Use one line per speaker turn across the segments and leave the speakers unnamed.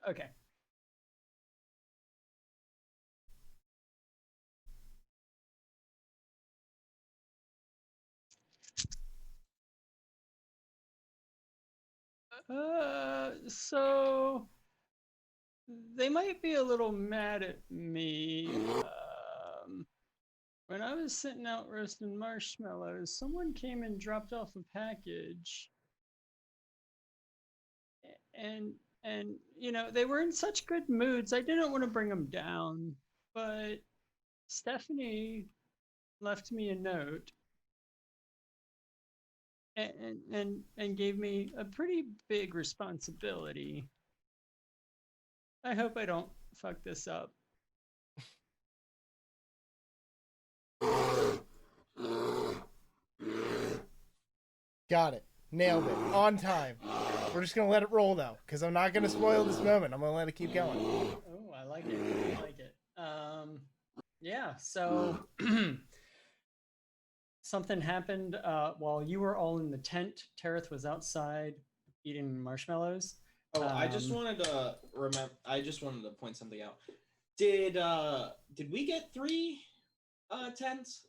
Okay. So they might be a little mad at me. When I was sitting out roasting marshmallows, someone came and dropped off a package, and they were in such good moods. I didn't want to bring them down, but Stephanie left me a note and gave me a pretty big responsibility. I hope I don't fuck this up.
Got it. Nailed it. On time. We're just gonna let it roll though, because I'm not gonna spoil this moment. I'm gonna let it keep going.
Oh, I like it. I like it. Yeah. So something happened while you were all in the tent. Tareth was outside eating marshmallows.
Oh, I just wanted to remember. I just wanted to point something out. Did we get 3 tents,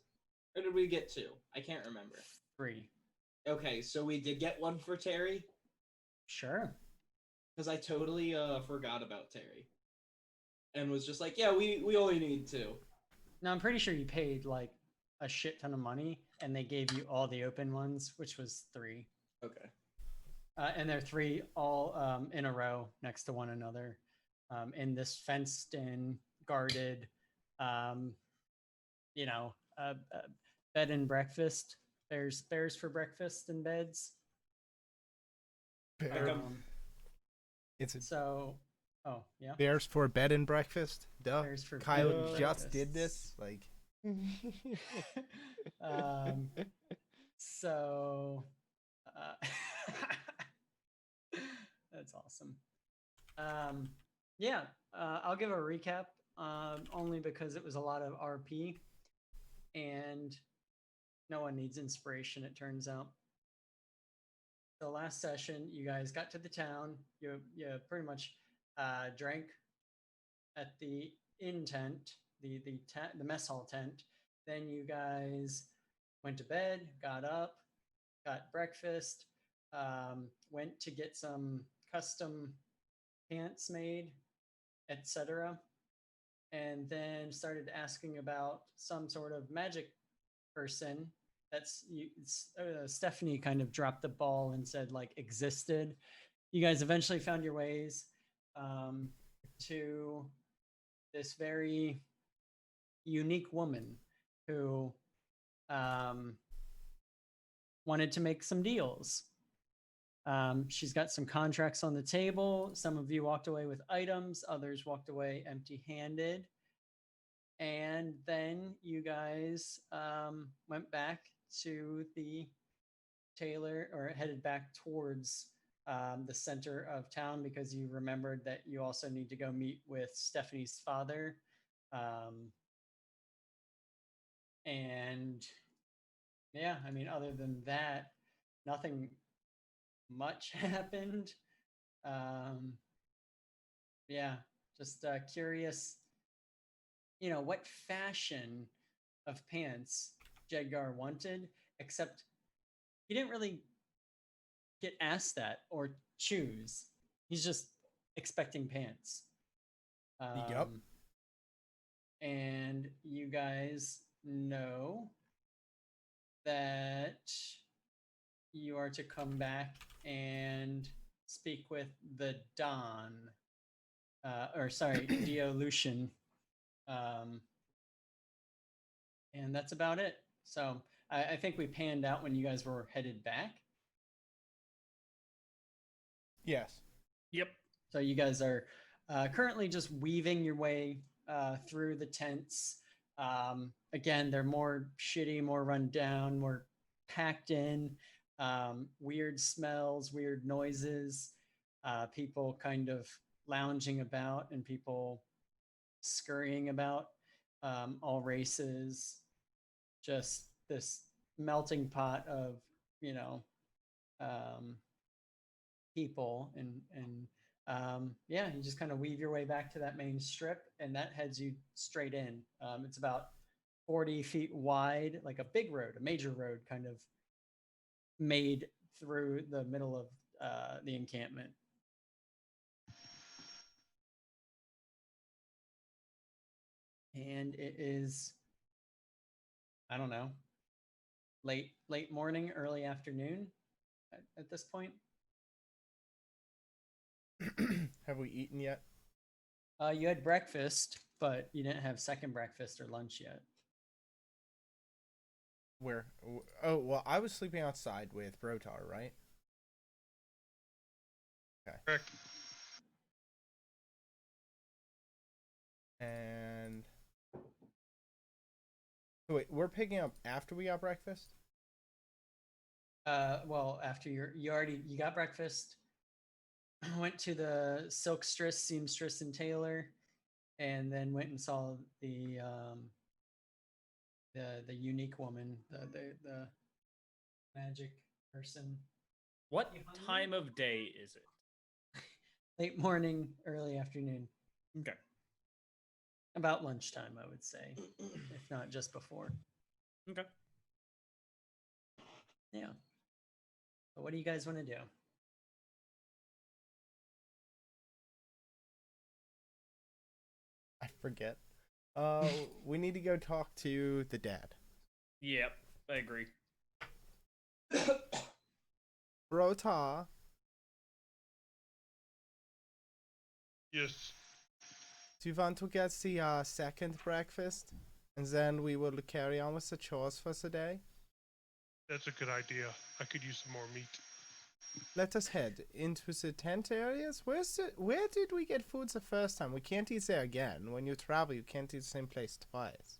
or did we get 2? I can't remember.
3.
Okay, so we did get one for Terry.
Sure.
Because I totally forgot about Terry, and was just like, yeah, we only need 2.
Now I'm pretty sure you paid like a shit ton of money, and they gave you all the open ones, which was 3.
Okay.
And they're 3 all in a row next to one another, in this fenced-in, guarded, um, bed and breakfast. There's bears for breakfast and beds.
It's a
So, oh yeah,
bears for bed and breakfast. Duh.
bears for
Kyle
bed and
just did
breakfasts.
this. Like,
um, so, uh, that's awesome. Yeah, I'll give a recap, only because it was a lot of RP, and no one needs inspiration, it turns out. So last session, you guys got to the town. You pretty much drank at the inn tent, the mess hall tent. Then you guys went to bed, got up, got breakfast, went to get some custom pants made, etc. And then started asking about some sort of magic person that's you. Stephanie kind of dropped the ball and said like existed. You guys eventually found your ways to this very unique woman who wanted to make some deals. She's got some contracts on the table. Some of you walked away with items, others walked away empty handed. And then you guys went back to the tailor, or headed back towards the center of town, because you remembered that you also need to go meet with Stephanie's father. And yeah, I mean, other than that, nothing much happened. Yeah, just curious, what fashion of pants Jedgar wanted, except he didn't really get asked that or choose. He's just expecting pants.
Yup.
And you guys know that you are to come back and speak with the Don, or sorry, Diolution. And that's about it. So I think we panned out when you guys were headed back.
yes.
Yep.
So you guys are currently just weaving your way through the tents. Again, they're more shitty, more run down, more packed in. Weird smells, weird noises, people kind of lounging about, and people scurrying about, all races. Just this melting pot of, um, people and yeah, you just kind of weave your way back to that main strip, and that heads you straight in. It's about 40 feet wide, like a big road, a major road, kind of made through the middle of the encampment. And it is, I don't know, late morning, early afternoon at this point.
Have we eaten yet?
You had breakfast, but you didn't have second breakfast or lunch yet.
Where? Oh, well, I was sleeping outside with Brotar, right? Okay.
Correct.
And wait, we're picking up after we got breakfast?
Well, after you got breakfast, went to the silkstress, seamstress, and tailor, and then went and saw the unique woman, the magic person.
What
You hungry?
time of day is it?
Late morning, early afternoon,
Okay.
about lunchtime, I would say, if not just before.
Okay.
Yeah. But what do you guys want to do?
I forget. We need to go talk to the dad.
Yep, I agree.
Brotar,
Yes.
do you want to get the second breakfast? And then we will carry on with the chores for the day?
That's a good idea. I could use some more meat.
Let us head into the tent areas. Where did we get food the first time? We can't eat there again. When you travel, you can't eat the same place twice.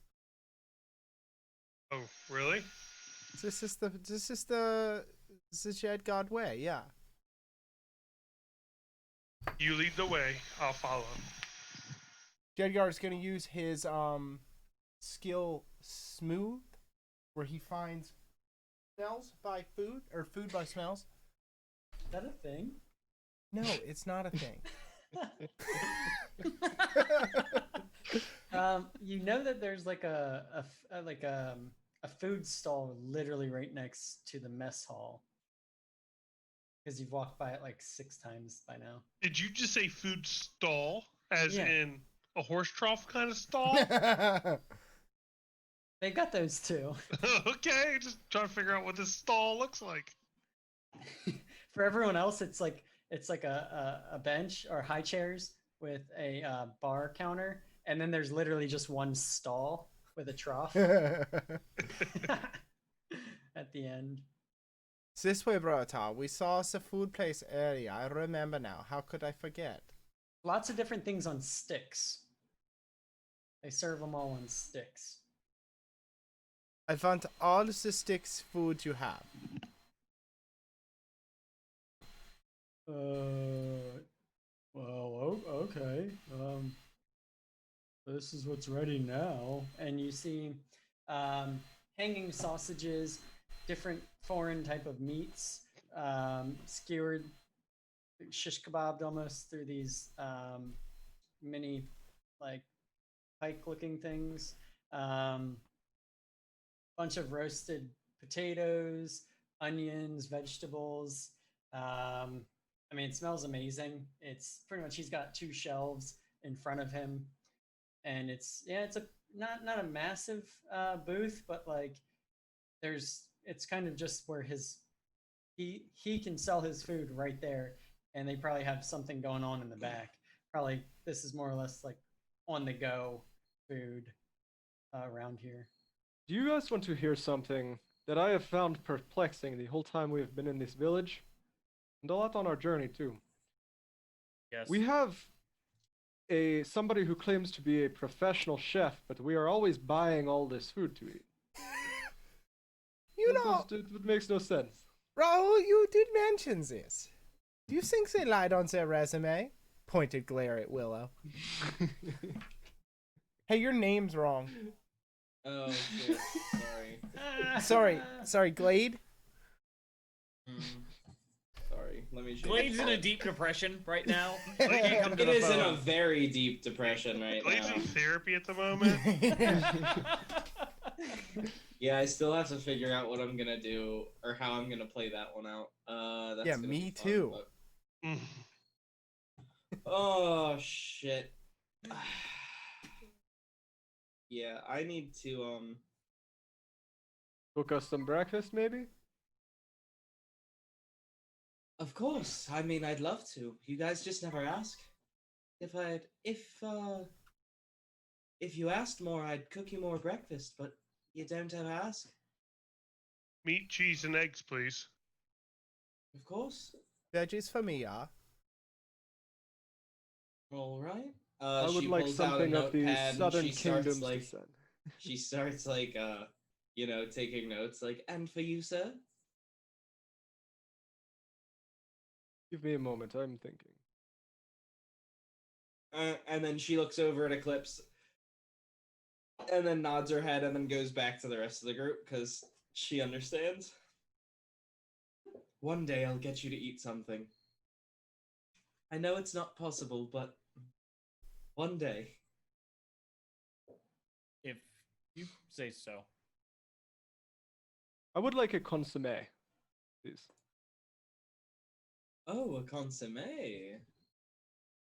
Oh, really?
This is the Jed God way, yeah.
You lead the way. I'll follow.
Jedgar is going to use his skill Smooth, where he finds smells by food, or food by smells.
Is that a thing?
No, it's not a thing.
You know that there's like a food stall literally right next to the mess hall, because you've walked by it like 6 times by now.
Did you just say food stall? As
Yeah.
in a horse trough kind of stall?
They've got those too.
Okay, just trying to figure out what this stall looks like.
For everyone else, it's like a bench or high chairs with a bar counter, and then there's literally just one stall with a trough at the end.
This way, Brotar. We saw the food place earlier. I remember now. How could I forget?
Lots of different things on sticks. They serve them all on sticks.
I want all the sticks food you have.
Well, okay. This is what's ready now. And you see hanging sausages, different foreign type of meats, skewered, shish kebabbed almost through these mini, like, pike-looking things. Bunch of roasted potatoes, onions, vegetables. I mean, it smells amazing. It's pretty much, he's got 2 shelves in front of him, and it's a not a massive booth, but like it's kind of just where he can sell his food right there, and they probably have something going on in the back. Probably this is more or less like on the go food around here.
Do you guys want to hear something that I have found perplexing the whole time we have been in this village? And a lot on our journey too.
Yes.
We have somebody who claims to be a professional chef, but we are always buying all this food to eat.
You know,
It makes no sense.
Raul, you did mention this. Do you think they lied on their resume? Pointed glare at Willow. Hey, your name's wrong.
Oh shit! Sorry.
Sorry, Glade.
Sorry. Let me change.
Glade's in a deep depression right now.
Like, he
Can't come to
It
the
is in a
phone.
very deep depression right
Glade's
now.
in therapy at the moment.
Yeah, I still have to figure out what I'm gonna do or how I'm gonna play that one out. That's
Yeah,
gonna
me
be fun,
too.
but-
Mm.
Oh shit. Yeah, I need to
Cook us some breakfast, maybe?
Of course. I mean, I'd love to. You guys just never ask. If you asked more, I'd cook you more breakfast, but you don't ever ask.
Meat, cheese, and eggs, please.
Of course.
Veggies for me, yeah.
All right.
I would
She
like
pulls out a
something of the
notepad and
Southern
she starts,
Kingdoms
like,
descent.
she starts like taking notes like, and for you, sir?
Give me a moment, I'm thinking.
And then she looks over at Eclipse and then nods her head and then goes back to the rest of the group because she understands. One day I'll get you to eat something. I know it's not possible, but one day.
If you say so.
I would like a consommé, please.
Oh, a consomme.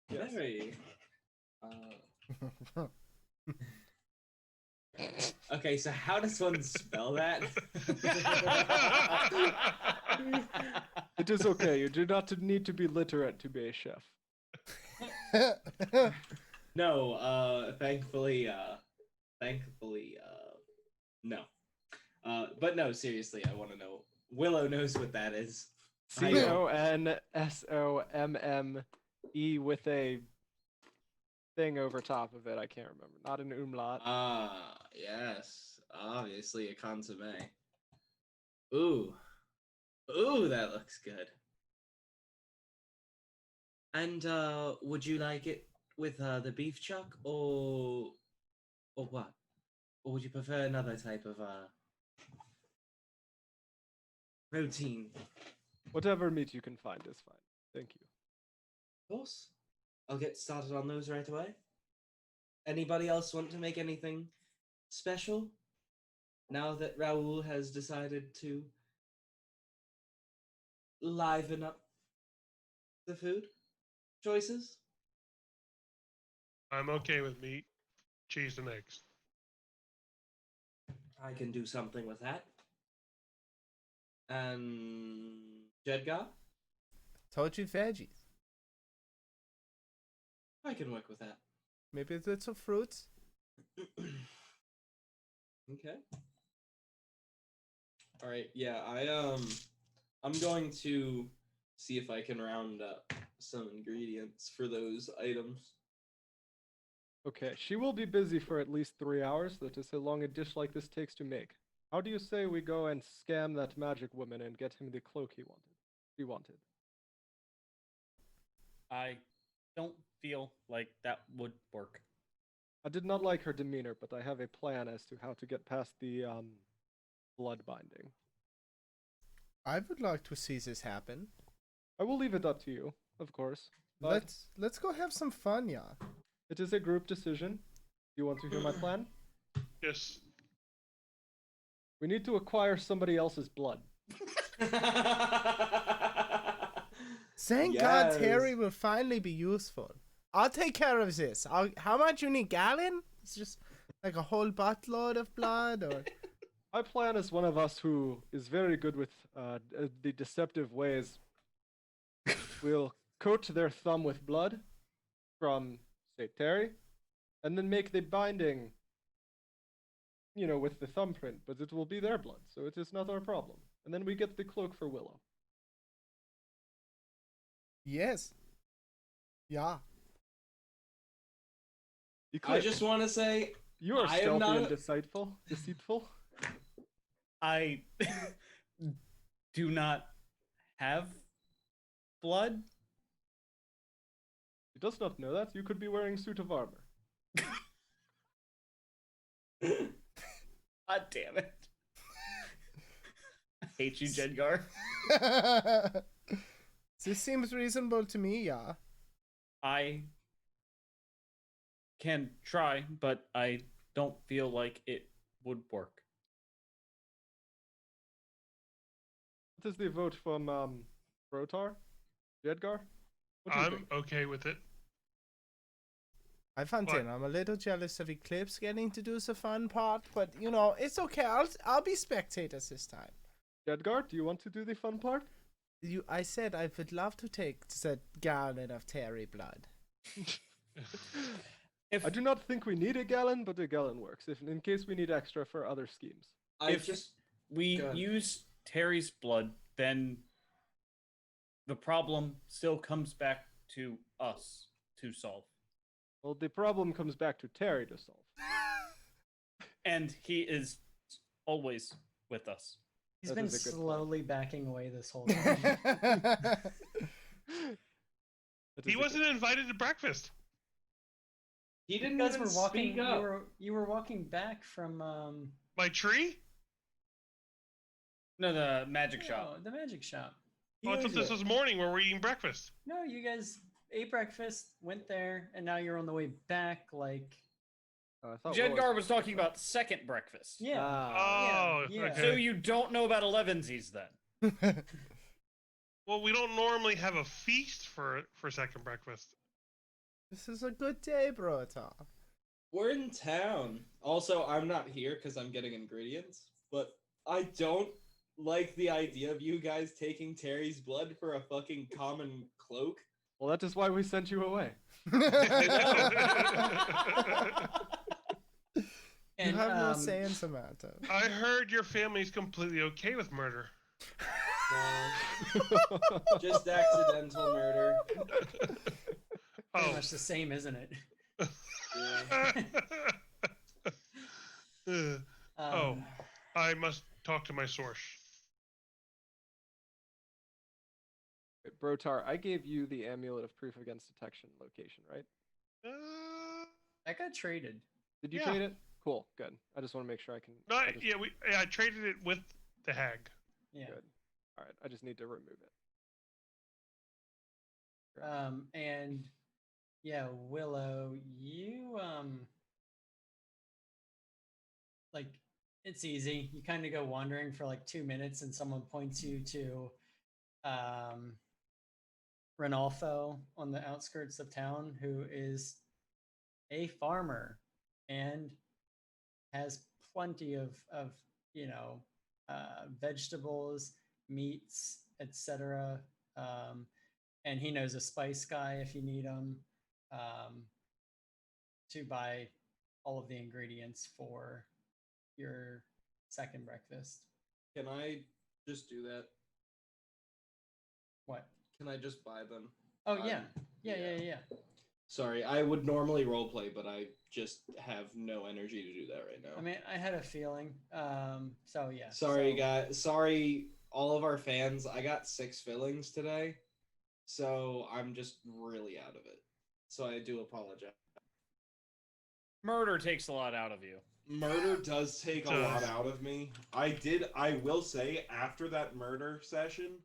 Yes.
Very. Okay, so how does one spell that?
It is okay, you do not need to be literate to be a chef.
No, thankfully, no. But no, seriously, I want to know. Willow knows what that is. I don't.
Consomme with a thing over top of it. I can't remember. Not an umlaut.
Ah, yes, obviously a consomme. Ooh, that looks good. And would you like it with the beef chuck or what? Or would you prefer another type of protein?
Whatever meat you can find is fine. Thank you.
Of course. I'll get started on those right away. Anybody else want to make anything special? Now that Raoul has decided to liven up the food choices?
I'm okay with meat, cheese, and eggs.
I can do something with that. And Jedgar?
Told you veggies.
I can work with that.
Maybe a little fruits.
Okay. All right. Yeah, I'm going to see if I can round up some ingredients for those items.
Okay, she will be busy for at least 3 hours. That is how long a dish like this takes to make. How do you say we go and scam that magic woman and get him the cloak he wanted?
I don't feel like that would work.
I did not like her demeanor, but I have a plan as to how to get past the blood binding.
I would like to see this happen.
I will leave it up to you, of course. But
Let's go have some fun, yeah.
it is a group decision. You want to hear my plan?
Yes.
We need to acquire somebody else's blood.
Thank God Terry will finally be useful. I'll take care of this. How much you need, gallon? It's just like a whole buttload of blood, or
My plan is one of us who is very good with the deceptive ways. We'll coat their thumb with blood from, say, Terry, and then make the binding, with the thumbprint, but it will be their blood, so it is not our problem. And then we get the cloak for Willow.
yes, yeah.
I
Eclipse,
just want to say
you are
I am
stealthy
not
and
a-
deceitful.
I do not have blood.
He does not know that. You could be wearing suit of armor.
God damn it. I hate you, Jedgar.
This seems reasonable to me, yeah.
I can try, but I don't feel like it would work.
What is the vote from Rotar? Jedgar? What do you
I'm
think?
okay with it.
I found
What?
it. I'm a little jealous of Eclipse getting to do the fun part, but it's okay. I'll be spectators this time.
Jedgar, do you want to do the fun part?
I said I would love to take the gallon of Terry blood.
If
I do not think we need a gallon, but a gallon works. If in case we need extra for other schemes.
I
If-
just
we
Go ahead.
use Terry's blood, then the problem still comes back to us to solve.
Well, the problem comes back to Terry to solve.
And he is always with us.
He's
That
been
is a good point.
slowly backing away this whole time.
That is
He
a
wasn't invited to breakfast.
he
You
didn't
guys
even
were walking.
speak up.
You were walking back from
My tree?
No, the magic shop.
the magic shop.
Oh, I thought this was morning where we're eating breakfast.
No, you guys ate breakfast, went there, and now you're on the way back. Like,
I thought
Jedgar was talking about second breakfast.
yeah,
Oh,
yeah.
okay.
So you don't know about Elevensies then?
Well, we don't normally have a feast for second breakfast.
This is a good day, Brota.
We're in town. Also, I'm not here because I'm getting ingredients, but I don't like the idea of you guys taking Terry's blood for a fucking common cloak.
Well, that is why we sent you away.
You
And,
have no say in Samantha.
I heard your family's completely okay with murder.
Just accidental murder.
Pretty
Oh.
much the same, isn't it?
Yeah.
Oh.
Um,
I must talk to my source.
Brotar, I gave you the amulet of proof against detection location, right?
that got traded.
Did you
Yeah.
trade it? Cool, good. I just want to make sure I can.
No,
I just-
I traded it with the hag.
Yeah.
Good. All right, I just need to remove it.
And yeah, Willow, you like it's easy. You kind of go wandering for like 2 minutes, and someone points you to Renalfo on the outskirts of town, who is a farmer and has plenty of vegetables, meats, etc. And he knows a spice guy if you need them, to buy all of the ingredients for your second breakfast.
Can I just do that?
What?
Can I just buy them?
Oh yeah,
I'm-
yeah.
Sorry, I would normally roleplay, but I just have no energy to do that right now.
I mean, I had a feeling. So yeah.
Sorry,
so-
guys. Sorry, all of our fans. I got 6 fillings today, so I'm just really out of it. So I do apologize.
Murder takes a lot out of you.
Murder does take a lot
Does.
out of me. I will say, after that murder session,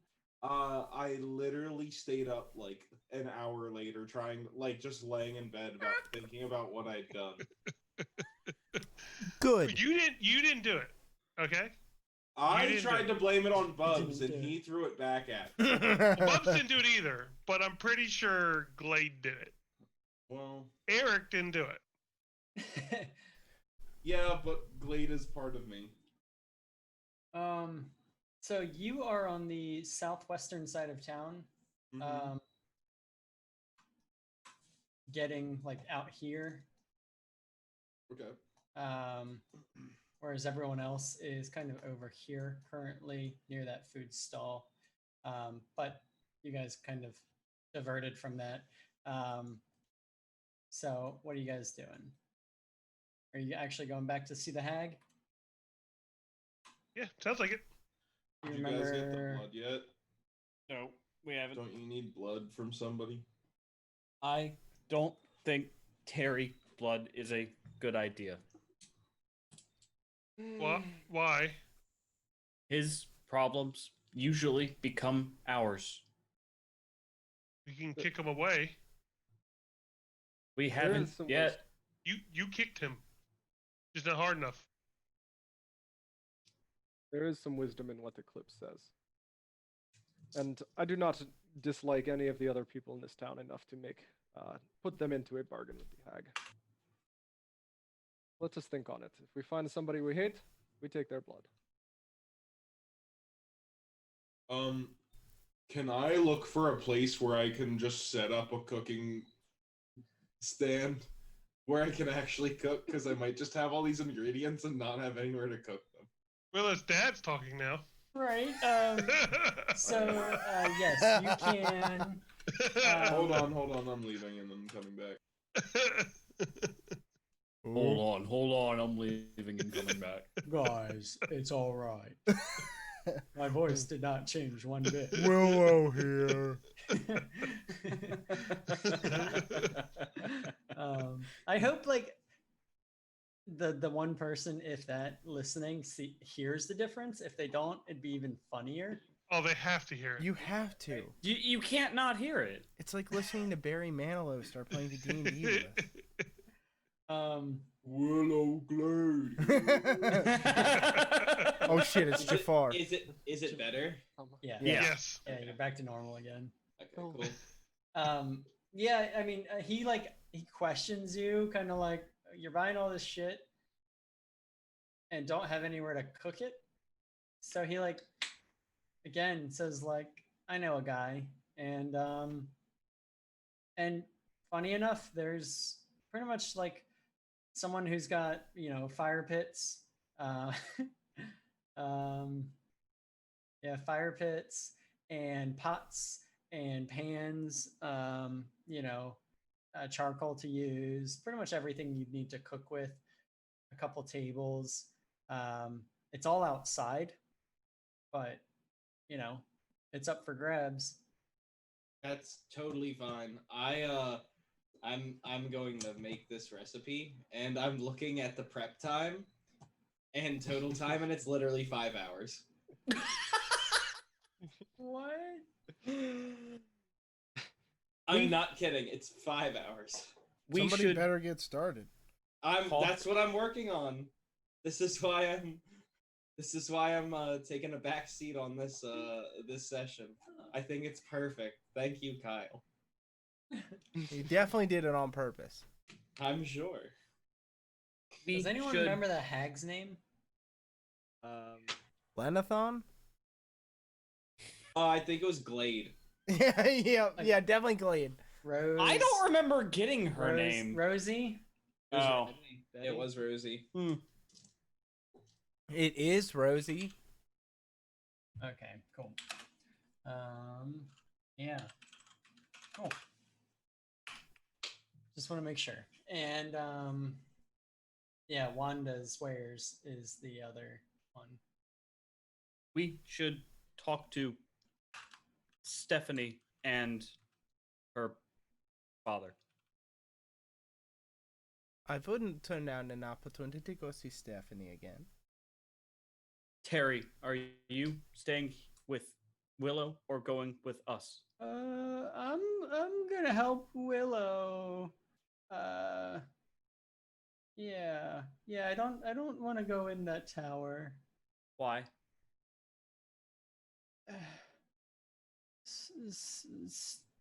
I literally stayed up like an hour later trying, like, just laying in bed about thinking about what I'd done.
Good.
You didn't do it. Okay?
I
didn't do
tried
it.
to blame it on Bubs,
didn't
and
do
he threw it back at me.
Bubs didn't do it either, but I'm pretty sure Glade did it.
Well,
Eric didn't do it.
yeah, but Glade is part of me.
So you are on the southwestern side of town,
Mhm.
getting like out here,
Okay.
whereas everyone else is kind of over here currently near that food stall. But you guys kind of diverted from that. So what are you guys doing? Are you actually going back to see the hag?
Yeah, sounds like it.
Do
Did
you
you guys get the
remember?
blood yet?
No, we haven't.
Don't you need blood from somebody?
I don't think Terry blood is a good idea.
Why?
His problems usually become ours.
We can kick him away.
We
There
haven't
is some
yet.
You kicked him. Just not hard enough.
There is some wisdom in what Eclipse says. And I do not dislike any of the other people in this town enough to put them into a bargain with the hag. Let us think on it. If we find somebody we hate, we take their blood.
Can I look for a place where I can just set up a cooking stand where I can actually cook? Because I might just have all these ingredients and not have anywhere to cook them.
Well, his dad's talking now.
Right. So yes, you can.
Hold on, I'm leaving and then coming back.
Hold on, I'm leaving and coming back.
Guys, it's all right. My voice did not change one bit.
Willow here.
I hope like the one person, if that listening, hears the difference. If they don't, it'd be even funnier.
Oh, they have to hear it.
You have to.
You can't not hear it.
It's like listening to Barry Manilow start playing the D&D with us.
Willow Glade.
Oh shit, it's Jafar.
Is it better?
Yeah.
Yeah.
Yes.
Yeah, you're back to normal again.
Okay, cool.
Yeah, I mean, he questions you, kind of like, you're buying all this shit and don't have anywhere to cook it. So he again says I know a guy, and funny enough, there's pretty much someone who's got fire pits, fire pits and pots and pans, charcoal to use, pretty much everything you'd need to cook with, a couple tables. It's all outside, but it's up for grabs.
That's totally fine. I'm going to make this recipe, and I'm looking at the prep time and total time, and it's literally 5 hours.
What?
I'm not kidding. It's 5 hours.
Somebody better get started.
That's what I'm working on. This is why I'm taking a back seat on this session. I think it's perfect. Thank you, Kyle.
You definitely did it on purpose.
I'm sure.
Does anyone remember the hag's name?
Lenathon?
I think it was Glade.
yeah, definitely Glade.
Rose.
I don't remember getting her name.
Rosie?
Oh.
It was Rosie.
It is Rosie.
Okay, cool. Yeah. Cool. Just want to make sure. And yeah, Wanda Swears is the other one.
We should talk to Stephanie and her father.
I wouldn't turn down an opportunity to go see Stephanie again.
Terry, are you staying with Willow or going with us?
I'm gonna help Willow. Yeah. I don't want to go in that tower.
Why?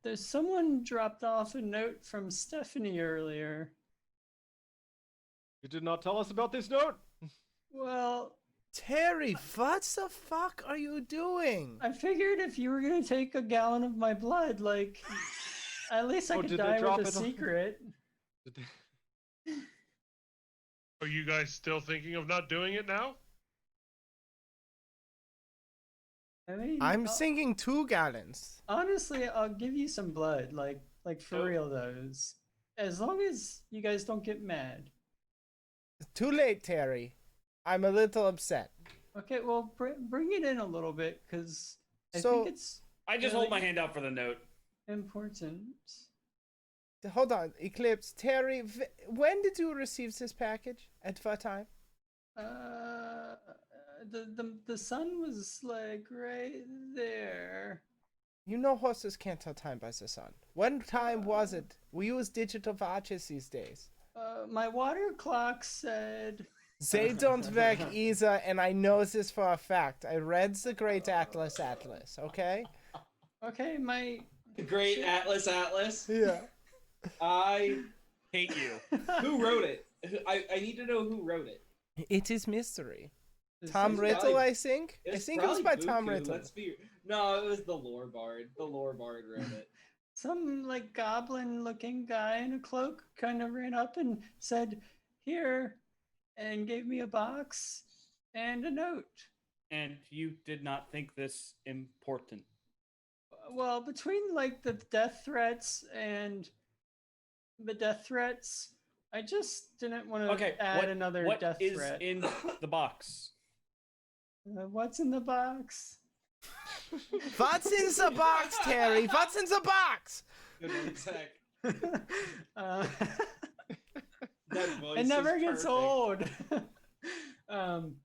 There's someone dropped off a note from Stephanie earlier.
You did not tell us about this note?
Well,
Terry, what the fuck are you doing?
I figured if you were gonna take a gallon of my blood, at least I could
did they
die
drop
with a
it on-
secret.
Are you guys still thinking of not doing it now?
I mean,
I'm singing 2 gallons.
honestly, I'll give you some blood, like for
Oh.
real, those. As long as you guys don't get mad.
Too late, Terry. I'm a little upset.
Okay, well, bring it in a little bit, because I
So-
think it's
I just hold my hand out for the note.
important.
Hold on, Eclipse. Terry, when did you receive this package? At what time?
The sun was right there.
You know horses can't tell time by the sun. When time was it? We use digital watches these days.
My water clock said.
They don't work either, and I know this for a fact. I read the Great Atlas, okay?
Okay, my.
The Great Atlas Atlas.
Yeah.
I
Hate you.
who wrote it? I need to know who wrote it.
It is mystery.
This
Tom
is-
Riddle?
Riddle, I think? I
It's
think it was
probably
by Tom
Buku,
Riddle.
Let's be no, it was the Lore Bard. The Lore Bard wrote it.
Some like goblin-looking guy in a cloak kind of ran up and said, "Here," and gave me a box and a note.
And you did not think this important.
Well, between like the death threats and the death threats, I just didn't want to
Okay,
add another
what
death
is
threat.
in the box?
What's in the box?
What's in the box, Terry? What's in the box?
Good one, Zach.
uh,
That voice
it never
is
gets
perfect.
old. um,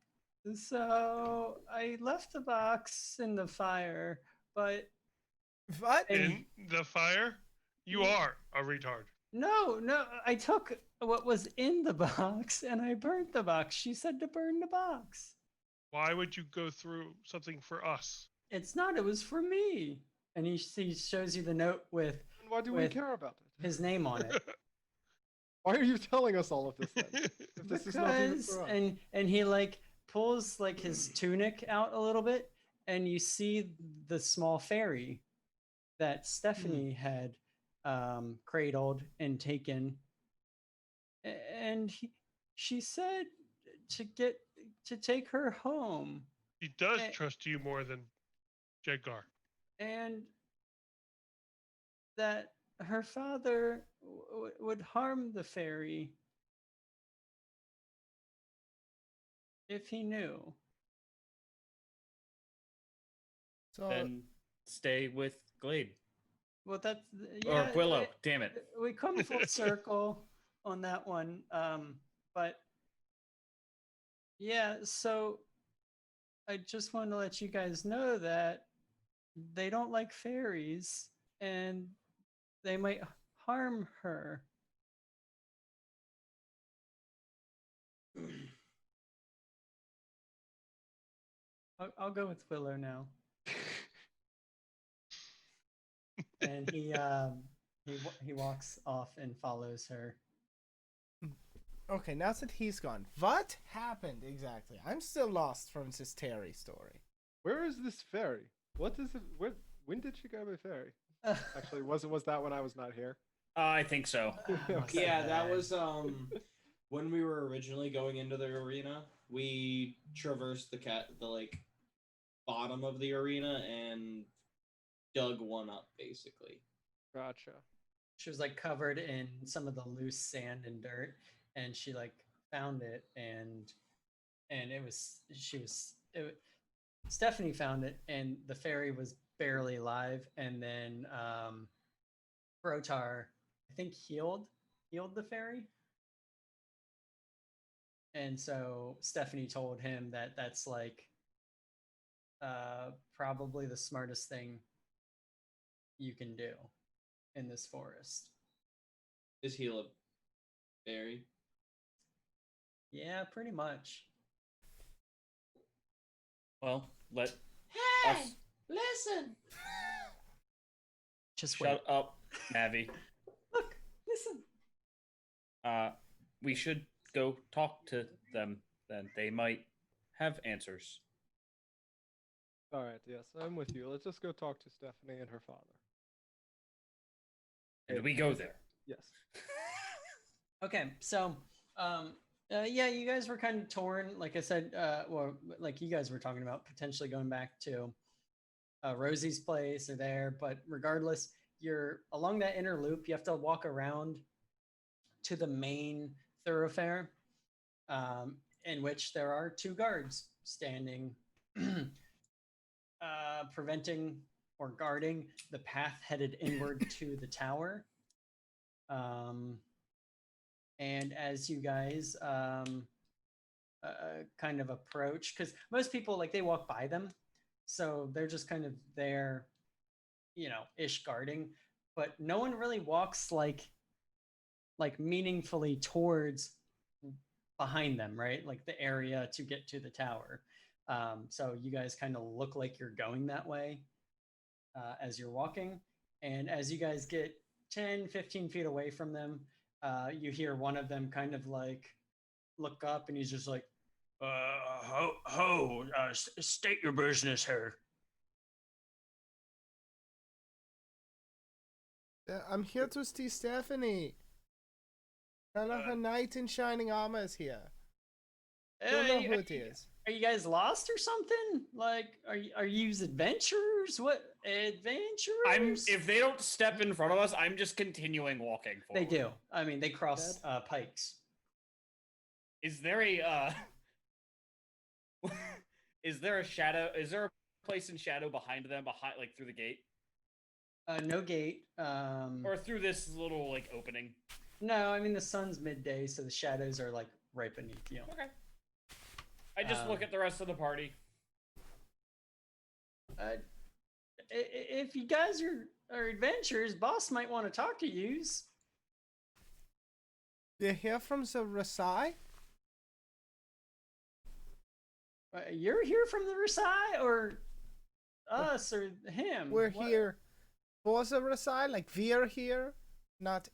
so I left the box in the fire, but
What?
In the fire, you are a retard.
no, I took what was in the box and I burnt the box. She said to burn the box.
Why would you go through something for us?
It's not. It was for me. And he shows you the note with
And why do we
With-
care about it?
his name on it.
Why are you telling us all of this then? If this is not even
Because
for us.
and he like pulls like his tunic out a little bit, and you see the small fairy that Stephanie had cradled and taken. And she said to take her home.
He does
Eh.
trust you more than Jedgar.
And that her father would harm the fairy if he knew.
So,
Then stay with Glade.
Well, that's
Or Willow, damn it.
We come full circle on that one, but yeah. So I just want to let you guys know that they don't like fairies, and they might harm her. I'll go with Willow now. And he walks off and follows her.
okay, now that he's gone, what happened exactly? I'm still lost from this Terry story.
Where is this fairy? What is it? When did she grab a fairy? Actually, was that when I was not here?
I think so.
Okay.
Yeah, that was when we were originally going into the arena. We traversed the like bottom of the arena and dug one up basically.
Gotcha.
She was like covered in some of the loose sand and dirt, and she like found it, and Stephanie found it, and the fairy was barely alive, and then Brotar, I think, healed the fairy. And so Stephanie told him that that's like probably the smartest thing you can do in this forest.
Is heal a fairy?
Yeah, pretty much.
Well, let
Hey,
us
listen.
Just wait.
shut up, Navi.
Look, listen.
We should go talk to them. Then they might have answers.
All right. Yes, I'm with you. Let's just go talk to Stephanie and her father.
And we go there.
Yes.
Okay, so yeah, you guys were kind of torn. Like I said, well, like you guys were talking about potentially going back to Rosie's place or there, but regardless, you're along that inner loop. You have to walk around to the main thoroughfare, in which there are two guards standing, preventing or guarding the path headed inward to the tower. And as you guys kind of approach, because most people like they walk by them, so they're just kind of there, ish guarding, but no one really walks like meaningfully towards behind them, right? Like the area to get to the tower. So you guys kind of look like you're going that way as you're walking. And as you guys get 10, 15 feet away from them, you hear one of them kind of like look up, and he's just like, state your business here.
I'm here to see Stephanie. Tell her her knight in shining armor is here. Don't know who it is.
Are you guys lost or something? Like, are you adventurers? What adventurers?
If they don't step in front of us, I'm just continuing walking
They
forward.
do. I mean, they cross pikes.
Is there a is there a shadow? Is there a place in shadow behind them, like through the gate,
No gate.
or through this little like opening?
No, I mean the sun's midday, so the shadows are like right beneath you.
Okay. I just look at the rest of the party.
If you guys are adventurers, boss might want to talk to yous.
They're here from the Rasai?
You're here from the Rasai, or us, or him?
We're
What?
here for the Rasai, like we're here. Not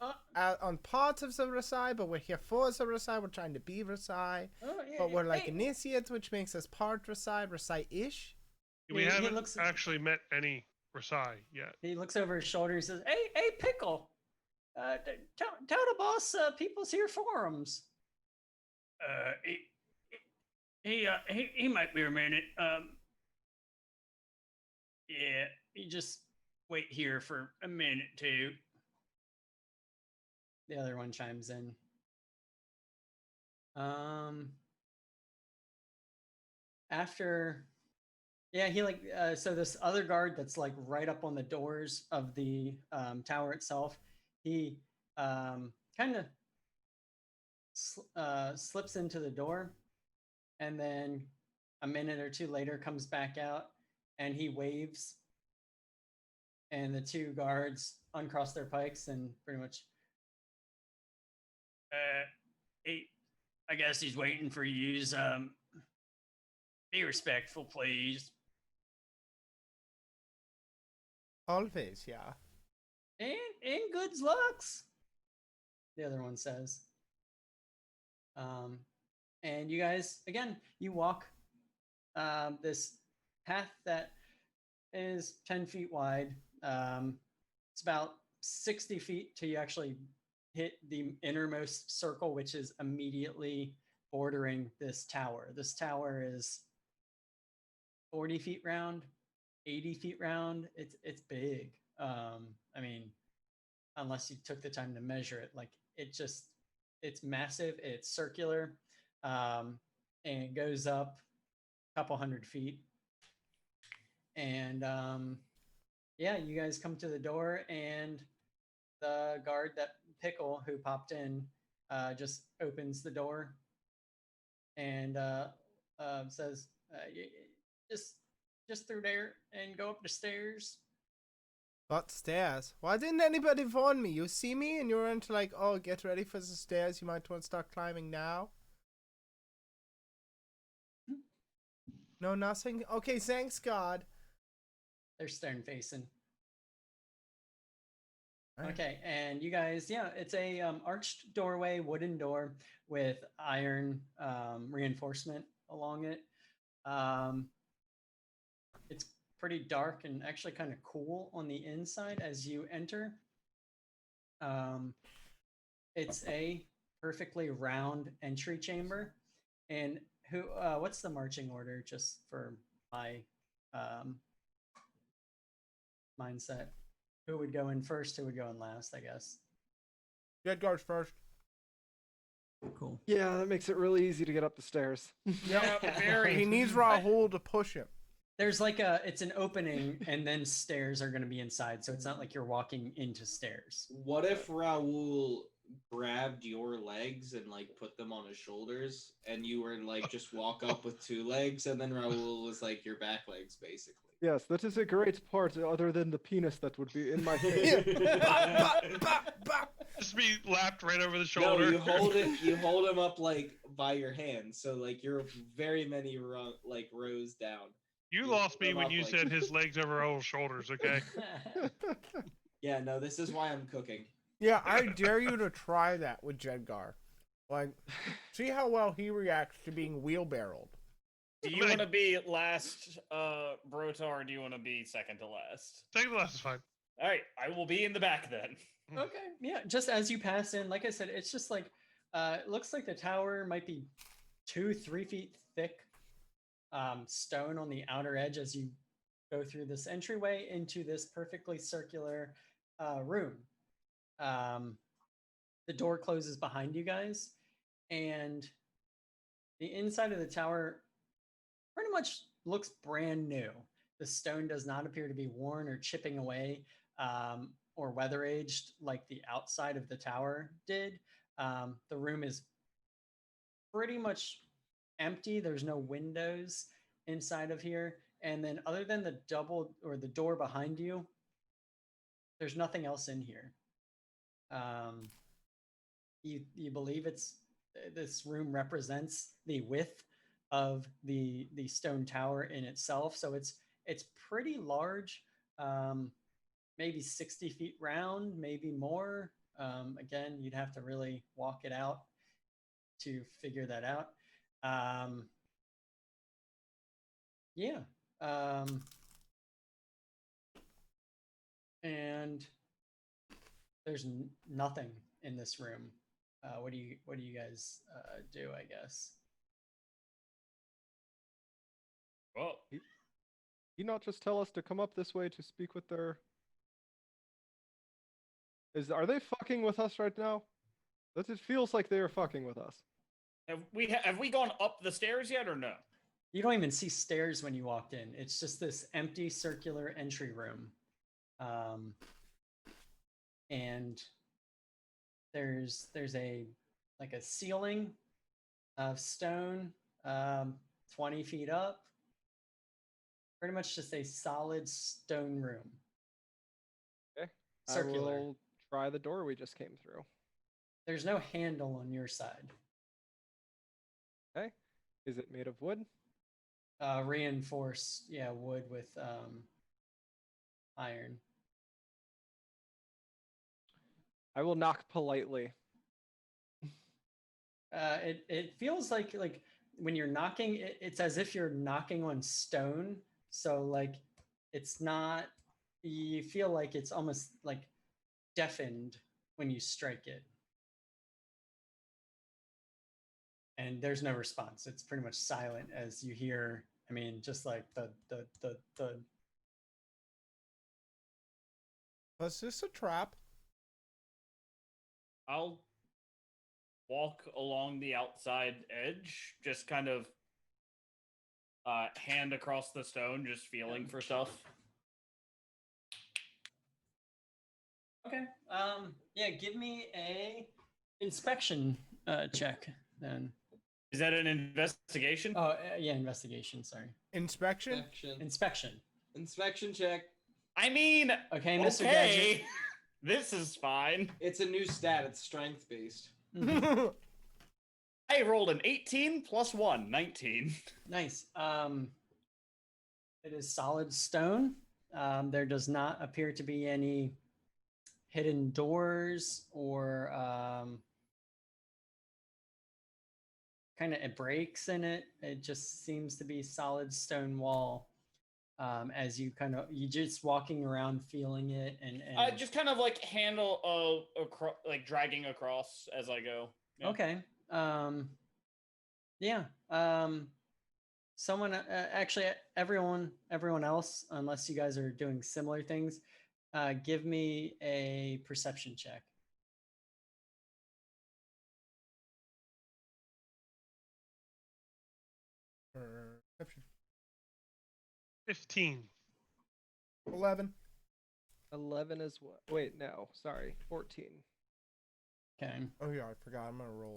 on part of the Rasai, but we're here for the Rasai. We're trying to be Rasai.
Oh, yeah,
But we're like
hey,
initiates, which makes us part Rasai, Rasai-ish.
We
he
haven't
looks-
actually met any Rasai yet.
He looks over his shoulder and says, "Hey, Pickle, tell the boss people's here forums." He might be a minute. Yeah, you just wait here for a minute too. The other one chimes in. After, yeah, he like so this other guard that's like right up on the doors of the tower itself. He kind of slips into the door, and then a minute or two later comes back out, and he waves, and the two guards uncross their pikes and pretty much. I guess he's waiting for you. Be respectful, please.
Always, yeah.
And good lucks, the other one says. And you guys, again, you walk this path that is 10 feet wide. It's about 60 feet till you actually hit the innermost circle, which is immediately bordering this tower. This tower is 40 feet round, 80 feet round. It's big. I mean, unless you took the time to measure it, like it's massive. It's circular, and it goes up a couple hundred feet. And yeah, you guys come to the door, and the guard, that Pickle who popped in, just opens the door and says, just through there and go up the stairs.
What stairs? Why didn't anybody warn me? You see me and you're into like, oh, get ready for the stairs. You might want to start climbing now. No, nothing? Okay, thanks, God.
They're stern facing.
Right.
Okay, and you guys, yeah, it's a arched doorway, wooden door with iron reinforcement along it. It's pretty dark and actually kind of cool on the inside as you enter. It's a perfectly round entry chamber. And what's the marching order, just for my mindset? Who would go in first? Who would go in last? I guess.
Jedgar's first.
Cool.
Yeah, that makes it really easy to get up the stairs.
Yeah, very.
He needs Rahul to push him.
There's like it's an opening, and then stairs are going to be inside, so it's not like you're walking into stairs.
What if Raul grabbed your legs and like put them on his shoulders, and you were like just walk up with two legs, and then Raul was like your back legs, basically?
Yes, that is a great part, other than the penis that would be in my
Yeah.
face.
Just be lapped right over the
No,
shoulder.
you hold it. You hold him up like by your hand, so like you're very many rows down.
You
you
lost
hold
me
him
when
up
you
like-
said his legs over our shoulders. Okay.
Yeah, no, this is why I'm cooking.
Yeah, I dare you to try that with Jedgar. Like, see how well he reacts to being wheelbarrowed.
Do you want to be last, Brotar, or do you want to be second to last?
Second to last is fine.
All right, I will be in the back then.
Okay, yeah, just as you pass in, like I said, it's just like it looks like the tower might be 2-3 feet thick stone on the outer edge as you go through this entryway into this perfectly circular room. The door closes behind you guys, and the inside of the tower pretty much looks brand new. The stone does not appear to be worn or chipping away or weather aged like the outside of the tower did. The room is pretty much empty. There's no windows inside of here. And then other than the door behind you, there's nothing else in here. You believe this room represents the width of the stone tower in itself, so it's pretty large, maybe 60 feet round, maybe more. Again, you'd have to really walk it out to figure that out. Yeah. And there's nothing in this room. What do you guys do, I guess?
Well,
Did he not just tell us to come up this way to speak with their... Are they fucking with us right now? That it feels like they are fucking with us.
have we gone up the stairs yet or no?
You don't even see stairs when you walked in. It's just this empty circular entry room. And there's a ceiling of stone, 20 feet up. Pretty much just a solid stone room.
Okay.
Circular.
I will try the door we just came through.
There's no handle on your side.
Okay. Is it made of wood?
Reinforced, yeah, wood with iron.
I will knock politely.
It feels like when you're knocking, it's as if you're knocking on stone. So like, it's not. You feel like it's almost like deafened when you strike it, and there's no response. It's pretty much silent as you hear. I mean, just like the.
Was this a trap?
I'll walk along the outside edge, just kind of hand across the stone, just feeling for stuff.
Okay. Yeah. Give me a inspection check then.
Is that an investigation?
Oh, yeah, investigation. Sorry,
Inspection?
inspection.
Inspection check.
I mean,
Okay, Mr. Gadget.
okay, this is fine.
It's a new stat. It's strength based.
Mhm.
I rolled an 18 plus 1, 19.
Nice. It is solid stone. There does not appear to be any hidden doors or kind of breaks in it. It just seems to be solid stone wall. As you just walking around feeling it and
Just kind of like handle like dragging across as I go. Yeah.
okay. Yeah. Someone actually everyone else, unless you guys are doing similar things, give me a perception check.
Perception.
15.
11.
11 is what? Wait, no. Sorry. 14.
Okay.
Oh yeah, I forgot. I'm gonna roll.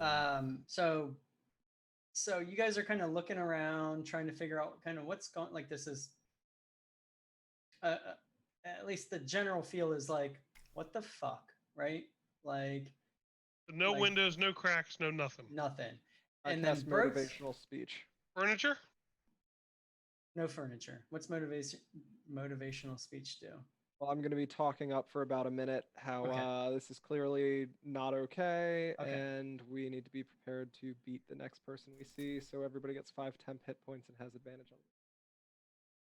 So you guys are kind of looking around, trying to figure out kind of what's going. Like this is at least the general feel is like, what the fuck, right? Like
No
Like-
windows, no cracks, no nothing.
nothing.
I
And then
cast
Brooks,
motivational speech.
Furniture?
no furniture. What's motivational speech do?
Well, I'm going to be talking up for about a minute how
Okay.
this is clearly not okay,
Okay.
and we need to be prepared to beat the next person we see. So everybody gets 5 temp hit points and has advantage on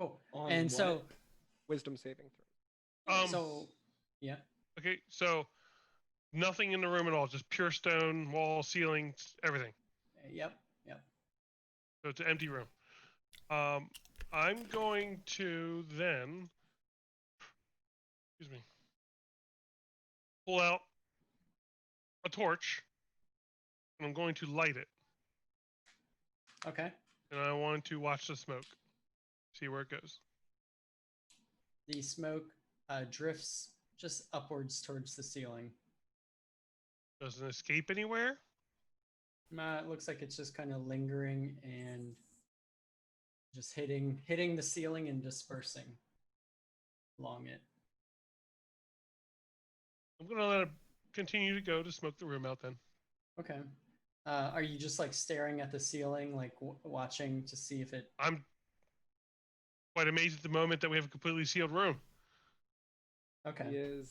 Cool.
On
And
what?
so,
wisdom saving throws.
so, yeah.
Okay, so nothing in the room at all, just pure stone, wall, ceilings, everything.
Yep. Yep.
So it's an empty room. I'm going to then, excuse me, pull out a torch, and I'm going to light it.
Okay.
And I want to watch the smoke, see where it goes.
The smoke drifts just upwards towards the ceiling.
Doesn't escape anywhere.
It looks like it's just kind of lingering and just hitting the ceiling and dispersing along it.
I'm gonna let it continue to go to smoke the room out then.
Okay. Are you just like staring at the ceiling, like watching to see if it?
I'm quite amazed at the moment that we have a completely sealed room.
Okay.
He is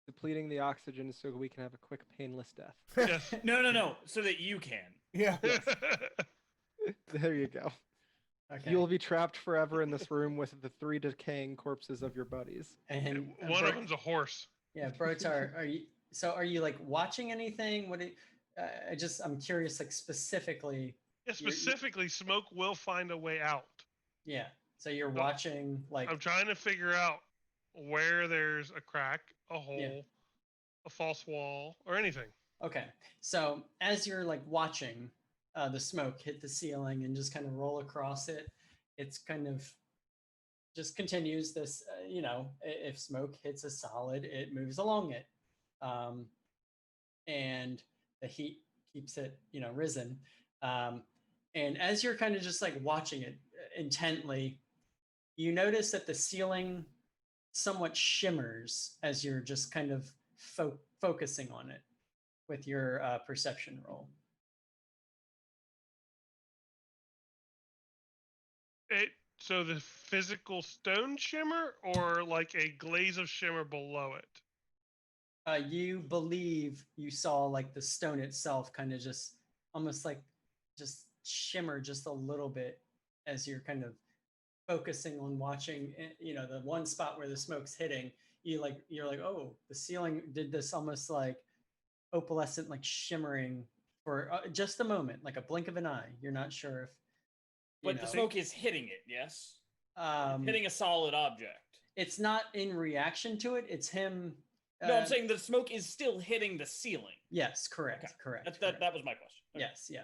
depleting the oxygen so we can have a quick, painless death.
Yes.
No, so that you can.
Yeah.
There you go.
Okay.
You'll be trapped forever in this room with the 3 decaying corpses of your buddies.
and
One of them's a horse.
Yeah, Brotar, are you like watching anything? What? I'm curious, like specifically.
Yeah, specifically, smoke will find a way out.
Yeah. So you're
So,
watching like.
I'm trying to figure out where there's a crack, a hole, a false wall, or anything.
Okay. So as you're like watching the smoke hit the ceiling and just kind of roll across it, it's kind of just continues this, if smoke hits a solid, it moves along it. And the heat keeps it, risen. And as you're kind of just like watching it intently, you notice that the ceiling somewhat shimmers as you're just kind of focusing on it with your perception roll.
So the physical stone shimmer, or like a glaze of shimmer below it?
You believe you saw like the stone itself kind of just almost like just shimmer just a little bit as you're kind of focusing on watching, the one spot where the smoke's hitting. You're like, oh, the ceiling did this almost like opalescent, like shimmering for just a moment, like a blink of an eye. You're not sure if.
But the smoke is hitting it, yes?
Um,
Hitting a solid object.
It's not in reaction to it. It's him.
No, I'm saying the smoke is still hitting the ceiling.
Yes, correct,
Okay.
correct.
That was my question. Okay.
Yes, yeah.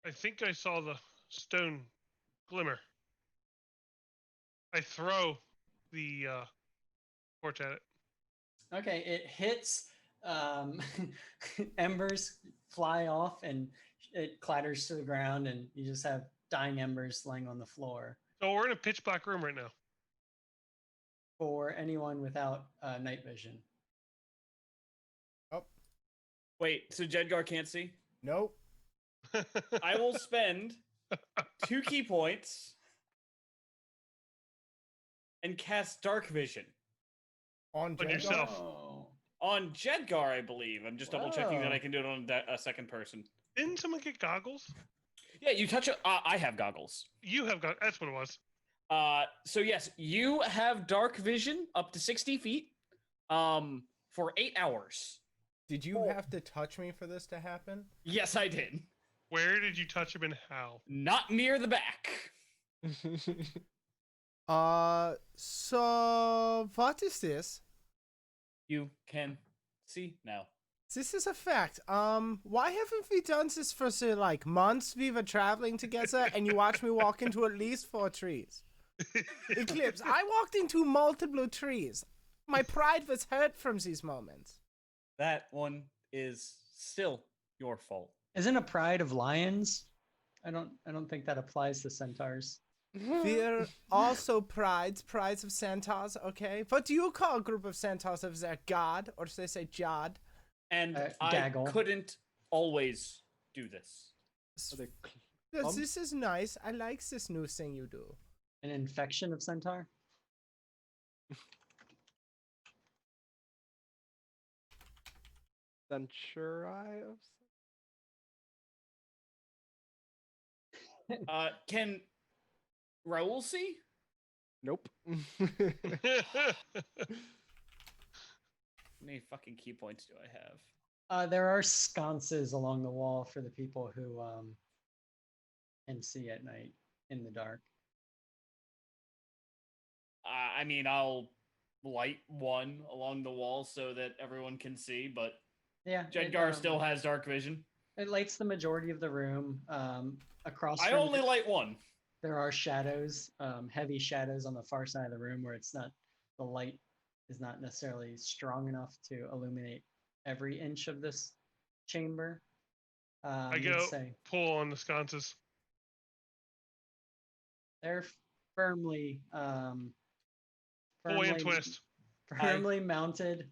I think I saw the stone glimmer. I throw the torch at it.
Okay, it hits. Embers fly off and it clatters to the ground, and you just have dying embers laying on the floor.
So we're in a pitch black room right now.
For anyone without night vision.
Oh,
Wait, so Jedgar can't see?
nope.
I will spend 2 key points and cast Dark Vision
On Jedgar?
yourself.
Oh.
on Jedgar, I believe. I'm just double checking that
Whoa.
I can do it on a second person.
Didn't someone get goggles?
Yeah, you touch it. I have goggles.
You have got. That's what it was.
So yes, you have dark vision up to 60 feet for 8 hours.
Did you have to touch me for this to happen?
Yes, I did.
Where did you touch him and how?
Not near the back.
So what is this?
You can see now.
This is a fact. Why haven't we done this for the months we were traveling together and you watched me walk into at least 4 trees? Eclipse, I walked into multiple trees. My pride was hurt from these moments.
That one is still your fault.
Isn't a pride of lions? I don't think that applies to centaurs.
We're also prides of centaurs, okay? What do you call a group of centaurs if they're god, or should they say jod?
And I
Gaggle.
couldn't always do this.
Are they
Yes,
clumps?
this is nice. I like this new thing you do.
An infection of centaur?
Centuri of
Can Raul see?
Nope.
How many fucking key points do I have?
There are sconces along the wall for the people who can see at night in the dark.
I mean, I'll light one along the wall so that everyone can see, but
Yeah.
Jedgar still has dark vision.
It lights the majority of the room. Across
I
from
only
it,
light one.
there are shadows, heavy shadows on the far side of the room where it's not the light is not necessarily strong enough to illuminate every inch of this chamber.
I
Let's
go
say
pull on the sconces.
they're firmly
Pull and twist.
firmly mounted.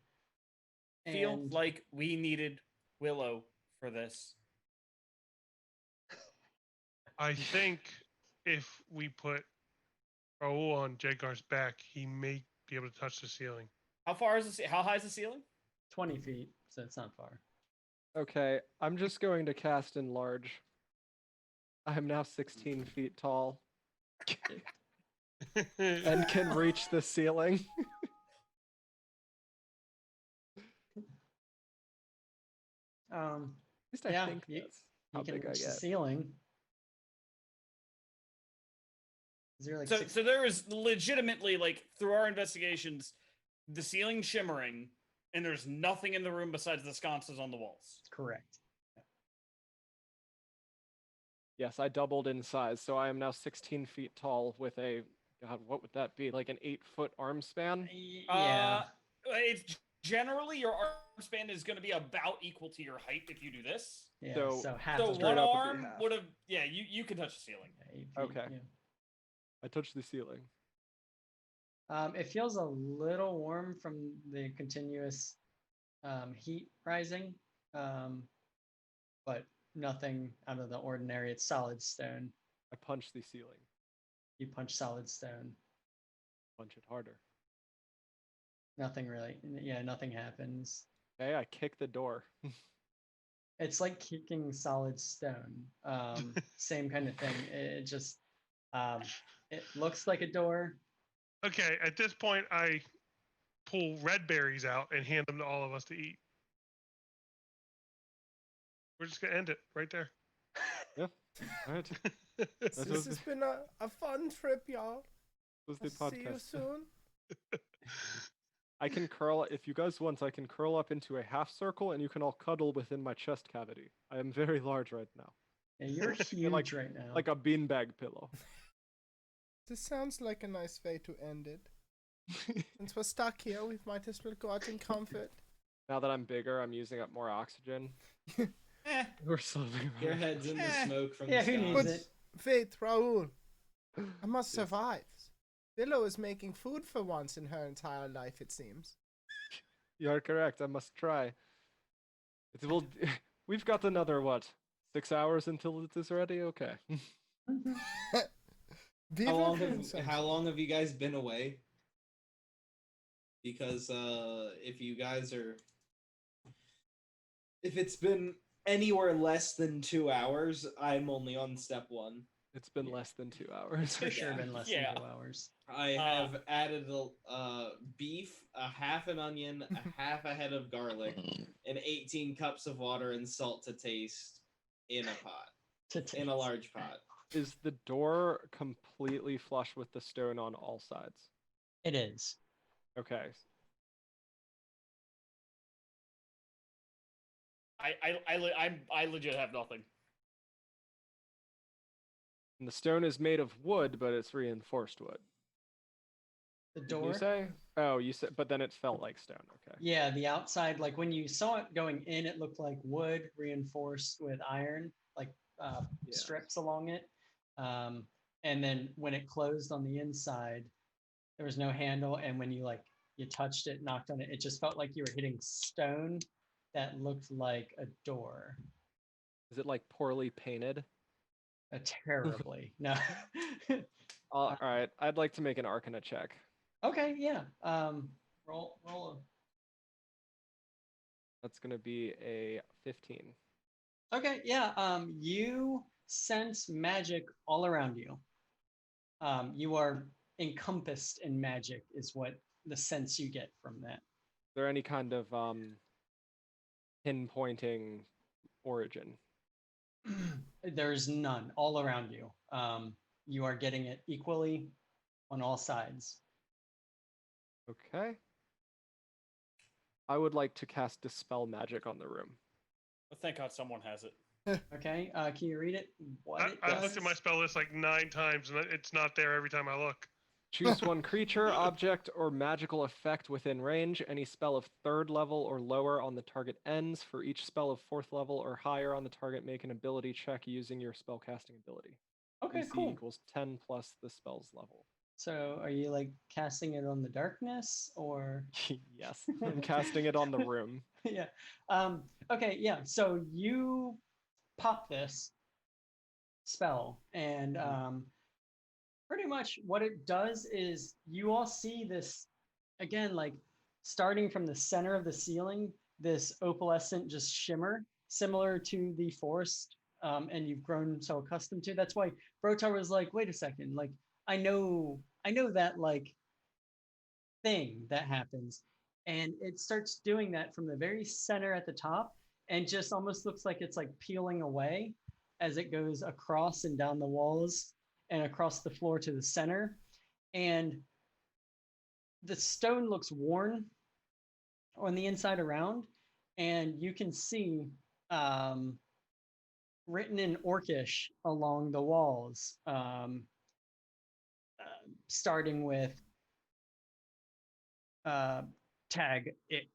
Feel
And
like we needed Willow for this.
I think if we put Raul on Jedgar's back, he may be able to touch the ceiling.
How far is the how high is the ceiling?
20 feet, so it's not far.
Okay, I'm just going to cast Enlarge. I am now 16 feet tall and can reach the ceiling. At least I
Yeah,
think
you-
that's
You
how
can
big I
reach the
get.
ceiling. Is there like
So,
six?
so there is legitimately, like, through our investigations, the ceiling shimmering, and there's nothing in the room besides the sconces on the walls.
Correct.
Yes, I doubled in size, so I am now 16 feet tall with a, God, what would that be? Like an 8-foot arm span?
Yeah.
It's generally your arm span is going to be about equal to your height if you do this.
Yeah.
so-
So half
So
of
straight
one
up would be
arm
half.
would have, yeah, you can touch the ceiling.
8 feet,
Okay.
yeah.
I touched the ceiling.
It feels a little warm from the continuous heat rising, but nothing out of the ordinary. It's solid stone.
I punch the ceiling.
You punch solid stone.
Punch it harder.
Nothing really. Yeah, nothing happens.
Okay, I kick the door.
It's like kicking solid stone. Same kind of thing. It just it looks like a door.
Okay, at this point, I pull red berries out and hand them to all of us to eat. We're just gonna end it right there.
Yeah. All right.
This
was
has been a fun trip, y'all.
Was the
I'll see you
podcast.
soon.
I can curl, if you guys want, I can curl up into a half circle and you can all cuddle within my chest cavity. I am very large right now.
Yeah, you're huge
like-
right now.
Like a beanbag pillow.
This sounds like a nice way to end it. Since we're stuck here, we might as well go out in comfort.
Now that I'm bigger, I'm using up more oxygen.
Eh,
We're slowly
Your
running.
head's in the smoke from
Yeah,
the
who
sconce.
needs
But
it?
wait, Raul, I must
Yes.
survive. Willow is making food for once in her entire life, it seems.
You are correct. I must try. It will. We've got another what? 6 hours until it is ready. Okay.
Oh,
How long have you guys been away? Because if you guys are, if it's been anywhere less than 2 hours, I'm only on step 1.
It's been less than 2 hours.
For sure
Yeah.
been less
Yeah.
than 2 hours.
I have added beef, a half an onion, a half a head of garlic, and 18 cups of water and salt to taste in a pot, in a large pot.
Is the door completely flush with the stone on all sides?
It is.
Okay.
I legit have nothing.
And the stone is made of wood, but it's reinforced wood.
The
Did
door.
you say? Oh, you said, but then it felt like stone. Okay.
Yeah, the outside, like when you saw it going in, it looked like wood reinforced with iron, like
Yeah.
strips along it. and then when it closed on the inside, there was no handle, and when you touched it, knocked on it, it just felt like you were hitting stone that looked like a door.
Is it like poorly painted?
Terribly. No.
All right, I'd like to make an Arcana check.
Okay, yeah. Roll.
That's gonna be a 15.
Okay, yeah. You sense magic all around you. You are encompassed in magic, is what the sense you get from that.
Is there any kind of pinpointing origin?
There's none all around you. You are getting it equally on all sides.
Okay. I would like to cast Dispel Magic on the room.
Well, thank God someone has it.
Okay, can you read it? What it
I looked at my
does?
spell list like 9 times, and it's not there every time I look.
Choose one creature, object, or magical effect within range. Any spell of 3rd level or lower on the target ends. For each spell of 4th level or higher on the target, make an ability check using your spellcasting ability.
Okay,
DC
cool.
equals 10 plus the spell's level.
So, are you like casting it on the darkness, or?
Yes, I'm casting it on the room.
Yeah. Okay, yeah. So you pop this spell, and pretty much what it does is you all see this again, like starting from the center of the ceiling, this opalescent just shimmer, similar to the forest, and you've grown so accustomed to. That's why Brotar was like, "Wait a second, like I know that like thing that happens." And it starts doing that from the very center at the top, and just almost looks like it's like peeling away as it goes across and down the walls and across the floor to the center. And the stone looks worn on the inside around, and you can see written in Orcish along the walls, starting with tag it,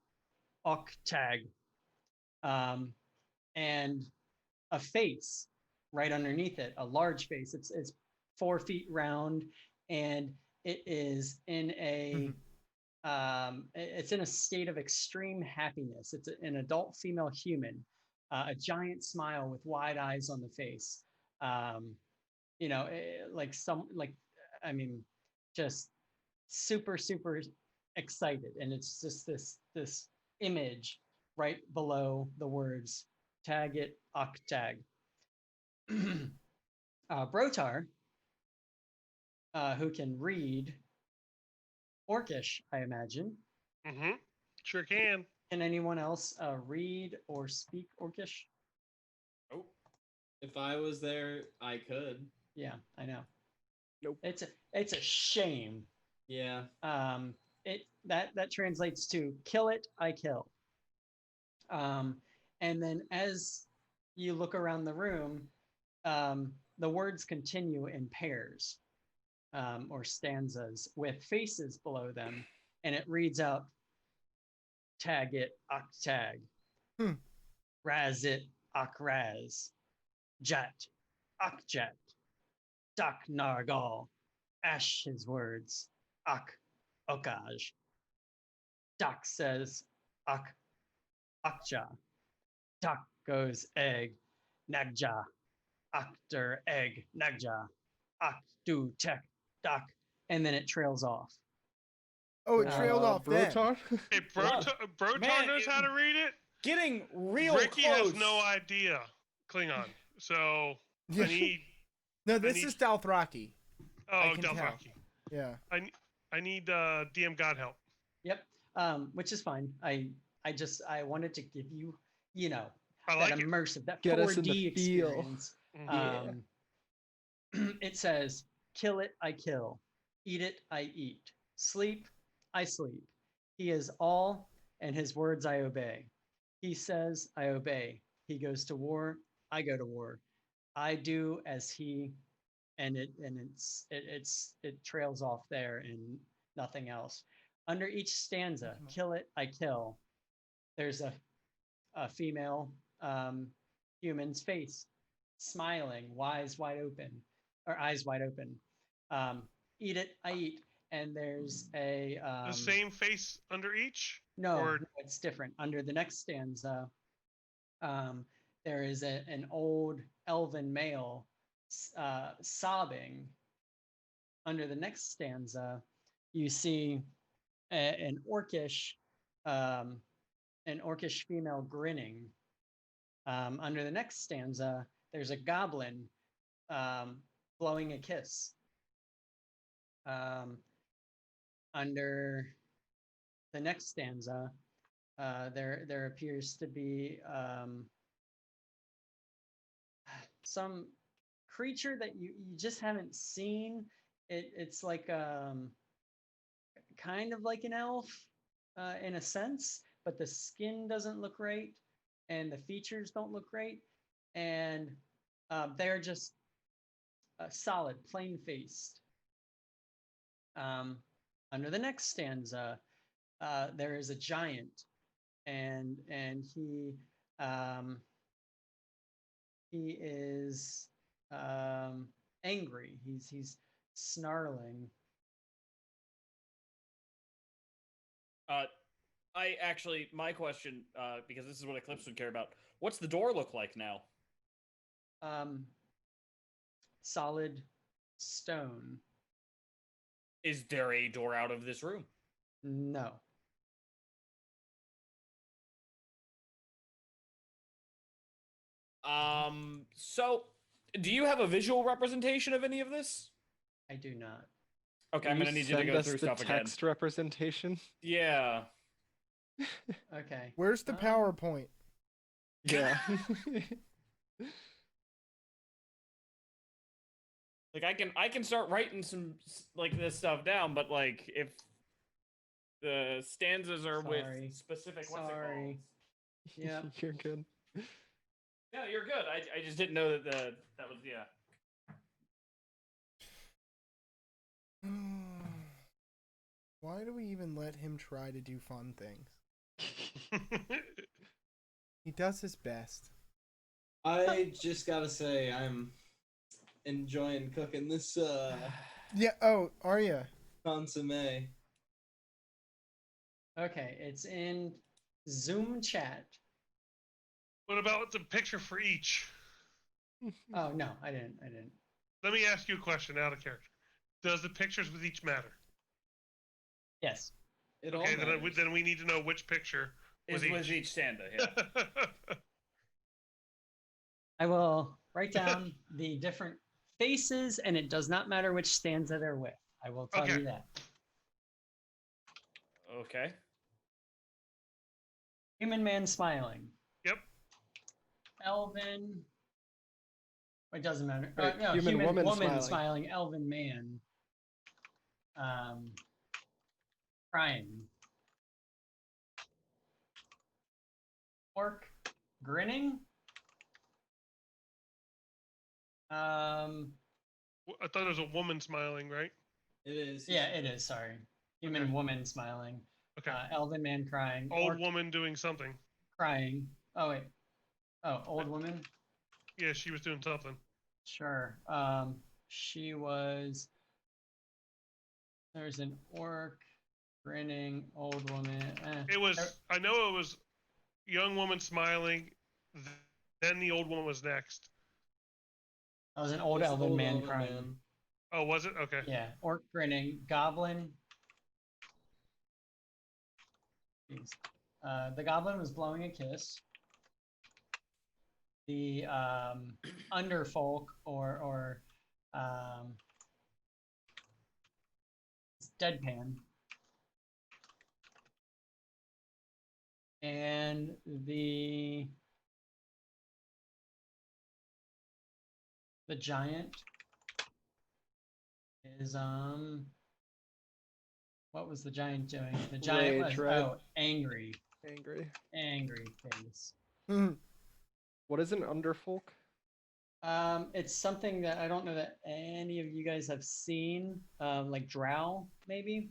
ok tag, and a face right underneath it, a large face. It's 4 feet round, and it is in a it's in a state of extreme happiness. It's an adult female human, a giant smile with wide eyes on the face. I mean, just super excited, and it's just this image right below the words tag it octag. Brotar, who can read Orcish, I imagine.
Mm-hmm. Sure can.
Can anyone else read or speak Orcish?
Oh, if I was there, I could.
Yeah, I know.
Nope.
It's a shame.
Yeah.
That translates to kill it, I kill. And then as you look around the room, the words continue in pairs, or stanzas with faces below them, and it reads out tag it octag, raz it okraz, jat okjat, dak nargal, ash his words, ok okaj. Dak says ok okja, dak goes egg, nagja, okter egg, nagja, ok do tek, dak, and then it trails off.
Oh, it trailed off then.
Brotar?
Hey, Brotar
Man,
knows how to read it.
Getting real
Ricky
close.
has no idea Klingon, so
Yeah.
I need.
No, this
need-
is Dothraki.
Oh,
can tell.
Dothraki.
Yeah.
I need DM God help.
Yep. Which is fine. I wanted to give you,
I
that
like it.
immersive, that
Get
4D
us in the feel.
experience.
Mhm.
It says, kill it, I kill. Eat it, I eat. Sleep, I sleep. He is all, and his words I obey. He says, I obey. He goes to war, I go to war. I do as he, and it trails off there and nothing else. Under each stanza, kill it, I kill. There's a female human's face, smiling, eyes wide open. or eyes wide open. Eat it, I eat. And there's a
The same face under each?
no,
or-
no, it's different. Under the next stanza, there is an old elven male sobbing. Under the next stanza, you see an orcish female grinning. Under the next stanza, there's a goblin blowing a kiss. Under the next stanza, there appears to be some creature that you just haven't seen. It's like kind of like an elf in a sense, but the skin doesn't look right and the features don't look great, and they're just solid, plain faced. Under the next stanza, there is a giant, and he is angry. He's snarling.
My question, because this is what Eclipse would care about. What's the door look like now?
Solid stone.
Is there a door out of this room?
No.
So do you have a visual representation of any of this?
I do not.
Okay, I'm
Can
gonna need you to
send
go
us
through
the
stuff again.
text representation.
Yeah.
Okay.
Where's the PowerPoint?
Yeah.
Like I can start writing some like this stuff down, but like if the stanzas are
Sorry.
with specific
Sorry. Yeah.
You're good.
Yeah, you're good. I just didn't know that that was yeah.
Why do we even let him try to do fun things? He does his best.
I just gotta say, I'm enjoying cooking this
Yeah. Oh, are you?
consomme.
Okay, it's in Zoom chat.
What about the picture for each?
Oh no, I didn't.
Let me ask you a question out of character. Does the pictures with each matter?
Yes.
It
Okay,
all matters.
then we need to know which picture
Is
with
with
each.
each stanza, yeah.
I will write down the different faces, and it does not matter which stanza they're with. I will tell
Okay.
you that.
Okay.
Human man smiling.
Yep.
Elven. It doesn't matter.
Right,
No,
human woman smiling.
smiling. Elven man. Crying. Orc grinning.
I thought there was a woman smiling, right?
It is.
Yeah, it is. Sorry. Human
Okay.
woman smiling.
Okay.
Elven man crying.
Old
Orc
woman doing something.
crying. Oh wait. Oh, old woman.
Yeah, she was doing something.
Sure. She was. There's an orc, grinning, old woman.
It was. I know it was young woman smiling. Then the old woman was next.
That was an old
It's
elven
old
man
elven
crying.
man.
Oh, was it? Okay.
Yeah, orc grinning, goblin. Jeez. The goblin was blowing a kiss. The underfolk or it's deadpan. And the giant is what was the giant doing? The giant
Rage,
was
right?
angry
Angry.
face.
What is an underfolk?
It's something that I don't know that any of you guys have seen, like drow maybe,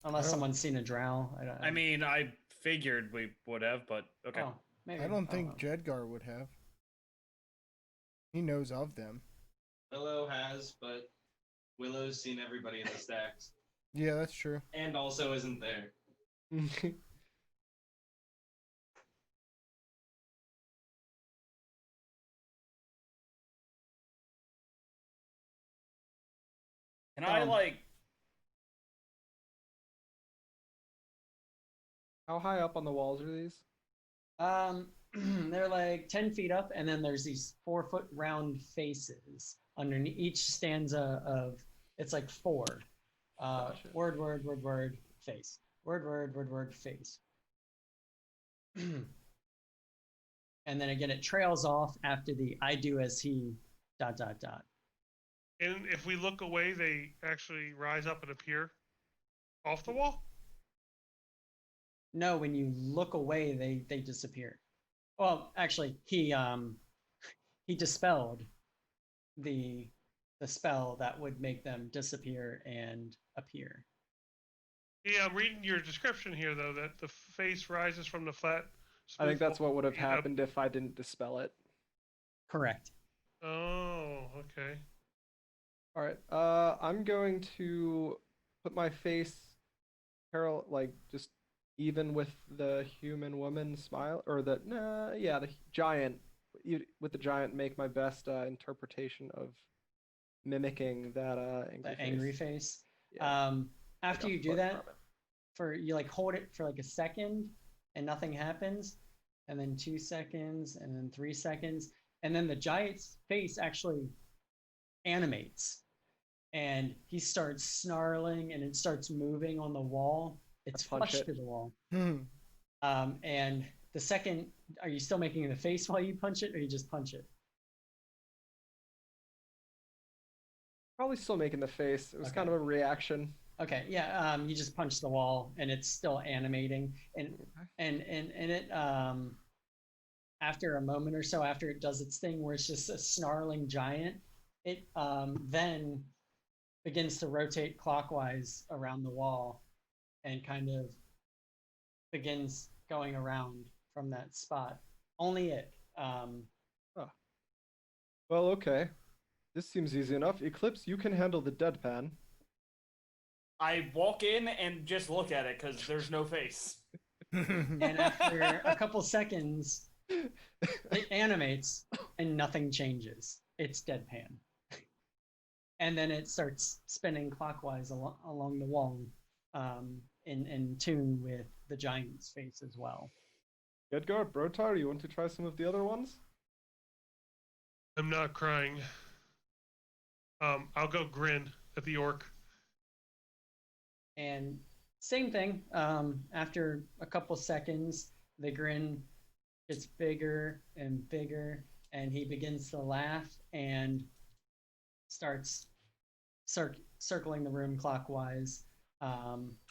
unless someone's seen a drow.
I mean, I figured we would have, but okay.
Oh, maybe.
I don't think
know.
Jedgar would have. He knows of them.
Willow has, but Willow's seen everybody in the stacks,
Yeah, that's true.
and also isn't there.
Can I
Um,
like?
How high up on the walls are these?
They're like 10 feet up, and then there's these 4-foot round faces underneath each stanza of it's like 4.
Gotcha.
Word, word, word, word, face. Word, word, word, word, face. And then again, it trails off after the I do as he, ...
And if we look away, they actually rise up and appear off the wall.
No, when you look away, they disappear. Well, actually, he dispelled the spell that would make them disappear and appear.
Yeah, I'm reading your description here, though, that the face rises from the flat.
I think that's
smooth
what would have
wall and up-
happened if I didn't dispel it.
Correct.
Oh, okay.
All right. I'm going to put my face, like just even with the human woman smile, or the the giant. With the giant, make my best interpretation of mimicking that
The angry face.
Yeah,
After
like a
you do
foot
that,
from it.
you like hold it for like a second and nothing happens, and then 2 seconds, and then 3 seconds, and then the giant's face actually animates, and he starts snarling, and it starts moving on the wall. It's
punch
flush
it.
to the wall.
Hmm.
And the second, are you still making the face while you punch it, or you just punch it?
Probably still making the face. It was
Okay.
kind of a reaction.
Okay, yeah, you just punch the wall, and it's still animating, and it after a moment or so after it does its thing where it's just a snarling giant, it then begins to rotate clockwise around the wall and kind of begins going around from that spot. Only it.
Well, okay. This seems easy enough. Eclipse, you can handle the deadpan.
I walk in and just look at it because there's no face.
And after a couple seconds, it animates and nothing changes. It's deadpan. And then it starts spinning clockwise along the wall, in tune with the giant's face as well.
Edgar, Brotar, you want to try some of the other ones?
I'm not crying. I'll go grin at the orc.
And same thing. After a couple seconds, the grin gets bigger and bigger, and he begins to laugh and starts circling the room clockwise.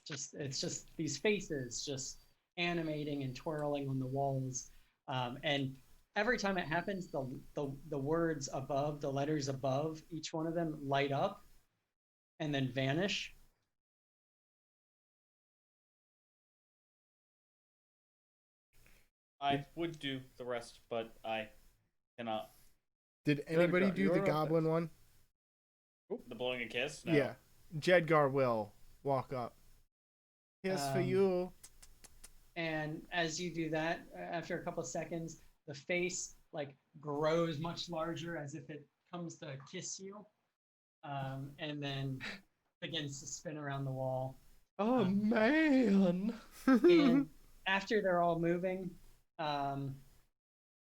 It's just these faces just animating and twirling on the walls, and every time it happens, the words above, the letters above each one of them light up and then vanish.
I would do the rest, but I cannot.
Did anybody do the
you're up
goblin
next.
one?
The blowing a kiss? No.
Yeah. Jedgar will walk up. Kiss for
Um,
you.
And as you do that, after a couple of seconds, the face like grows much larger as if it comes to kiss you, and then begins to spin around the wall.
Oh man!
And after they're all moving,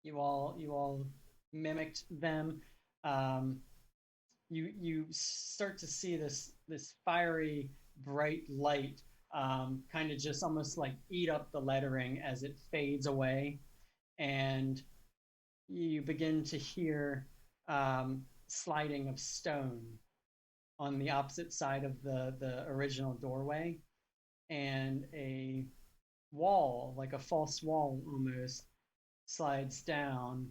you all mimicked them. You start to see this fiery bright light kind of just almost like eat up the lettering as it fades away, and you begin to hear sliding of stone on the opposite side of the original doorway, and a wall, like a false wall almost, slides down,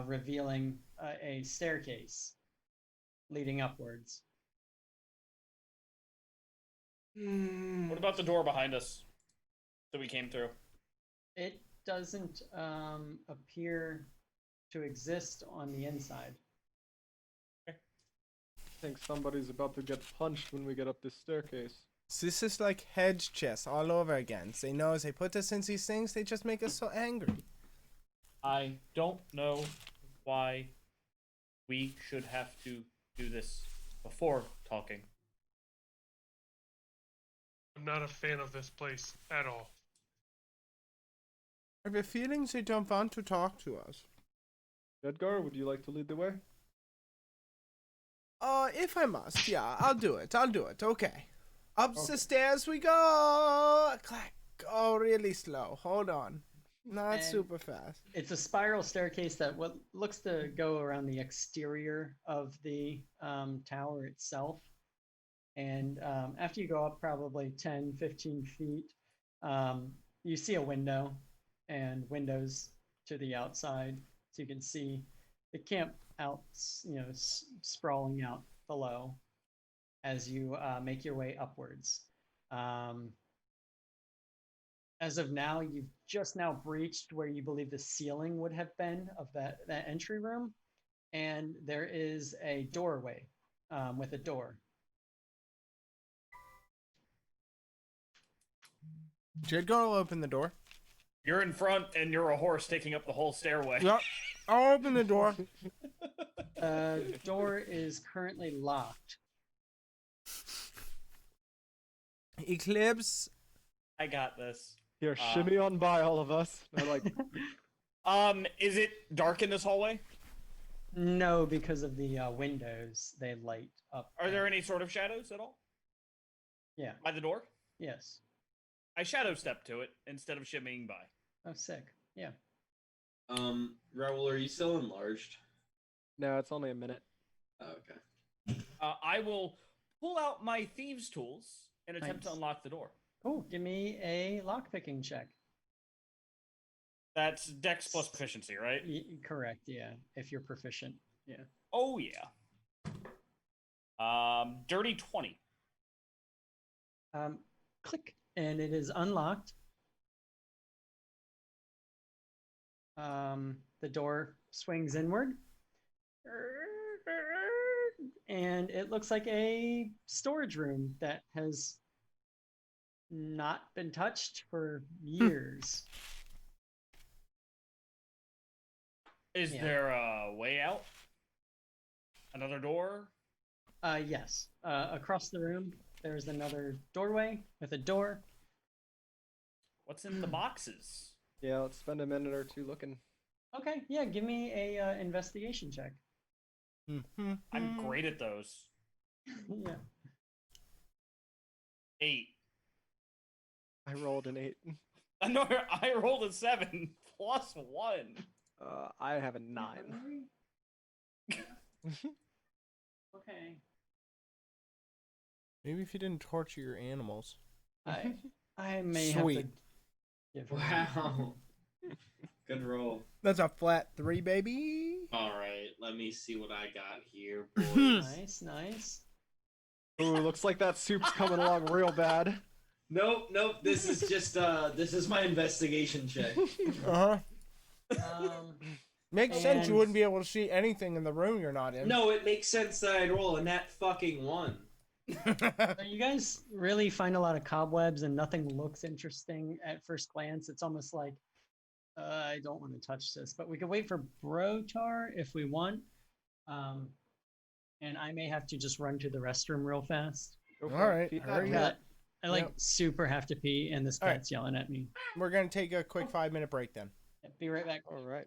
revealing a staircase leading upwards.
What about the door behind us that we came through?
It doesn't appear to exist on the inside.
think somebody's about to get punched when we get up this staircase.
So this is like hedge chess all over again. They know as they put us in these things, they just make us so angry.
I don't know why we should have to do this before talking.
I'm not a fan of this place at all.
I have a feeling they don't want to talk to us.
Edgar, would you like to lead the way?
If I must, yeah, I'll do it. Okay. Up the stairs we go. Clack. Oh, really slow. Hold on. Not
And-
super fast.
It's a spiral staircase that what looks to go around the exterior of the tower itself. And after you go up probably 10, 15 feet, you see a window and windows to the outside. So you can see the camp out, sprawling out below as you make your way upwards. As of now, you've just now breached where you believe the ceiling would have been of that entry room. And there is a doorway with a door.
Jedgar will open the door.
You're in front and you're a horse taking up the whole stairway.
Yep. I'll open the door.
Door is currently locked.
Eclipse.
I got this.
Here, shimmy on by all of us. I like.
Is it dark in this hallway?
No, because of the windows, they light up.
Are there any sort of shadows at all
Yeah.
by the door?
Yes.
I shadow step to it instead of shimmying by.
Oh, sick. Yeah.
Raoul, are you still enlarged?
No, it's only a minute.
Oh, okay.
I will pull out my thieves' tools and attempt to
Nice.
unlock the door.
Oh, give me a lockpicking check.
That's Dex plus proficiency, right?
Correct. Yeah. If you're proficient. Yeah.
Oh yeah. Dirty 20.
Click, and it is unlocked. The door swings inward. And it looks like a storage room that has not been touched for years.
Is
Yeah.
there a way out? Another door?
Yes. Across the room, there's another doorway with a door.
What's in the boxes?
Yeah, let's spend a minute or two looking.
Okay, yeah, give me a investigation check.
I'm great at those.
Yeah.
8.
I rolled an 8.
No, I rolled a 7 plus 1.
I have a 9.
Okay.
Maybe if you didn't torture your animals.
I may
Sweet.
have to give her
Wow. Good roll.
That's a flat 3, baby.
All right, let me see what I got here, boys.
Nice.
Ooh, looks like that soup's coming along real bad.
Nope. This is just this is my investigation check.
Uh-huh.
Um,
Makes sense you
And-
wouldn't be able to see anything in the room you're not in.
No, it makes sense that I'd roll a nat fucking 1.
so you guys really find a lot of cobwebs and nothing looks interesting at first glance. It's almost like I don't want to touch this, but we could wait for Brotar if we want. And I may have to just run to the restroom real fast.
Go for
All
it.
right,
Pete,
hurry
Pat,
up.
Pat.
I like
Yep.
super have to pee, and this
All right.
cat's yelling at me.
We're going to take a quick 5-minute break then.
Be right back.
All right.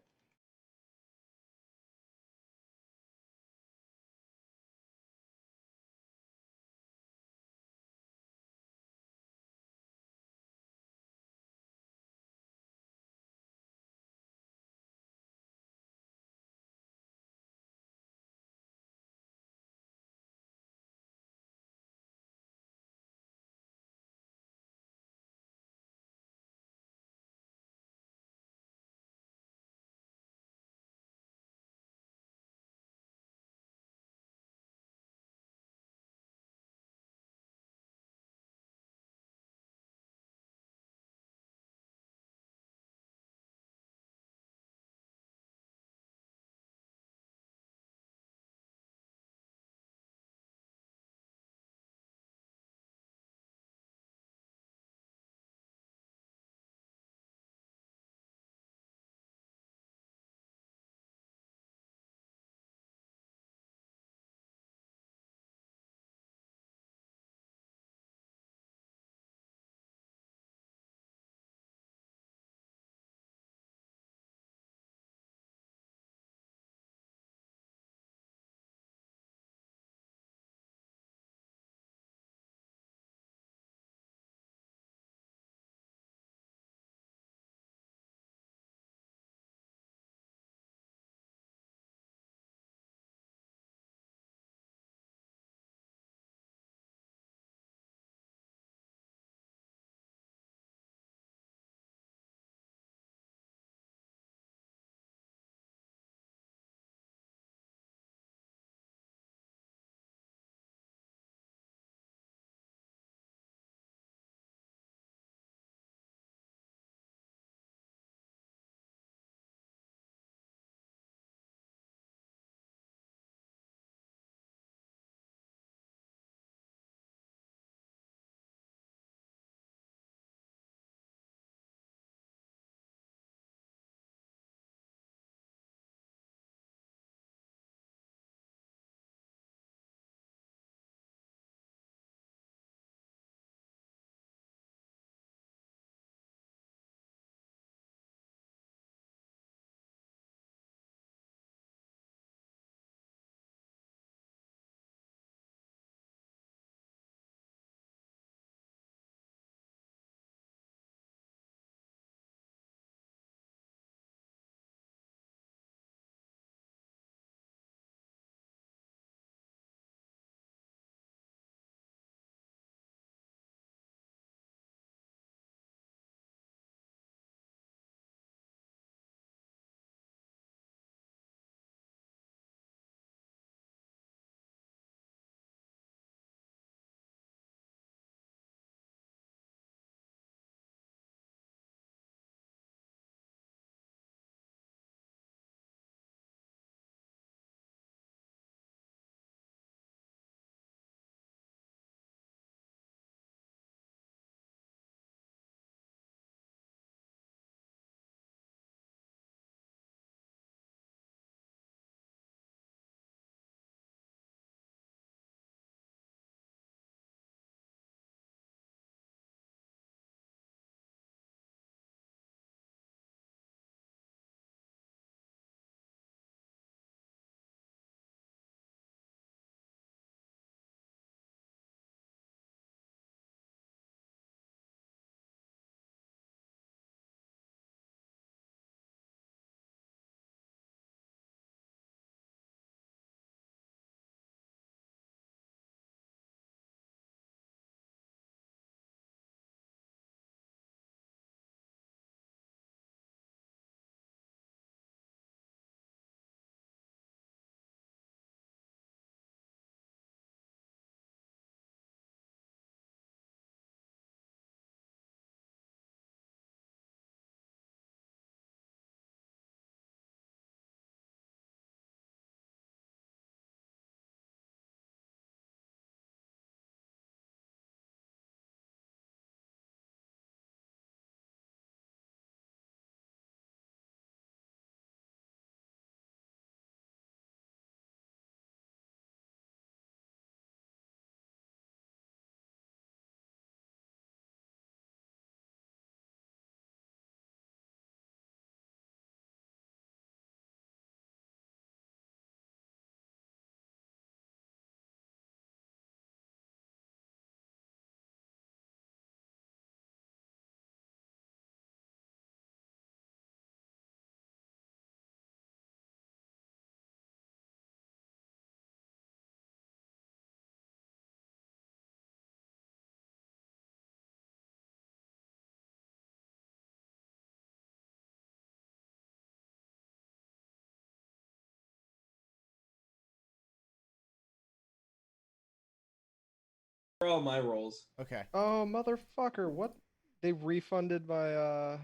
all my rolls.
Okay.
Oh, motherfucker! What? They refunded my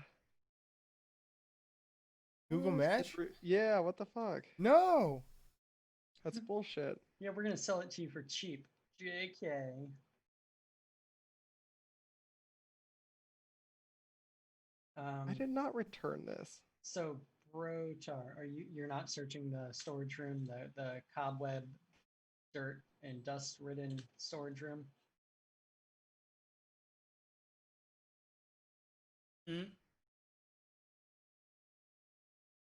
Google
what? They
Match?
yeah, what the fuck?
No.
That's bullshit.
Yeah, we're gonna sell it to you for cheap. JK.
I did not return this.
So Brotar, you're not searching the storage room, the cobweb, dirt, and dust ridden storage room?
Hmm?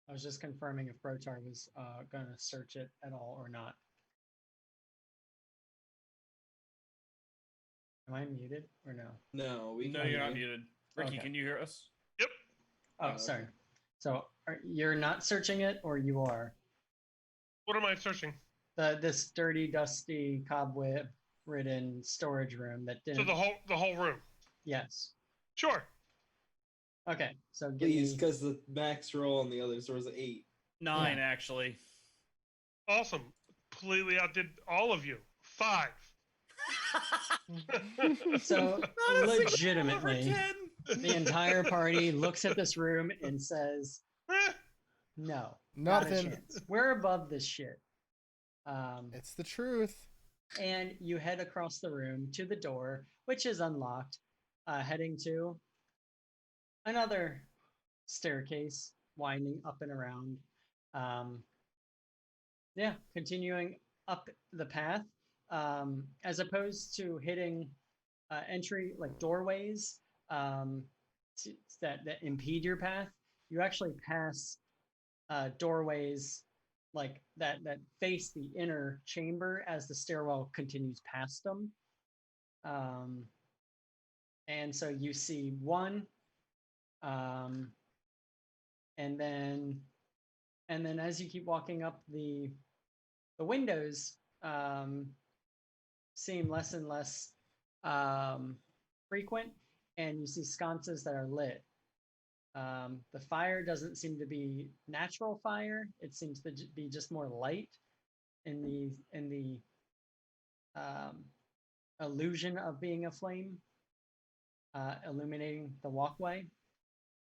I was just confirming if Brotar was gonna search it at all or not. Am I muted or no?
No, we
No,
can
you're
hear
not
you.
muted. Ricky,
Okay.
can you hear us?
Oh,
okay.
sorry. So you're not searching it, or you are?
What am I searching?
This dirty, dusty, cobweb-ridden storage room that
So
didn't.
the whole room.
Yes.
Sure.
Okay. So give
Please,
me.
because the max roll on the others was 8.
9, actually.
Awesome. Completely outdid all of you. 5.
So
Not a single over
legitimately,
10.
the entire party looks at this room and says,
Eh,
"No, not a
Nothing.
chance. We're above this shit."
It's the truth.
And you head across the room to the door, which is unlocked, heading to another staircase winding up and around. Yeah, continuing up the path, as opposed to hitting entry like doorways that impede your path. You actually pass doorways like that face the inner chamber as the stairwell continues past them. And so you see one, and then as you keep walking up, the windows seem less and less frequent, and you see sconces that are lit. The fire doesn't seem to be natural fire. It seems to be just more light in the illusion of being a flame, illuminating the walkway.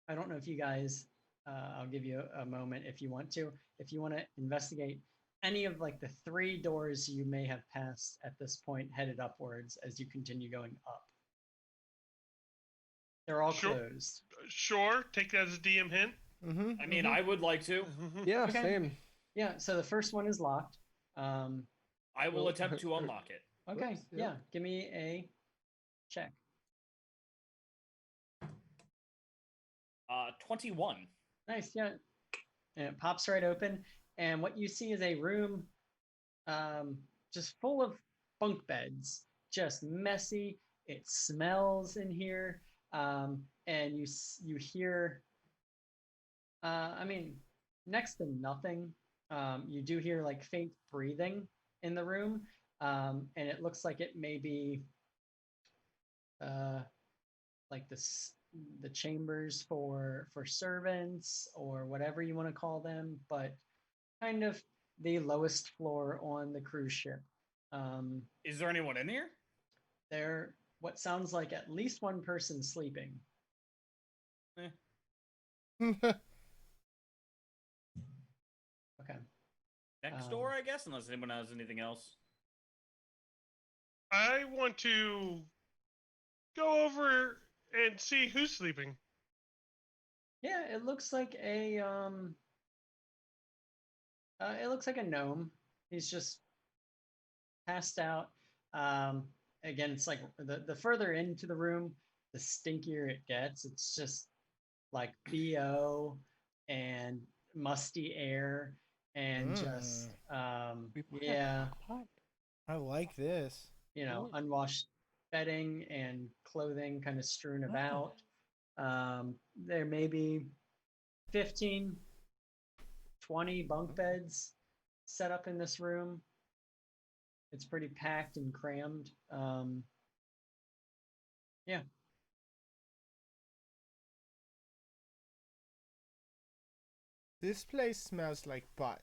I don't know if you guys, I'll give you a moment if you want to. If you want to investigate any of like the 3 doors you may have passed at this point, headed upwards as you continue going up. They're all
Sure.
closed.
sure. Take that as a DM hint.
Mm-hmm.
I mean, I would like to.
Yeah,
Okay.
same.
Yeah, so the first one is locked.
I will attempt to unlock it.
Okay,
Whoops,
yeah.
yep.
Give me a check.
21.
Nice, yeah. And it pops right open. And what you see is a room just full of bunk beds, just messy. It smells in here. And you hear, I mean, next to nothing. You do hear like faint breathing in the room. And it looks like it may be like the chambers for servants or whatever you want to call them, but kind of the lowest floor on the cruise ship.
Is there anyone in here?
There, what sounds like at least one person sleeping. Okay.
Next
Um,
door, I guess, unless anyone has anything else.
I want to go over and see who's sleeping.
Yeah, it looks like a gnome. He's just passed out. Again, it's like the further into the room, the stinkier it gets. It's just like BO and musty air and just
We put
yeah,
What?
I like this.
you know,
Really?
unwashed bedding and clothing kind of strewn about. There may be 15, 20 bunk beds set up in this room. It's pretty packed and crammed. Yeah.
This place smells like butt.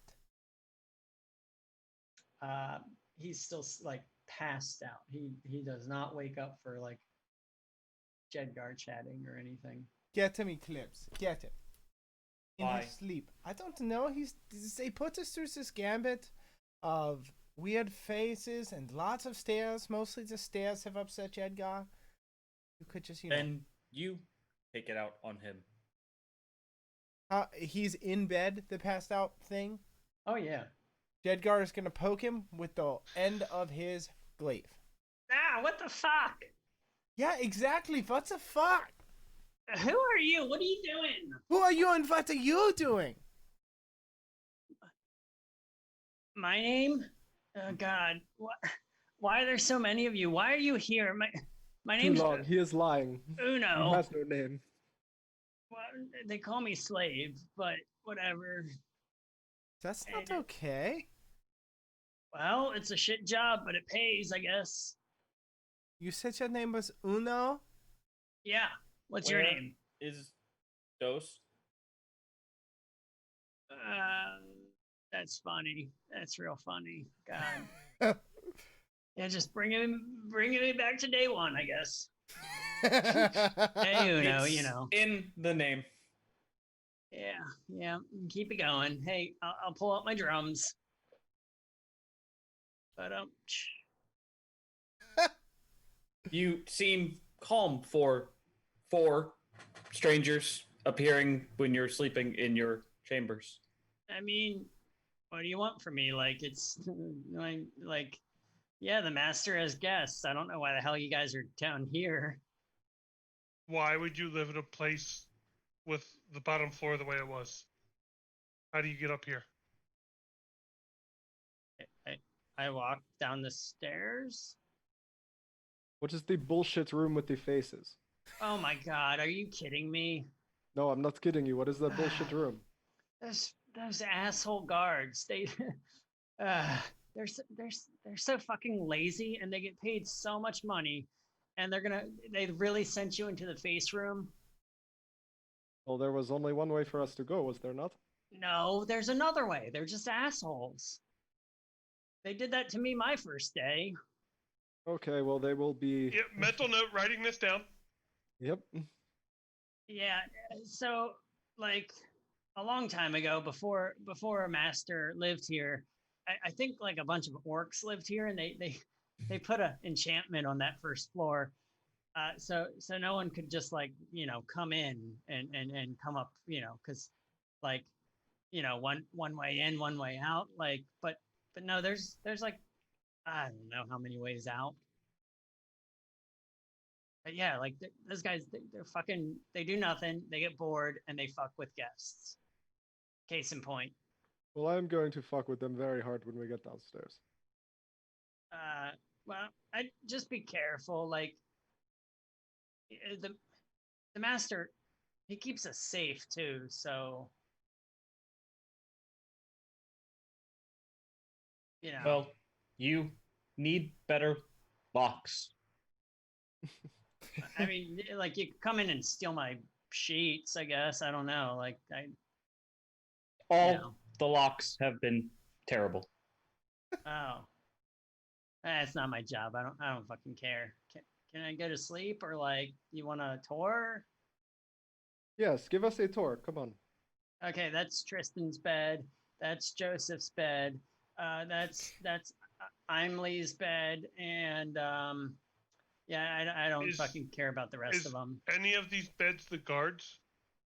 He's still like passed out. He does not wake up for like Jedgar chatting or anything.
Get him, Eclipse. Get him. In
Why?
his sleep. I don't know. They put us through this gambit of weird faces and lots of stairs. Mostly the stairs have upset Jedgar. You could just,
Then you take it out on him.
he's in bed, the passed out thing.
Oh yeah.
Jedgar is gonna poke him with the end of his glaive.
Ah, what the fuck?
Yeah, exactly. What the fuck?
Who are you? What are you doing?
Who are you and what are you doing?
My name? Oh God. What? Why are there so many of you? Why are you here? My
Too
name's
long. He is lying. He
Uno.
has no name.
Well, they call me slave, but whatever.
That's not
And-
okay.
Well, it's a shit job, but it pays, I guess.
You said your name was Uno?
Yeah. What's your
Where
name?
Is Dos?
That's funny. That's real funny. God. Yeah, just bring it back to day one, I guess. Hey, Uno,
It's
you know.
in the name.
Yeah. Keep it going. Hey, I'll pull out my drums. But
You seem calm for 4 strangers appearing when you're sleeping in your chambers.
I mean, what do you want from me? Like, it's like, yeah, the master has guests. I don't know why the hell you guys are down here.
Why would you live in a place with the bottom floor the way it was? How do you get up here?
I walked down the stairs.
What is the bullshit room with the faces?
Oh my God, are you kidding me?
No, I'm not kidding you. What is that bullshit room?
Those asshole guards. They're so fucking lazy, and they get paid so much money, and they really sent you into the face room.
Well, there was only one way for us to go, was there not?
No, there's another way. They're just assholes. They did that to me my first day.
Okay, well, they will be.
Yeah, mental note, writing this down.
Yep.
Yeah, so like a long time ago, before a master lived here, I think like a bunch of orcs lived here, and they put a enchantment on that first floor, so no one could just like come in and come up, because like one way in, one way out, like but no, there's like I don't know how many ways out. But yeah, like those guys, they're fucking. They do nothing. They get bored and they fuck with guests. Case in point.
Well, I'm going to fuck with them very hard when we get downstairs.
Well, I just be careful. Like the master, he keeps us safe too. So
Well, you need better locks.
I mean, like you could come in and steal my sheets. I guess I don't know. Like
All
know.
the locks have been terrible.
Oh, that's not my job. I don't fucking care. Can I go to sleep, or like you want a tour?
Yes, give us a tour. Come on.
Okay, that's Tristan's bed. That's Joseph's bed. That's Imley's bed, and yeah, I don't fucking care about the rest
Is
of them.
any of these beds the guards?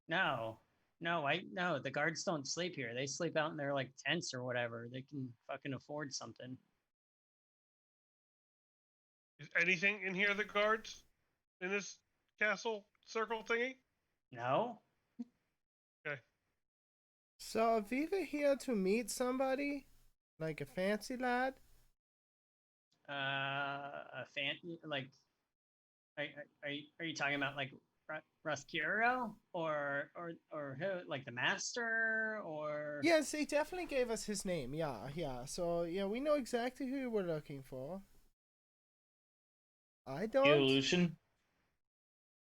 No, the guards don't sleep here. They sleep out in their like tents or whatever. They can fucking afford something.
Is anything in here the guards? In this castle circle thingy?
No.
So, are Viva here to meet somebody? Like a fancy lad?
A fan like. Are you talking about like Ruscuro or who, like the master, or?
Yes, he definitely gave us his name. Yeah. So, yeah, we know exactly who we're looking for. I don't.
Illusion.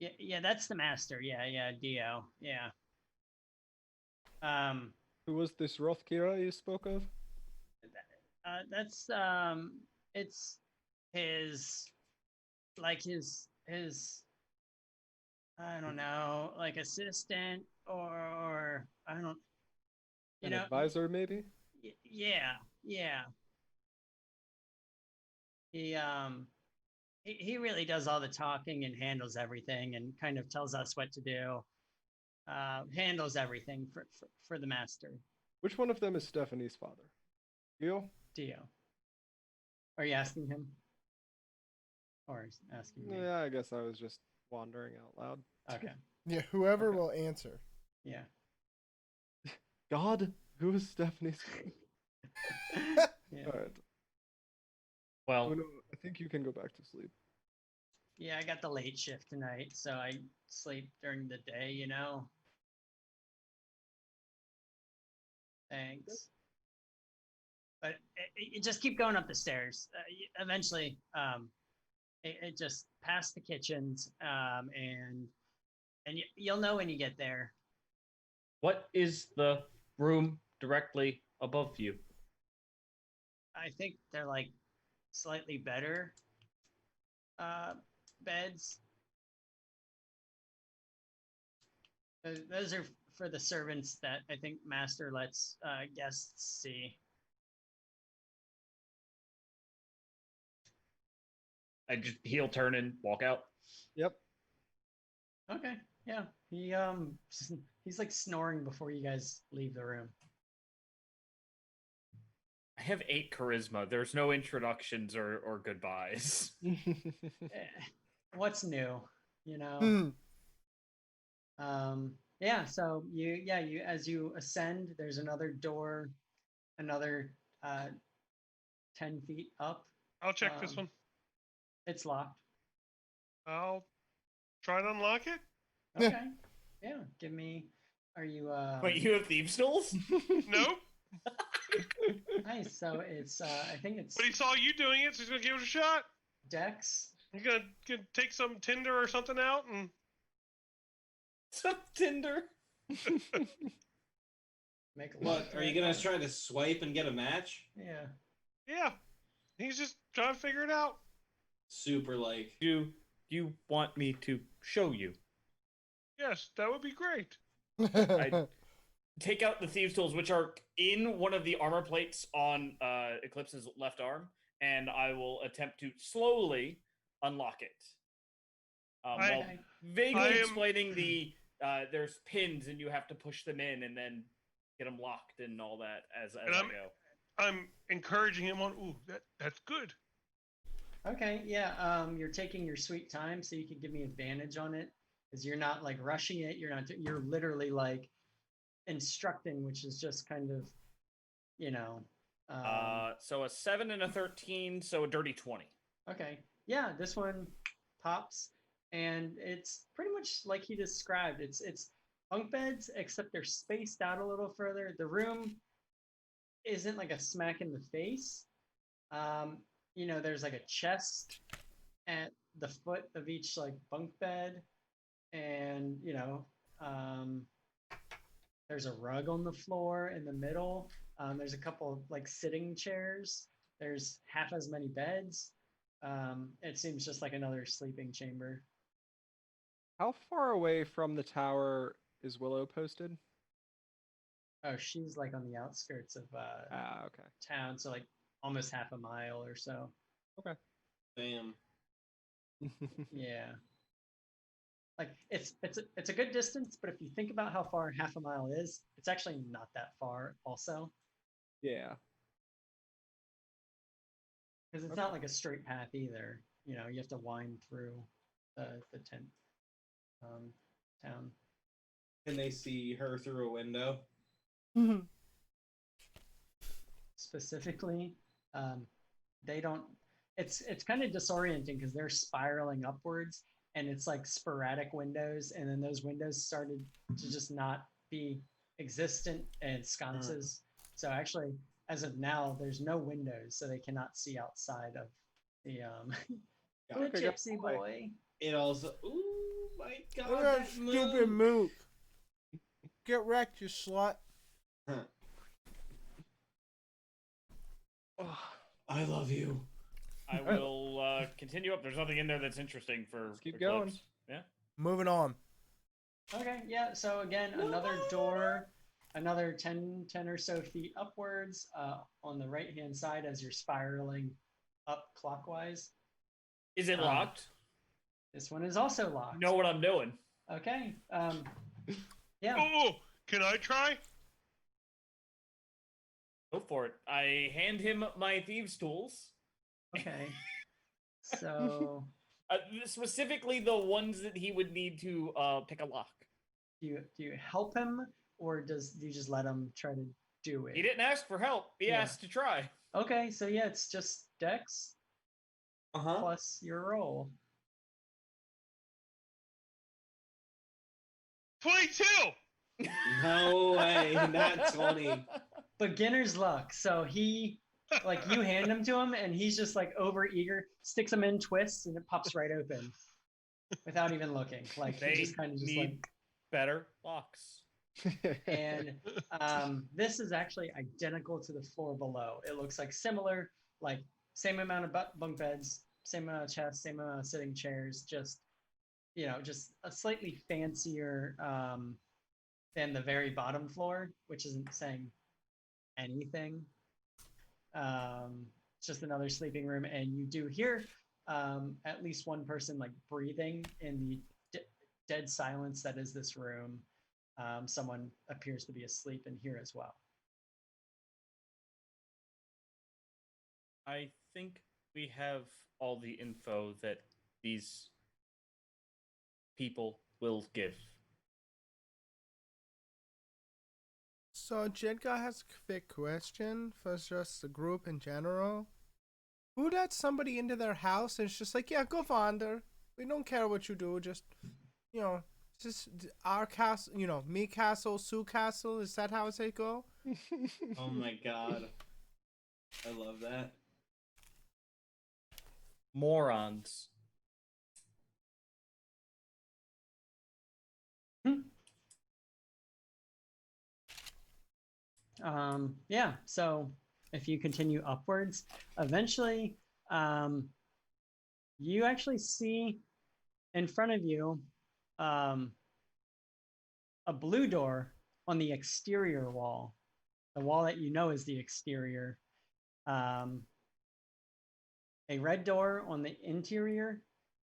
Yeah, that's the master. Yeah, Dio. Yeah.
Who was this Rothkira you spoke of?
That's it's his his I don't know, like assistant or I don't you
An
know
advisor, maybe?
yeah, yeah. He he really does all the talking and handles everything and kind of tells us what to do. Handles everything for the master.
Which one of them is Stephanie's father? You?
Dio. Are you asking him? Or asking me?
Yeah, I guess I was just wandering out loud.
Okay.
Yeah, whoever
Okay.
will answer.
Yeah.
God, who is Stephanie's?
Yeah.
All right.
Well,
Oh, no, I think you can go back to sleep.
Yeah, I got the late shift tonight, so I sleep during the day, you know. Thanks. But you just keep going up the stairs. Eventually, it just past the kitchens, and you'll know when you get there.
what is the room directly above you?
I think they're like slightly better beds. Those are for the servants that I think Master lets guests see.
He'll turn and walk out.
Yep.
Okay, yeah. He's like snoring before you guys leave the room.
I have 8 charisma. There's no introductions or goodbyes.
What's new, you know?
Hmm.
Yeah. So you as you ascend, there's another door, another 10 feet up.
I'll check this one.
It's locked.
I'll try to unlock it.
Okay. Yeah. Give me. Are you?
Wait, you have thieves' tools?
Nope.
Nice. So it's. I think it's
But he saw you doing it, so he's gonna give it a shot.
Dex.
He's gonna take some tinder or something out and
Some Tinder.
Make a
What?
left
Are you
right
gonna
on.
try to swipe and get a match?
Yeah.
yeah, he's just trying to figure it out.
Super like.
Do you want me to show you?
Yes, that would be great.
Take out the thieves' tools, which are in one of the armor plates on Eclipse's left arm, and I will attempt to slowly unlock it. While
Okay.
vaguely
I am-
explaining the there's pins and you have to push them in and then get them locked and all that as I
I'm-
go.
I'm encouraging him on. Ooh, that's good.
Okay. Yeah. You're taking your sweet time, so you can give me advantage on it, because you're not like rushing it. You're not. You're literally like instructing, which is just kind of, you know.
So a 7 and a 13, so a dirty 20.
Okay. Yeah, this one pops, and it's pretty much like he described. It's bunk beds, except they're spaced out a little further. The room isn't like a smack in the face. You know, there's like a chest at the foot of each like bunk bed, and you know, there's a rug on the floor in the middle. There's a couple of like sitting chairs. There's half as many beds. It seems just like another sleeping chamber.
How far away from the tower is Willow posted?
Oh, she's like on the outskirts of
Ah, okay.
town, so like almost half a mile or so.
Damn.
Yeah. Like it's a good distance, but if you think about how far half a mile is, it's actually not that far also,
Yeah.
because it's
Okay.
not like a straight path either. You know, you have to wind through the tent town.
Can they see her through a window?
Specifically, they don't. It's kind of disorienting because they're spiraling upwards, and it's like sporadic windows, and then those windows started to just not be existent and sconces. So actually, as of now, there's no windows, so they cannot see outside of the the
Okay, good
gypsy
boy.
boy.
It also. Ooh my god!
Look at that
That
stupid
move.
mook. Get wrecked, you slut.
Huh.
Oh,
I love you.
I will continue up. There's nothing in there that's interesting for
Let's keep
Eclipse.
going.
Yeah.
Moving on.
Okay, yeah. So again, another door, another 10 or so feet upwards on the right hand side as you're spiraling up clockwise.
Is it locked?
This one is also locked.
Know what I'm doing.
Okay. Yeah.
Oh, can I try?
Go for it. I hand him my thieves' tools.
Okay. So
Specifically the ones that he would need to pick a lock.
do you help him, or do you just let him try to do it?
He didn't ask for help. He
Yeah.
asked to try.
Okay, so yeah, it's just Dex
Uh-huh.
plus your roll.
22.
No way, not 20.
Beginner's luck. So he, like, you hand him to him, and he's just like over eager, sticks him in, twists, and it pops right open without even looking. Like he
They
just kind of just
need
like.
better locks.
And this is actually identical to the floor below. It looks like similar, like same amount of bunk beds, same amount of chests, same amount of sitting chairs, just just a slightly fancier than the very bottom floor, which isn't saying anything. It's just another sleeping room, and you do hear at least one person like breathing in the dead silence that is this room. Someone appears to be asleep in here as well.
I think we have all the info that these people will give.
So Jedgar has a quick question for just the group in general. Who let somebody into their house and it's just like, yeah, go wander. We don't care what you do. Just, just our castle, me castle, Sue castle. Is that how it go?
Oh my god. I love that.
Morons.
Yeah, so if you continue upwards, eventually you actually see in front of you a blue door on the exterior wall, the wall that you know is the exterior, a red door on the interior,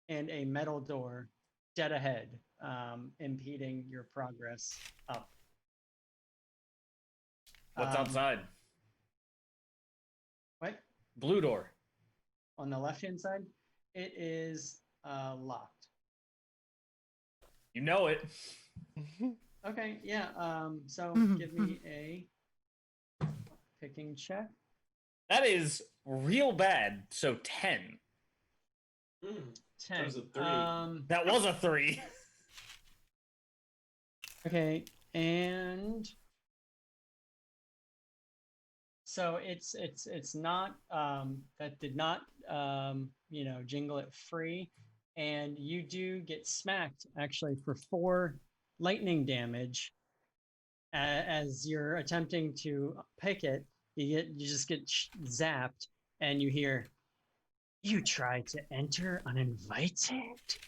and a metal door dead ahead, impeding your progress up.
What's outside?
What?
Blue door.
On the left-hand side, it is locked.
You know it.
Okay, yeah. So give me a picking check.
That is real bad. So 10.
10.
That was a 3.
That was a 3.
Okay, and so it's not that did not jingle it free, and you do get smacked actually for 4 lightning damage as you're attempting to pick it. You just get zapped, and you hear, "You tried to enter uninvited,"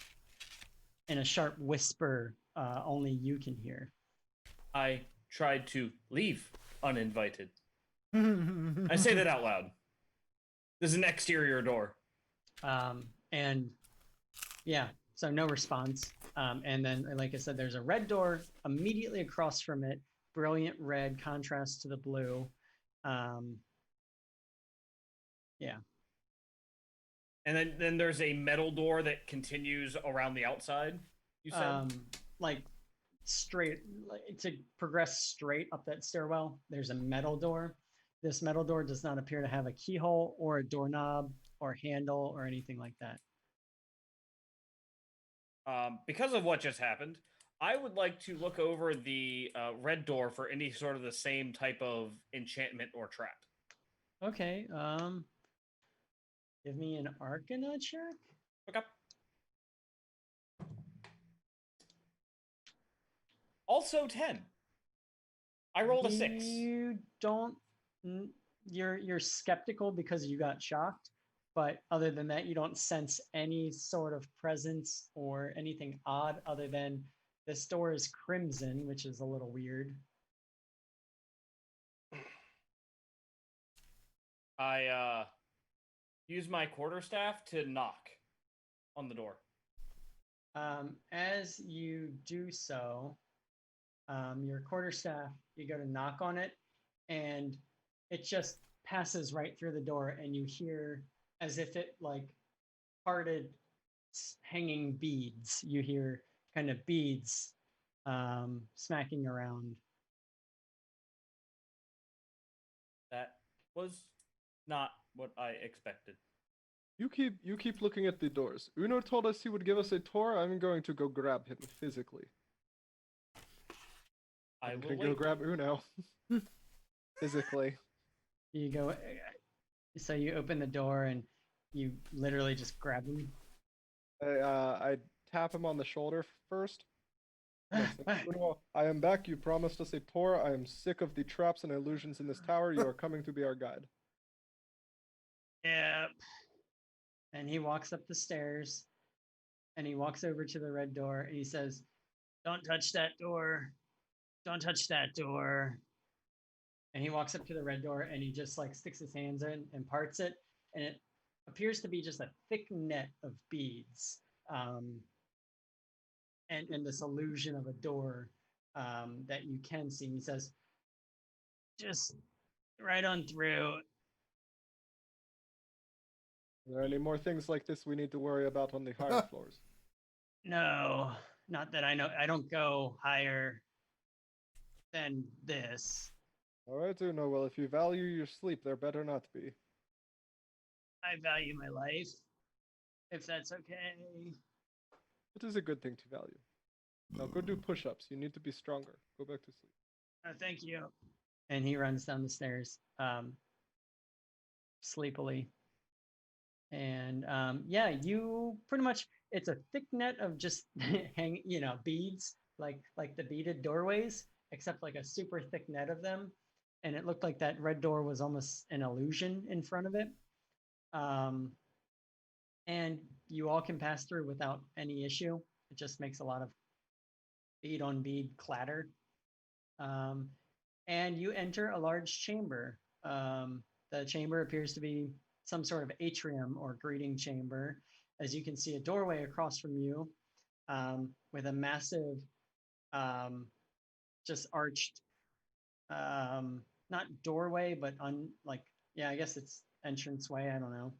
in a sharp whisper only you can hear.
I tried to leave uninvited. I say that out loud. There's an exterior door.
And yeah, so no response. And then, like I said, there's a red door immediately across from it. Brilliant red contrast to the blue. Yeah.
And then there's a metal door that continues around the outside, you said?
Like straight, to progress straight up that stairwell, there's a metal door. This metal door does not appear to have a keyhole or a doorknob or handle or anything like that.
Because of what just happened, I would like to look over the red door for any sort of the same type of enchantment or trap.
Okay. Give me an Arcana check.
Okay. Also 10. I rolled a 6.
You don't. You're skeptical because you got shocked, but other than that, you don't sense any sort of presence or anything odd other than this door is crimson, which is a little weird.
I use my quarterstaff to knock on the door.
As you do so, your quarterstaff, you go to knock on it, and it just passes right through the door, and you hear as if it like parted hanging beads. You hear kind of beads smacking around.
That was not what I expected.
You keep looking at the doors. Uno told us he would give us a tour. I'm going to go grab him physically.
I
I'm
will
gonna go
wait.
grab Uno physically.
You go, so you open the door and you literally just grab him.
I tap him on the shoulder first. Yes, Uno, I am back. You promised us a tour. I am sick of the traps and illusions in this tower. You are coming to be our guide.
Yeah. And he walks up the stairs and he walks over to the red door and he says, "Don't touch that door. Don't touch that door." And he walks up to the red door and he just like sticks his hands in and parts it. And it appears to be just a thick net of beads. And this illusion of a door that you can see. He says, "Just right on through."
Are there any more things like this we need to worry about on the higher floors?
No, not that I know. I don't go higher than this.
All right, Uno. Well, if you value your sleep, there better not be.
I value my life, if that's okay.
It is a good thing to value. Now go do push-ups. You need to be stronger. Go back to sleep.
Thank you. And he runs down the stairs, sleepily. And yeah, you pretty much, it's a thick net of just beads, like the beaded doorways, except like a super thick net of them. And it looked like that red door was almost an illusion in front of it. And you all can pass through without any issue. It just makes a lot of bead on bead clatter. And you enter a large chamber. The chamber appears to be some sort of atrium or greeting chamber. As you can see, a doorway across from you with a massive, just arched, not doorway, but I guess it's entranceway. I don't know.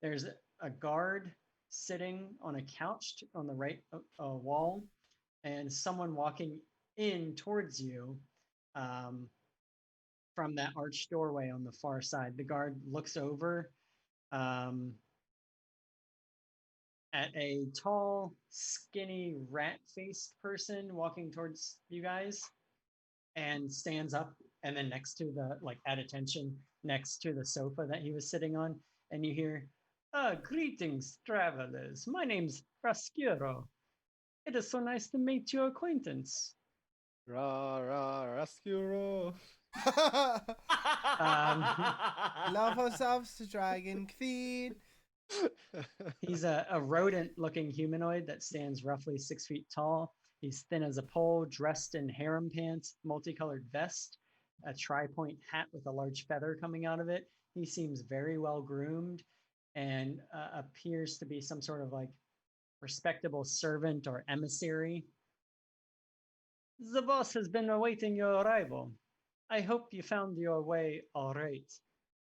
There's a guard sitting on a couch on the right wall, and someone walking in towards you from that arched doorway on the far side. The guard looks over at a tall, skinny, rat-faced person walking towards you guys and stands up, and then next to at attention, next to the sofa that he was sitting on, and you hear, "Greetings, travelers. My name's Rascuro. It is so nice to meet your acquaintance."
Ra ra Rascuro.
Love ourselves to Dragon Queen.
He's a rodent-looking humanoid that stands roughly 6 feet tall. He's thin as a pole, dressed in harem pants, multicolored vest, a tri-point hat with a large feather coming out of it. He seems very well groomed and appears to be some sort of respectable servant or emissary. "The boss has been awaiting your arrival. I hope you found your way all right.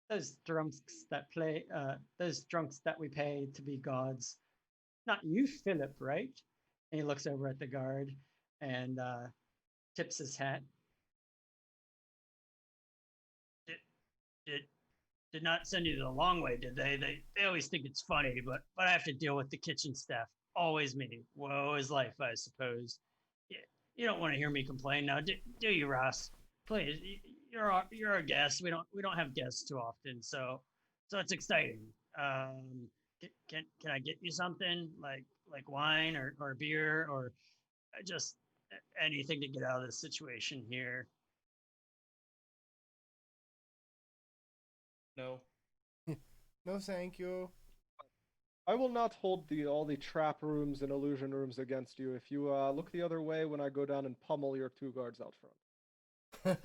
Those drunks that we pay to be gods. Not you, Philip, right?" And he looks over at the guard and tips his hat. Did not send you the long way, did they? They always think it's funny, but I have to deal with the kitchen staff. Always me. Woe is life, I suppose. You don't want to hear me complain now, do you, Ross? Please, you're a guest. We don't have guests too often, so it's exciting. Can I get you something like wine or beer or just anything to get out of this situation here?
No.
No, thank you.
I will not hold all the trap rooms and illusion rooms against you if you look the other way when I go down and pummel your 2 guards out front.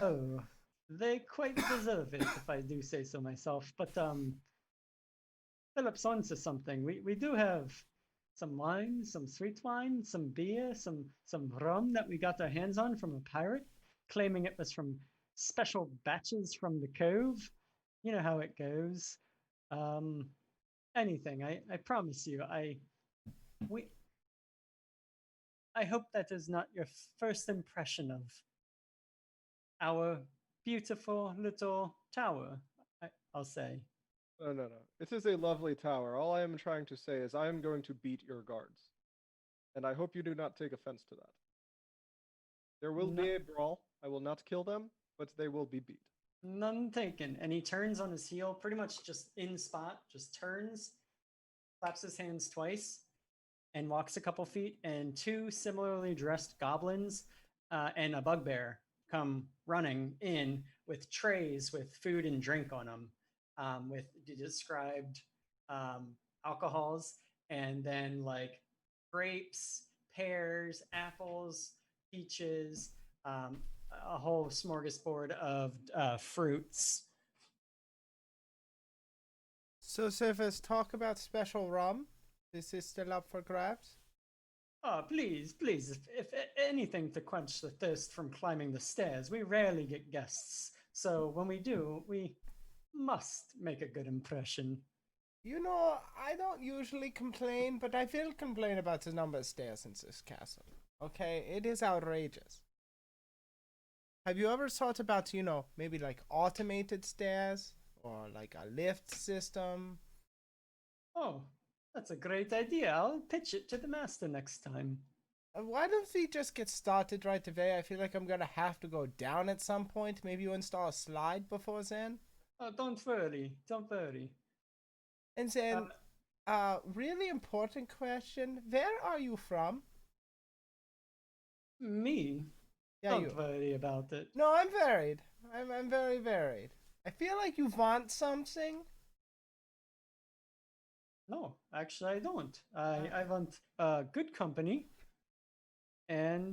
Oh, they quite deserve it, if I do say so myself. But Philip's onto something. We do have some wine, some sweet wine, some beer, some rum that we got our hands on from a pirate, claiming it was from special batches from the cove. You know how it goes. Anything. I promise you. I hope that is not your first impression of our beautiful little tower. I'll say.
No. It is a lovely tower. All I am trying to say is I am going to beat your guards. And I hope you do not take offense to that. There will be a brawl. I will not kill them, but they will be beat.
None taken. And he turns on his heel, pretty much just in spot, just turns, claps his hands twice, and walks a couple feet. And 2 similarly dressed goblins and a bugbear come running in with trays with food and drink on them, with the described alcohols, and then like grapes, pears, apples, peaches, a whole smorgasbord of fruits.
So, Surface, talk about special rum. This is still up for grabs.
Oh, please, if anything to quench the thirst from climbing the stairs. We rarely get guests, so when we do, we must make a good impression.
You know, I don't usually complain, but I will complain about the number of stairs in this castle. Okay, it is outrageous. Have you ever thought about, maybe like automated stairs or like a lift system?
Oh, that's a great idea. I'll pitch it to the master next time.
Why don't we just get started right away? I feel like I'm gonna have to go down at some point. Maybe you install a slide before then.
Oh, don't worry.
And then, really important question: where are you from?
Me?
Yeah,
Don't
you.
worry about it.
No, I'm varied. I'm very varied. I feel like you want something.
No, actually, I don't. I want good company, and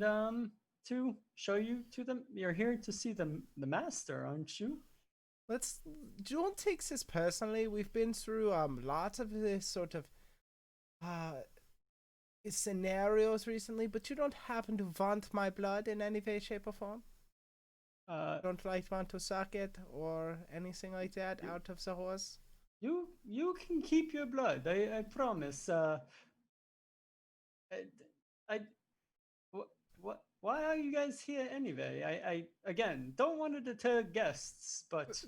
to show you to them. You're here to see the master, aren't you?
Don't take this personally. We've been through lots of this sort of scenarios recently, but you don't happen to want my blood in any way, shape, or form? Don't want to suck it or anything like that out of the horse?
You can keep your blood. I promise. What? Why are you guys here anyway? I again don't want to deter guests, but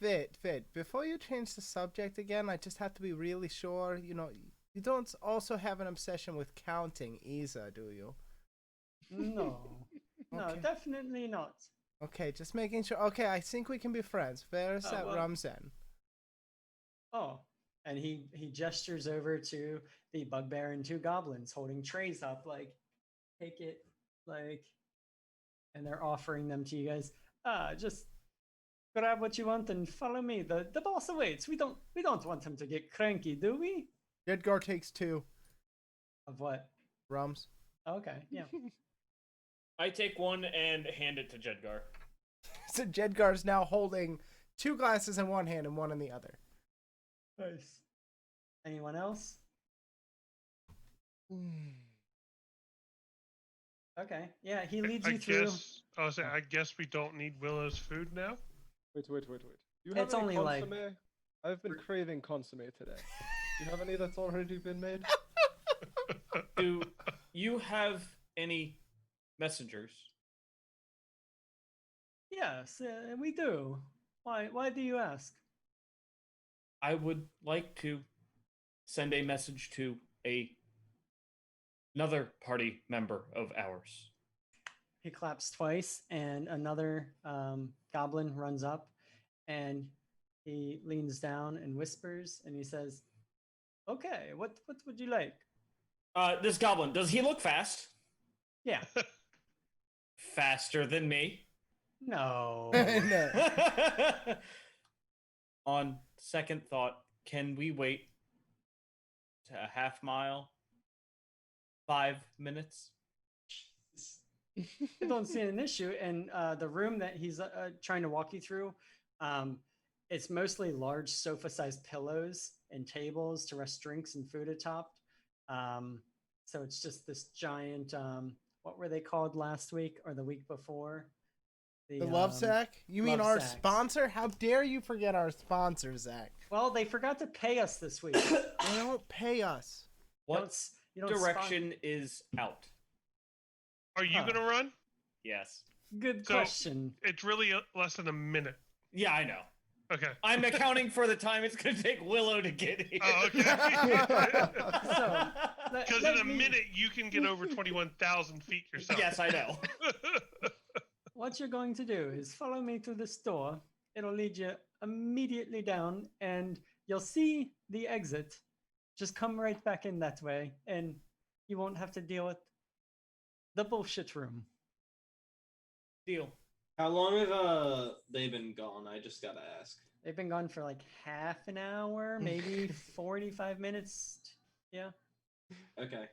Wait. Before you change the subject again, I just have to be really sure. You don't also have an obsession with counting either, do you?
no,
Okay.
definitely not.
Okay, just making sure. Okay, I think we can be friends. Where's that
well-
rum then?
Oh, and he gestures over to the bugbear and 2 goblins holding trays up, like, take it, like, and they're offering them to you guys. Just grab what you want and follow me. The boss awaits. We don't want him to get cranky, do we?
Edgar takes 2
Of what?
rums.
Okay, yeah.
I take one and hand it to Jedgar.
So Jedgar's now holding 2 glasses in one hand and one in the other.
Nice. Anyone else? Okay. Yeah, he leads you through.
I guess we don't need Willow's food now.
Wait. You
It's
any
only like-
consomme? I've been craving consomme today. Do you have any that's already been made?
Do you have any messengers?
Yes, we do. Why do you ask?
I would like to send a message to another party member of ours.
He claps twice, and another goblin runs up, and he leans down and whispers, and he says, "Okay, what would you like?"
This goblin, does he look fast?
Yeah.
Faster than me?
No.
No.
On second thought, can we wait to a half mile? 5 minutes?
I don't see an issue. And the room that he's trying to walk you through, it's mostly large sofa-sized pillows and tables to rest drinks and food atop. So it's just this giant. What were they called last week or the week before?
The love sack? You mean
love
our
sacks.
sponsor? How dare you forget our sponsor, Zach?
Well, they forgot to pay us this week.
They don't pay us.
What
You don't
direction is out?
Are you
Huh.
gonna run?
Yes.
Good
So-
question.
It's really less than a minute.
Yeah, I know.
Okay.
I'm accounting for the time it's going to take Willow to get here.
Oh, okay.
So,
Because in a minute you can get over 21,000 feet yourself.
Yes, I know.
what you're going to do is follow me to the store. It'll lead you immediately down, and you'll see the exit. Just come right back in that way, and you won't have to deal with the bullshit room.
Deal.
How long have they been gone? I just gotta ask.
They've been gone for like half an hour, maybe 45 minutes. Yeah.
Okay.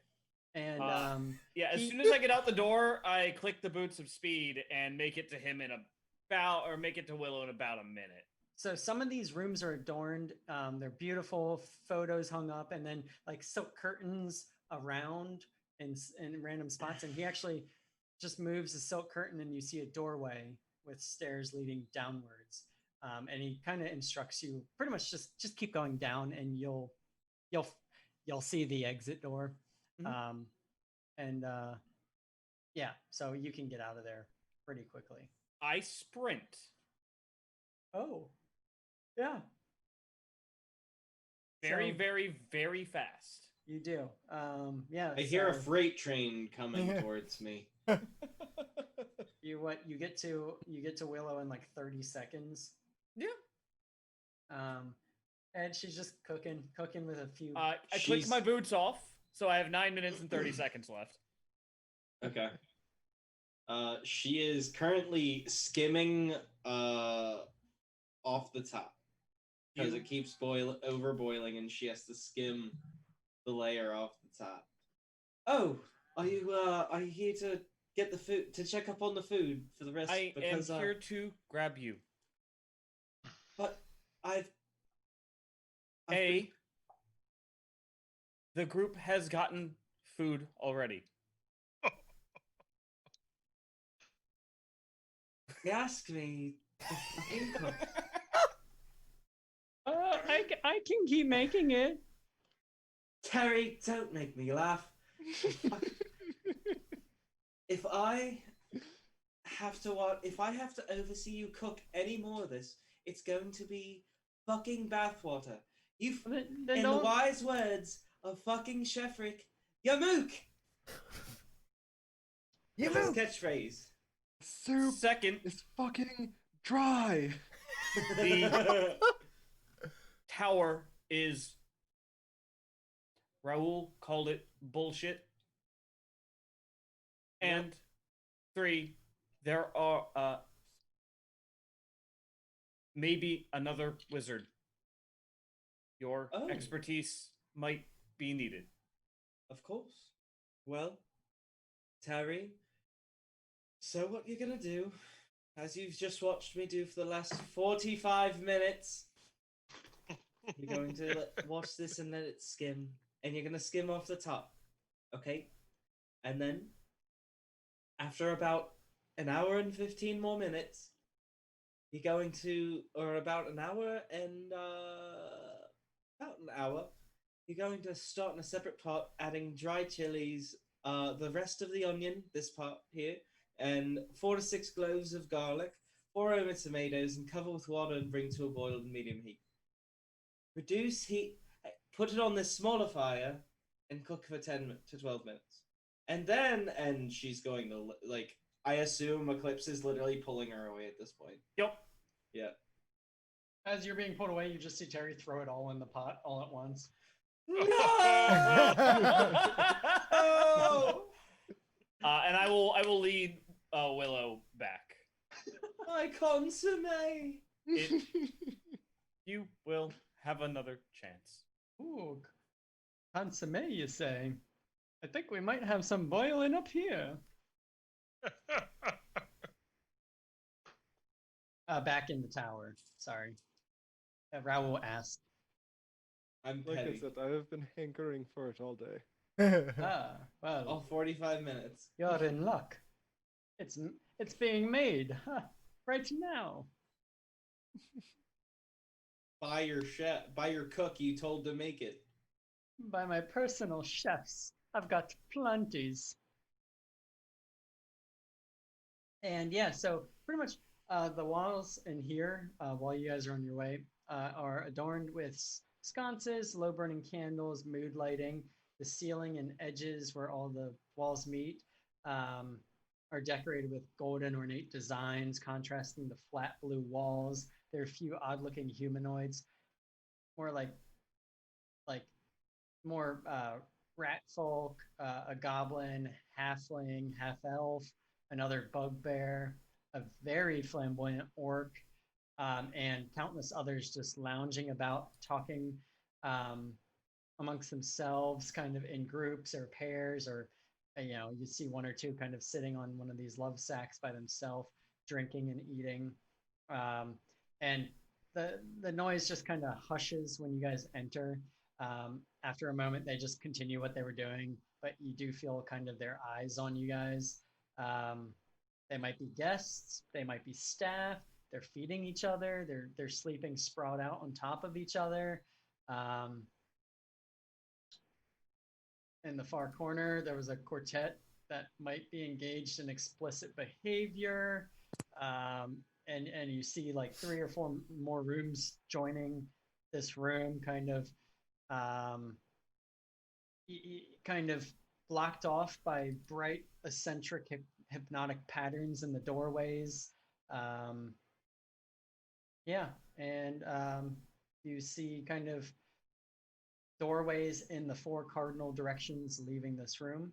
And
Yeah, as
he-
soon as I get out the door, I click the boots of speed and make it to him in make it to Willow in about a minute.
so some of these rooms are adorned. They're beautiful, photos hung up, and then like silk curtains around in random spots. And he actually just moves the silk curtain, and you see a doorway with stairs leading downwards. And he kind of instructs you pretty much just keep going down, and you'll see the exit door.
Mhm.
Yeah, so you can get out of there pretty quickly.
I sprint.
Oh, yeah.
Very,
So-
very, very fast.
You do. Yeah.
I hear a
so
freight train coming towards me.
you get to Willow in like 30 seconds.
Yeah.
And she's just cooking with a few.
I click
She's-
my boots off, so I have 9 minutes and 30 seconds left.
Okay. She is currently skimming off the top because it keeps overboiling, and she has to skim the layer off the top. Oh, are you here to get the food, to check up on the food for the rest?
I
because
am here to grab you.
but I've
A, the group has gotten food already.
They asked me.
I can keep making it.
Terry, don't make me laugh. If I have to oversee you cook any more of this, it's going to be fucking bathwater. You,
Then
in the
don't-
wise words of fucking Chef Rick, Yamook. That's his catchphrase.
Soup
Second,
is fucking dry.
the tower is. Raul called it bullshit. And 3, there are maybe another wizard. Your
Oh.
expertise might be needed.
Of course. Well, Terry, so what you're gonna do, as you've just watched me do for the last 45 minutes, you're going to watch this and let it skim, and you're gonna skim off the top, okay? And then, after about an hour and 15 more minutes, you're going to, or about an hour and you're going to start in a separate pot, adding dry chilies, the rest of the onion, this part here, and 4 to 6 cloves of garlic, pour over tomatoes, and cover with water and bring to a boil in medium heat. Reduce heat, put it on this smaller fire, and cook for 10 to 12 minutes. And she's going to, like, I assume Eclipse is literally pulling her away at this point.
Yep.
Yeah.
As you're being pulled away, you just see Terry throw it all in the pot all at once.
Oh!
And I will lead Willow back.
My consomme!
You will will have another chance.
Ooh, consomme, you say? I think we might have some boiling up here. Back in the tower. Sorry. Raoul asked.
I'm
Like I
petty.
said, I have been hankering for it all day.
Ah, well,
All 45 minutes.
you're in luck. It's being made right now.
By your chef, by your cook you told to make it.
By my personal chefs. I've got plenties. And yeah, so pretty much the walls in here, while you guys are on your way, are adorned with sconces, low burning candles, mood lighting. The ceiling and edges where all the walls meet are decorated with golden ornate designs, contrasting the flat blue walls. There are a few odd looking humanoids, more like more rat folk, a goblin, halfling, half elf, another bugbear, a very flamboyant orc, and countless others just lounging about, talking amongst themselves, kind of in groups or pairs, or you see one or two kind of sitting on one of these love sacks by themselves, drinking and eating, and the noise just kind of hushes when you guys enter. After a moment, they just continue what they were doing, but you do feel kind of their eyes on you guys. They might be guests, they might be staff. They're feeding each other. They're sleeping sprawled out on top of each other. In the far corner, there was a quartet that might be engaged in explicit behavior. And you see like 3 or 4 more rooms joining this room, kind of blocked off by bright, eccentric, hypnotic patterns in the doorways. You see kind of doorways in the 4 cardinal directions leaving this room.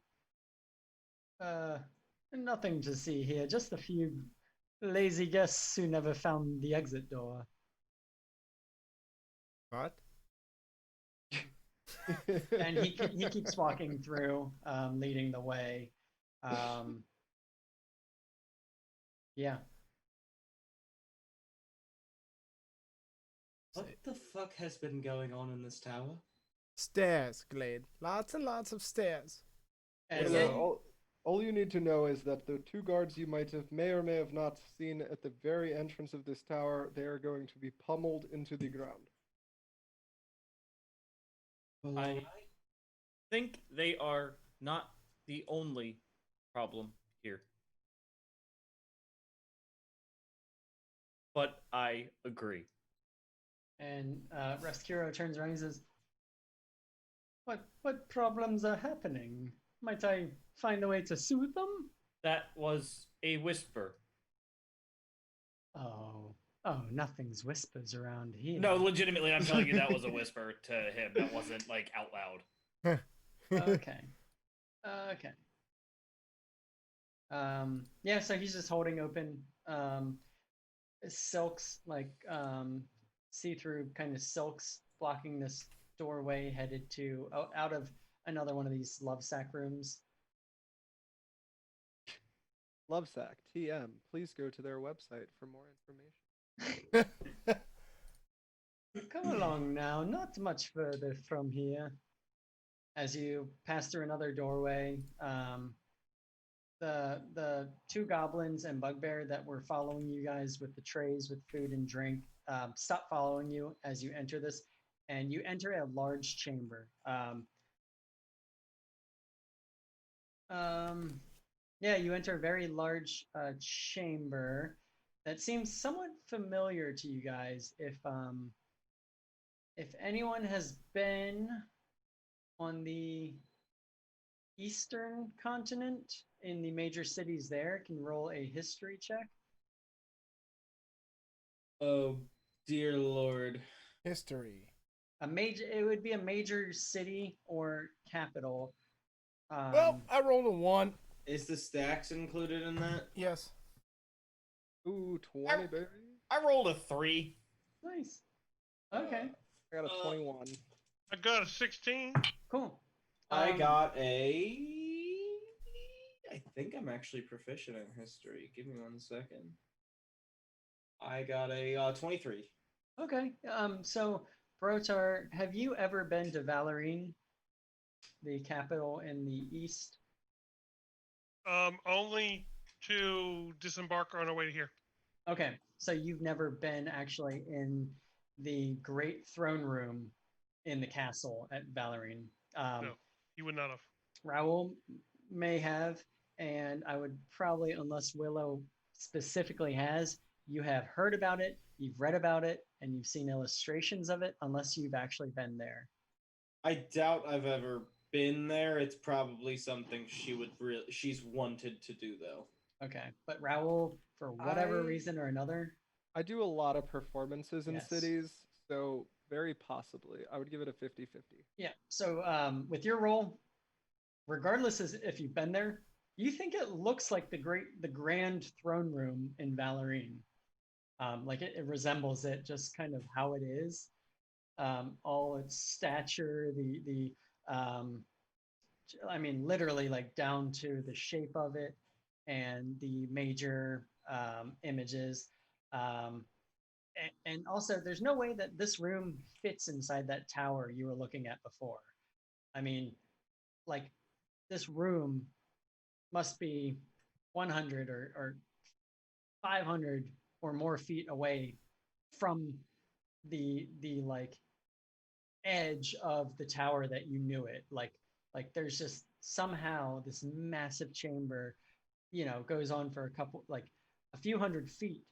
Nothing to see here, just a few lazy guests who never found the exit door.
What?
And he keeps walking through, leading the way. Yeah.
What the fuck has been going on in this tower?
Stairs, Glade. Lots and lots of stairs.
And
Well,
yeah,
all you need to know is that the 2 guards you may or may have not seen at the very entrance of this tower, they are going to be pummeled into the ground.
I think they are not the only problem here. But I agree.
And Rescuro turns around and says, What problems are happening? Might I find a way to soothe them?
That was a whisper.
Oh, nothing's whispers around here.
No, legitimately, I'm telling you that was a whisper to him. That wasn't like out loud.
Okay. Yeah, so he's just holding open silks, like see-through kind of silks, blocking this doorway headed to out of another one of these love sack rooms.
Lovesack, TM. Please go to their website for more information.
Come along now, not much further from here. As you pass through another doorway, the 2 goblins and bugbear that were following you guys with the trays with food and drink stop following you as you enter this, and you enter a large chamber. You enter a very large chamber that seems somewhat familiar to you guys. If anyone has been on the eastern continent in the major cities there, can roll a history check.
Oh dear lord.
History.
It would be a major city or capital.
Well, I rolled a 1.
Is the stacks included in that?
Yes.
Ooh, 20, baby.
I rolled a 3.
Nice. Okay,
I got a 21.
I got a 16.
cool.
I
Um,
got a. I think I'm actually proficient in history. Give me 1 second. I got a 23.
Okay. So Brotar, have you ever been to Valerine, the capital in the east?
Only to disembark on our way here.
Okay, so you've never been actually in the great throne room in the castle at Valerine.
No, he would not have.
Raoul may have, and I would probably, unless Willow specifically has, you have heard about it, you've read about it, and you've seen illustrations of it, unless you've actually been there.
I doubt I've ever been there. It's probably something she's wanted to do though.
Okay, but Raoul, for whatever
I-
reason or another,
I do a lot of performances in
Yes.
cities, so very possibly. I would give it a 50-50.
yeah. So with your role, regardless as if you've been there, you think it looks like the grand throne room in Valerine. Like it resembles it, just kind of how it is. All its stature, I mean, literally like down to the shape of it and the major images. And also, there's no way that this room fits inside that tower you were looking at before. I mean, like this room must be 100 or 500 or more feet away from the like edge of the tower that you knew it. Like there's just somehow this massive chamber, goes on for a few hundred feet,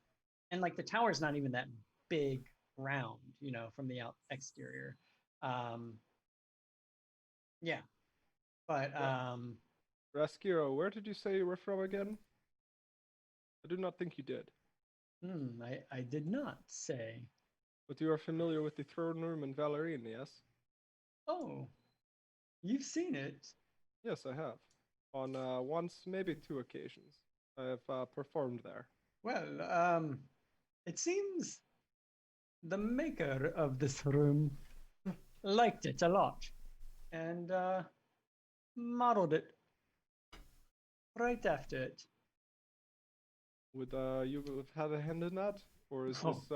and like the tower's not even that big round, from the exterior. Yeah, but
Rescue, where did you say you were from again? I do not think you did.
I did not say.
But you are familiar with the throne room in Valerine, yes?
Oh, you've seen it.
Yes, I have. On once, maybe 2 occasions. I have performed there.
Well, it seems the maker of this room liked it a lot and modeled it right after it.
Would you have had a hand in that? Or is
Oh.
this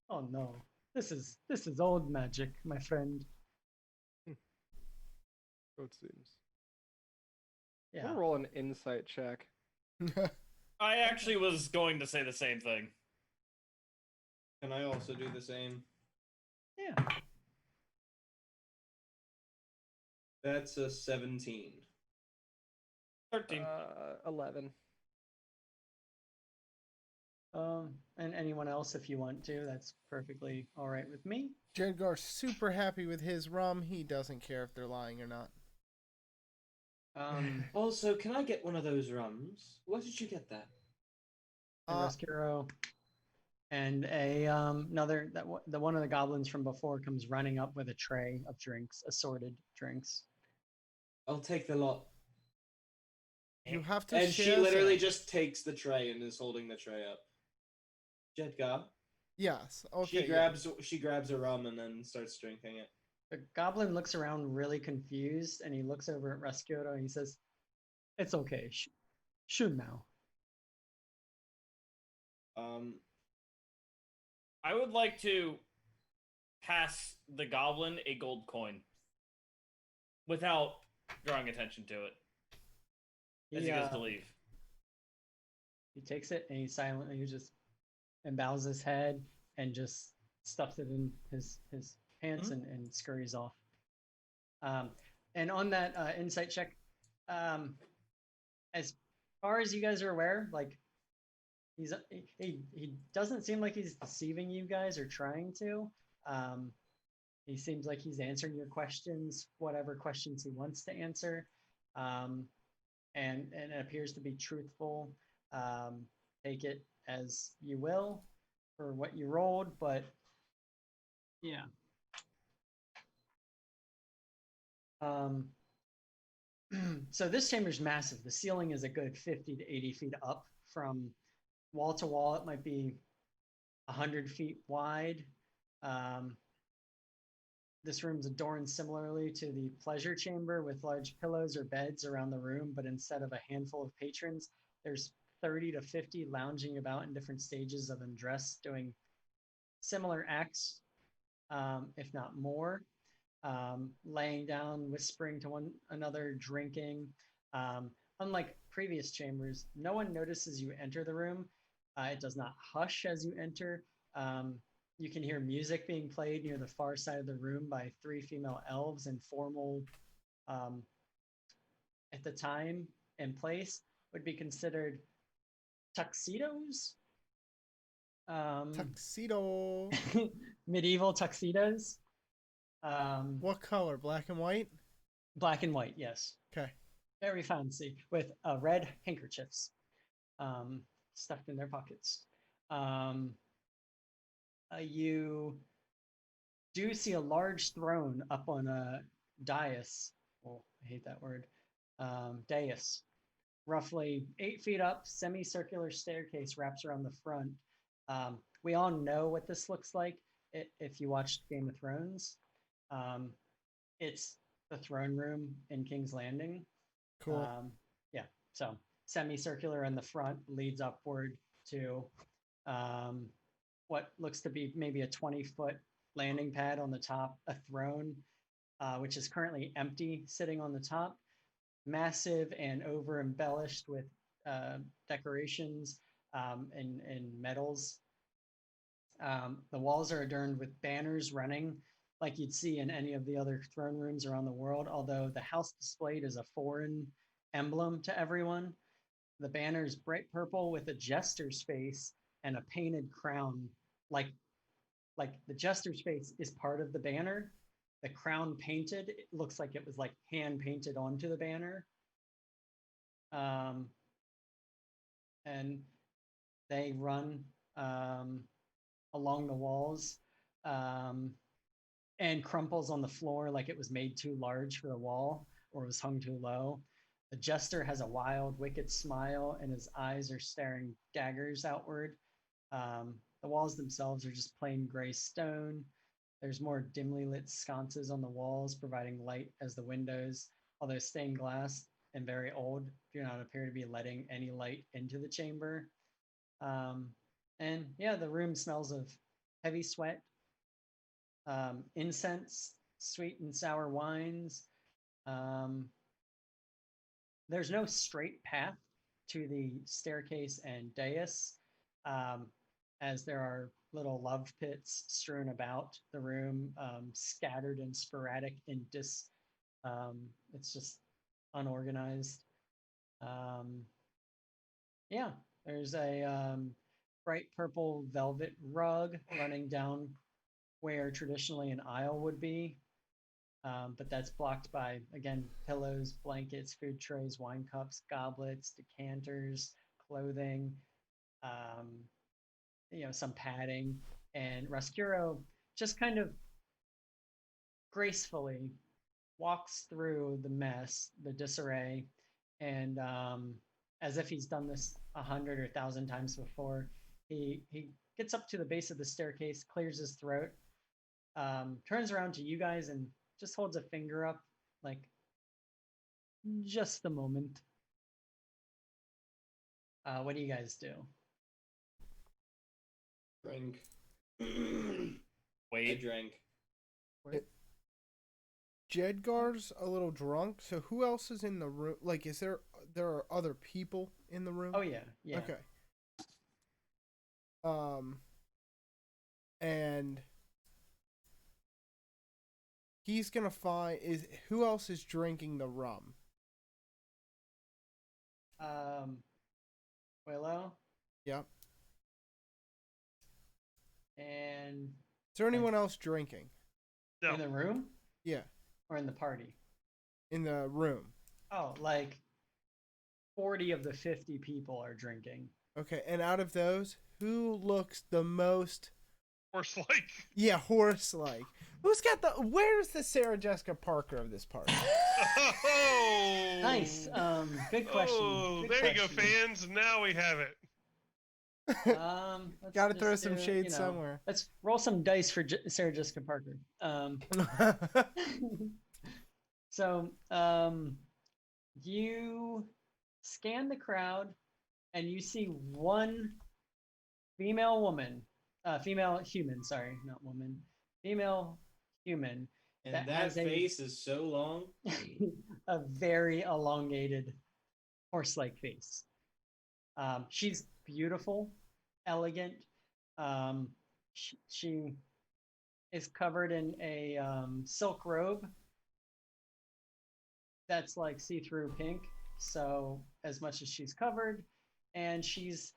Oh no, this is old magic, my friend.
so it seems.
Yeah.
We'll roll an insight check.
I actually was going to say the same thing.
Can I also do the same?
Yeah.
That's a 17.
13.
11.
And anyone else, if you want to, that's perfectly all right with me.
Jedgar's super happy with his rum. He doesn't care if they're lying or not.
Also, can I get one of those rums? Where did you get that?
Rescuro and the one of the goblins from before comes running up with a tray of drinks, assorted drinks.
I'll take the lot.
You have to
And she
share
literally
some.
just takes the tray and is holding the tray up. Jedgar.
Yes. Okay.
She grabs a rum and then starts drinking it.
The goblin looks around really confused, and he looks over at Rescuro and he says, "It's okay. Shoot now."
I would like to pass the goblin a gold coin without drawing attention to it as he goes to leave.
He takes it and he silently just bows his head and just stuffs it in his pants and scurries off. And on that insight check, as far as you guys are aware, like he doesn't seem like he's deceiving you guys or trying to. He seems like he's answering your questions, whatever questions he wants to answer, and it appears to be truthful. Take it as you will for what you rolled, but yeah. So this chamber's massive. The ceiling is a good 50 to 80 feet up from wall to wall. It might be 100 feet wide. this room's adorned similarly to the pleasure chamber with large pillows or beds around the room, but instead of a handful of patrons, there's 30 to 50 lounging about in different stages of undress, doing similar acts, if not more, laying down, whispering to one another, drinking. Unlike previous chambers, no one notices you enter the room. It does not hush as you enter. You can hear music being played near the far side of the room by 3 female elves in formal, at the time and place, would be considered tuxedos.
Tuxedo.
Medieval tuxedos.
What color? Black and white?
Black and white, yes.
Okay.
Very fancy, with red handkerchiefs stuffed in their pockets. You do see a large throne up on a dais. Oh, I hate that word. Dais. Roughly 8 feet up, semicircular staircase wraps around the front. We all know what this looks like if you watched Game of Thrones. It's the throne room in King's Landing.
Cool.
Yeah, so semicircular in the front leads upward to what looks to be maybe a 20-foot landing pad on the top, a throne, which is currently empty, sitting on the top, massive and over embellished with decorations and medals. The walls are adorned with banners running like you'd see in any of the other throne rooms around the world, although the house displayed is a foreign emblem to everyone. The banner is bright purple with a jester's face and a painted crown. Like the jester's face is part of the banner. The crown painted, it looks like it was like hand painted onto the banner. And they run along the walls and crumples on the floor like it was made too large for the wall or was hung too low. The jester has a wild, wicked smile, and his eyes are staring daggers outward. The walls themselves are just plain gray stone. There's more dimly lit sconces on the walls, providing light as the windows, although stained glass and very old, do not appear to be letting any light into the chamber. And yeah, the room smells of heavy sweat, incense, sweet and sour wines. There's no straight path to the staircase and dais, as there are little love pits strewn about the room, scattered and sporadic and it's just unorganized. Yeah, there's a bright purple velvet rug running down where traditionally an aisle would be. But that's blocked by, again, pillows, blankets, food trays, wine cups, goblets, decanters, clothing, some padding. And Rascuro just kind of gracefully walks through the mess, the disarray, and as if he's done this 100 or 1,000 times before, he gets up to the base of the staircase, clears his throat, turns around to you guys and just holds a finger up, like, just a moment. What do you guys do?
Drink. I
Wait.
drank.
Jedgar's a little drunk, so who else is in the room? Like, there are other people in the room?
Oh yeah.
Okay. And he's gonna find who else is drinking the rum?
Willow.
Yep.
And
Is there anyone else drinking?
No.
in the room
Yeah,
or in the party?
in the room.
Oh, like 40 of the 50 people are drinking.
Okay, and out of those, who looks the most
Horse-like.
horse-like? Where's the Sarah Jessica Parker of this party?
Oh,
Nice. Good question.
Oh,
Good
there you go,
question.
fans. Now we have it.
Let's
Gotta throw
just
some
do,
shade
you know,
somewhere.
Let's roll some dice for Sarah Jessica Parker. So, you scan the crowd and you see one female woman, female human, sorry, not woman, female human
And
that
that
has
face is so long.
a very elongated horse-like face. She's beautiful, elegant. She is covered in a silk robe that's like see-through pink. So as much as she's covered, and she's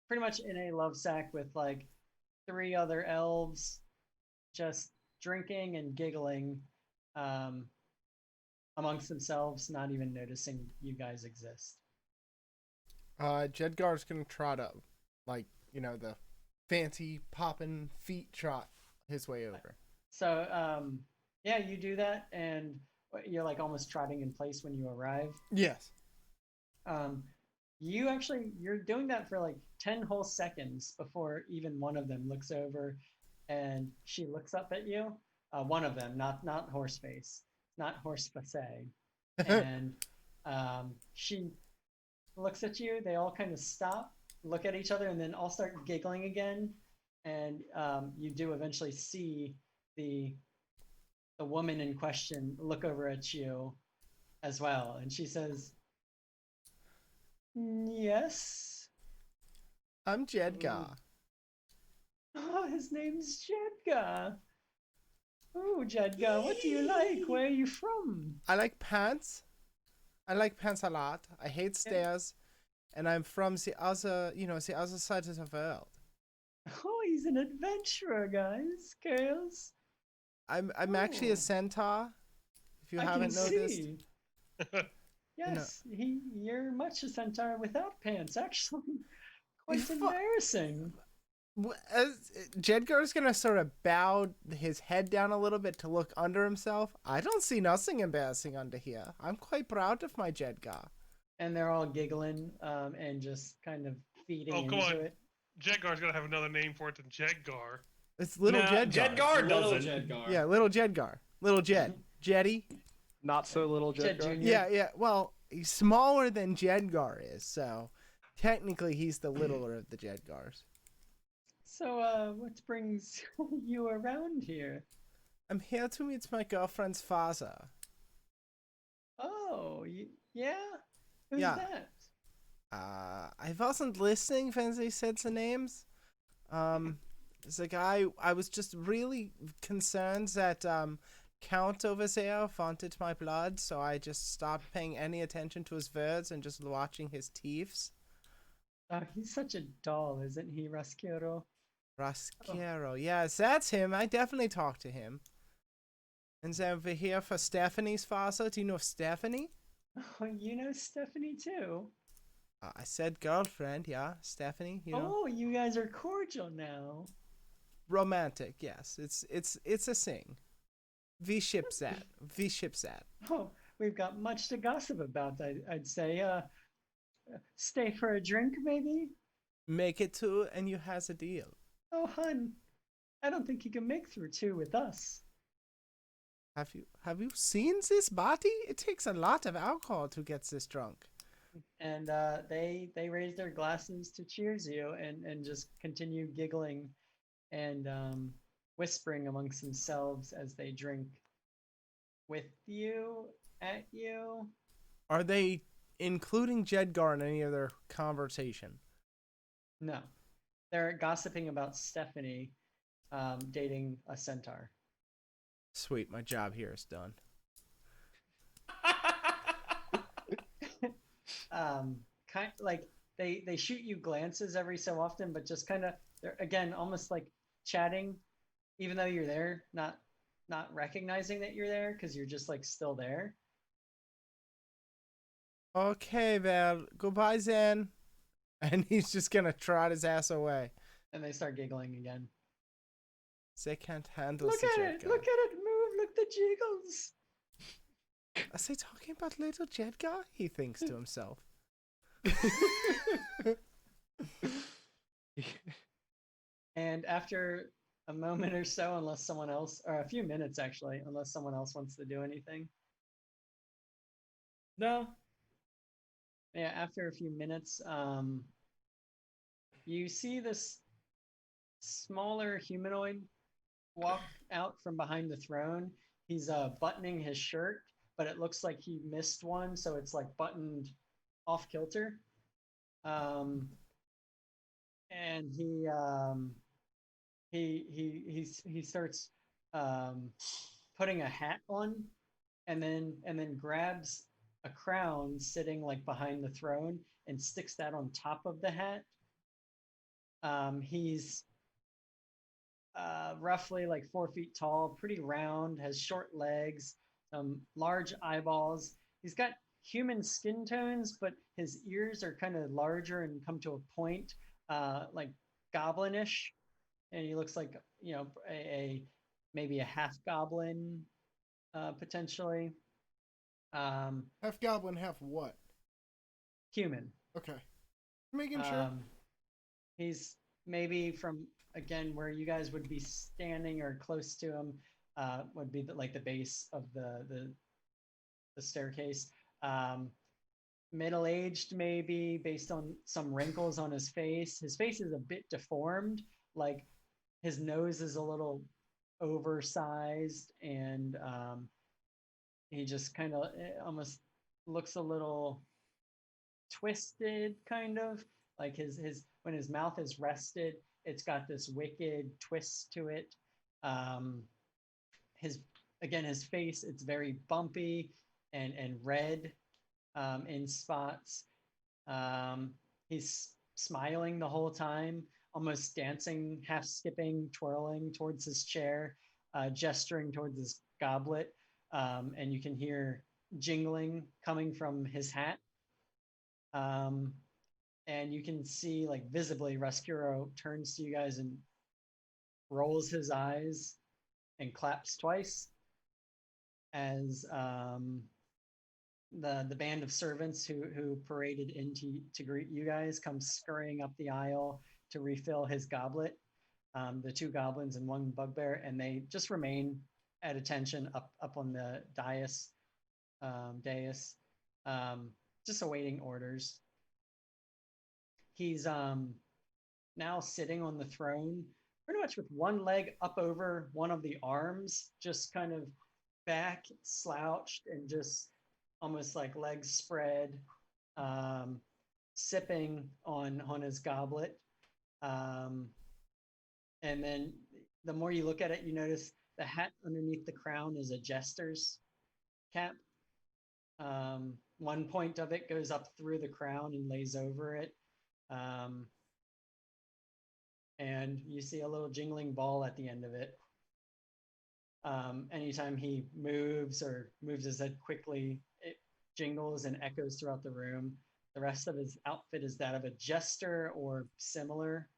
pretty much in a love sack with like 3 other elves, just drinking and giggling amongst themselves, not even noticing you guys exist.
Jedgar's gonna trot up, like, you know, the fancy poppin' feet trot his way over.
So yeah, you do that, and you're like almost trotting in place when you arrive.
Yes.
You're doing that for like 10 whole seconds before even one of them looks over, and she looks up at you. One of them, not Horseface, not Horseface, and she looks at you. They all kind of stop, look at each other, and then all start giggling again. And you do eventually see the woman in question look over at you as well, and she says, "Yes."
I'm Jedgar.
Oh, his name's Jedgar. Oh, Jedgar, what do you like? Where are you from?
I like pants. I like pants a lot. I hate stairs. And I'm from the other, you know, the other side of the world.
Oh, he's an adventurer, guys, girls.
I'm actually a
Oh.
centaur. If you
I
haven't
can
noticed.
see. Yes, you're much a centaur without pants, actually. Quite
Fu-
embarrassing.
Jedgar's gonna sort of bow his head down a little bit to look under himself. I don't see nothing embarrassing under here. I'm quite proud of my Jedgar.
And they're all giggling and just kind of feeding
Oh, come
into
on.
it.
Jedgar's got to have another name for it than Jedgar.
It's little
Nah,
Jedgar.
Jedgar
Little
doesn't.
Jedgar.
Yeah, little Jedgar. Little Jed. Jetty.
Not so little
Jed
Jedgar.
Jr.
Yeah. Well, he's smaller than Jedgar is, so technically he's the littler of the Jedgars.
So, what brings you around here?
I'm here to meet my girlfriend's father.
Oh, yeah? Who's
Yeah.
that?
I wasn't listening when they said the names. It's a guy. I was just really concerned that Count over there wanted my blood, so I just stopped paying any attention to his words and just watching his teeth.
He's such a doll, isn't he, Rascuro?
Rascaro, yes, that's him. I definitely talked to him. And then we're here for Stephanie's father. Do you know Stephanie?
Oh, you know Stephanie too.
I said girlfriend, yeah, Stephanie. You know,
Oh, you guys are cordial now.
romantic. Yes, it's a thing. We ship that. We ship that.
Oh, we've got much to gossip about, I'd say. Stay for a drink, maybe?
Make it two, and you has a deal.
Oh, hun, I don't think you can make through 2 with us.
Have you seen this body? It takes a lot of alcohol to get this drunk.
And they raise their glasses to cheers you and just continue giggling and whispering amongst themselves as they drink with you, at you.
Are they including Jedgar in any of their conversation?
No, they're gossiping about Stephanie dating a centaur.
Sweet, my job here is done.
Kind like they shoot you glances every so often, but just kind of they're again almost like chatting, even though you're there, not recognizing that you're there because you're just like still there.
Okay, well, goodbye then. And he's just gonna trot his ass away.
And they start giggling again.
They can't handle
Look
the
at it!
Jedgar.
Look at it move! Look the jiggles!
Are they talking about little Jedgar? He thinks to himself.
And after a moment or so, unless someone else, or a few minutes actually, unless someone else wants to do anything.
No.
Yeah, after a few minutes, you see this smaller humanoid walk out from behind the throne. He's buttoning his shirt, but it looks like he missed one, so it's like buttoned off kilter. And he starts putting a hat on, and then grabs a crown sitting like behind the throne and sticks that on top of the hat. He's roughly like 4 feet tall, pretty round, has short legs, large eyeballs. He's got human skin tones, but his ears are kind of larger and come to a point, like goblinish. And he looks like, maybe a half goblin, potentially.
Half goblin, half what?
Human.
Okay. Making sure.
He's maybe from, again, where you guys would be standing or close to him, would be like the base of the staircase. Middle-aged, maybe, based on some wrinkles on his face. His face is a bit deformed, like his nose is a little oversized, and he just kind of almost looks a little twisted, kind of like his when his mouth is rested, it's got this wicked twist to it. His face, it's very bumpy and red, in spots. He's smiling the whole time, almost dancing, half skipping, twirling towards his chair, gesturing towards his goblet, and you can hear jingling coming from his hat. And you can see, like, visibly, Rescuro turns to you guys and rolls his eyes and claps twice as the band of servants who paraded in to greet you guys comes scurrying up the aisle to refill his goblet. The two goblins and one bugbear, and they just remain at attention up on the dais, just awaiting orders. He's now sitting on the throne, pretty much with one leg up over one of the arms, just kind of back slouched and just almost like legs spread, sipping on his goblet. And then the more you look at it, you notice the hat underneath the crown is a jester's cap. One point of it goes up through the crown and lays over it. And you see a little jingling ball at the end of it. Anytime he moves or moves his head quickly, it jingles and echoes throughout the room. The rest of his outfit is that of a jester or similar.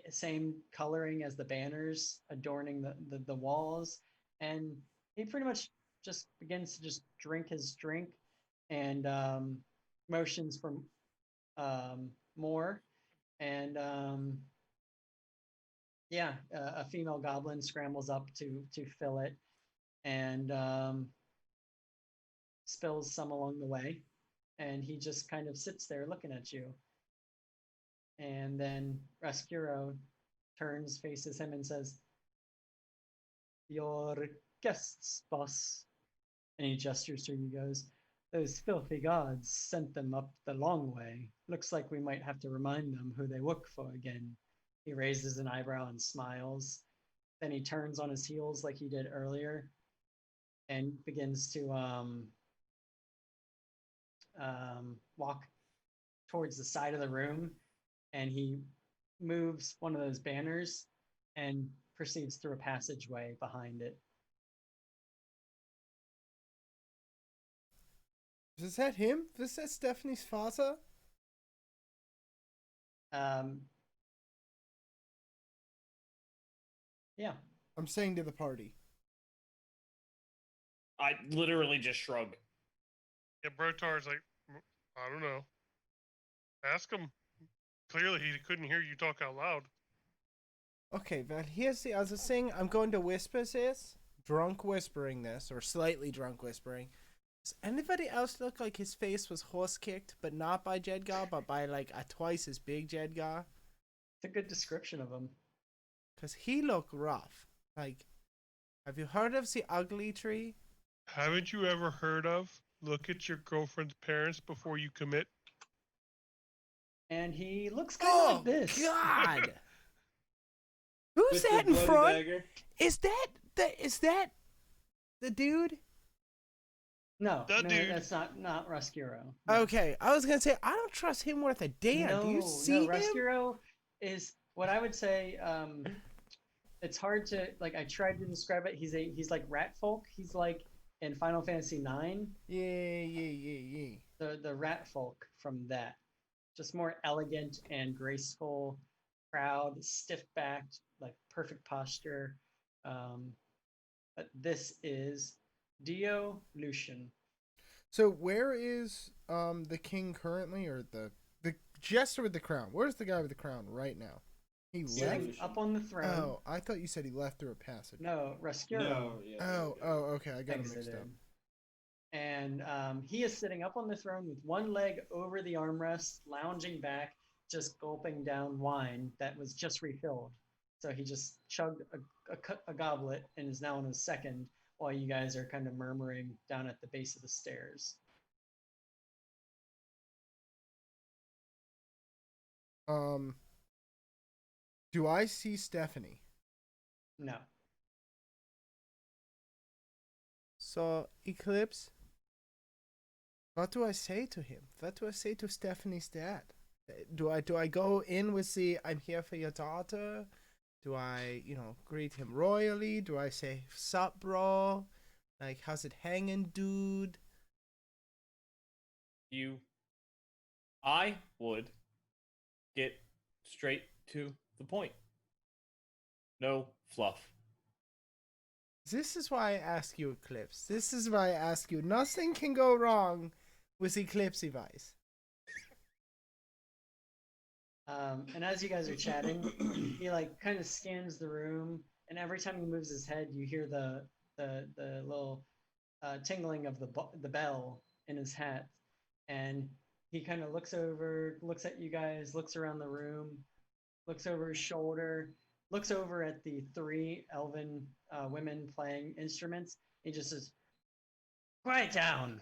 Same coloring as the banners adorning the walls. And he pretty much just begins to just drink his drink and motions for more. And a female goblin scrambles up to fill it and spills some along the way. And he just kind of sits there looking at you. And then Rescuro turns, faces him, and says, "Your guests, boss." And he gestures to you, goes, "Those filthy gods sent them up the long way. Looks like we might have to remind them who they work for again." He raises an eyebrow and smiles. Then he turns on his heels like he did earlier and begins to walk towards the side of the room. And he moves one of those banners and proceeds through a passageway behind it.
Is that him? Is that Stephanie's father?
Yeah.
I'm saying to the party.
I literally just shrug.
Yeah, Brotar's like, I don't know. Ask him. Clearly, he couldn't hear you talk out loud.
Okay, but here's the other thing. I'm going to whisper this, drunk whispering this, or slightly drunk whispering. Does anybody else look like his face was horse kicked, but not by Jedgar, but by like a twice as big Jedgar?
It's a good description of him.
Cause he looked rough. Like, have you heard of the ugly tree?
Haven't you ever heard of look at your girlfriend's parents before you commit?
And he looks kind of like this.
God! Who's
With the
that in
bloody
front?
dagger.
Is that the dude?
No,
That
no,
dude.
that's not Ruskiro. No.
Okay, I was gonna say I don't trust him worth a damn.
No,
Do you see him?
Ruskiro is what I would say. It's hard to like. I tried to describe it. He's like rat folk. He's like in Final Fantasy IX,
Yeah.
the rat folk from that. Just more elegant and graceful, proud, stiff backed, like perfect posture. But this is Dio Lucian.
So where is the king currently, or the jester with the crown? Where's the guy with the crown right now? He left.
Sitting up on the throne.
Oh, I thought you said he left through a passage.
No, Ruskiro.
No, yeah.
Oh, okay. I got him mixed
exited.
up.
And he is sitting up on the throne with one leg over the armrest, lounging back, just gulping down wine that was just refilled. So he just chugged a goblet and is now on his second, while you guys are kind of murmuring down at the base of the stairs.
Do I see Stephanie?
No.
So, Eclipse, what do I say to him? What do I say to Stephanie's dad? Do I go in with the "I'm here for your daughter"? Do I, greet him royally? Do I say "Sup, bro"? Like, how's it hanging, dude?
I would get straight to the point. No fluff.
This is why I ask you, Eclipse. This is why I ask you. Nothing can go wrong with Eclipse device.
And as you guys are chatting, he like kind of scans the room, and every time he moves his head, you hear the little tingling of the bell in his hat, and he kind of looks at you guys, looks around the room, looks over his shoulder, looks over at the three elven women playing instruments. He just says, "Quiet down,"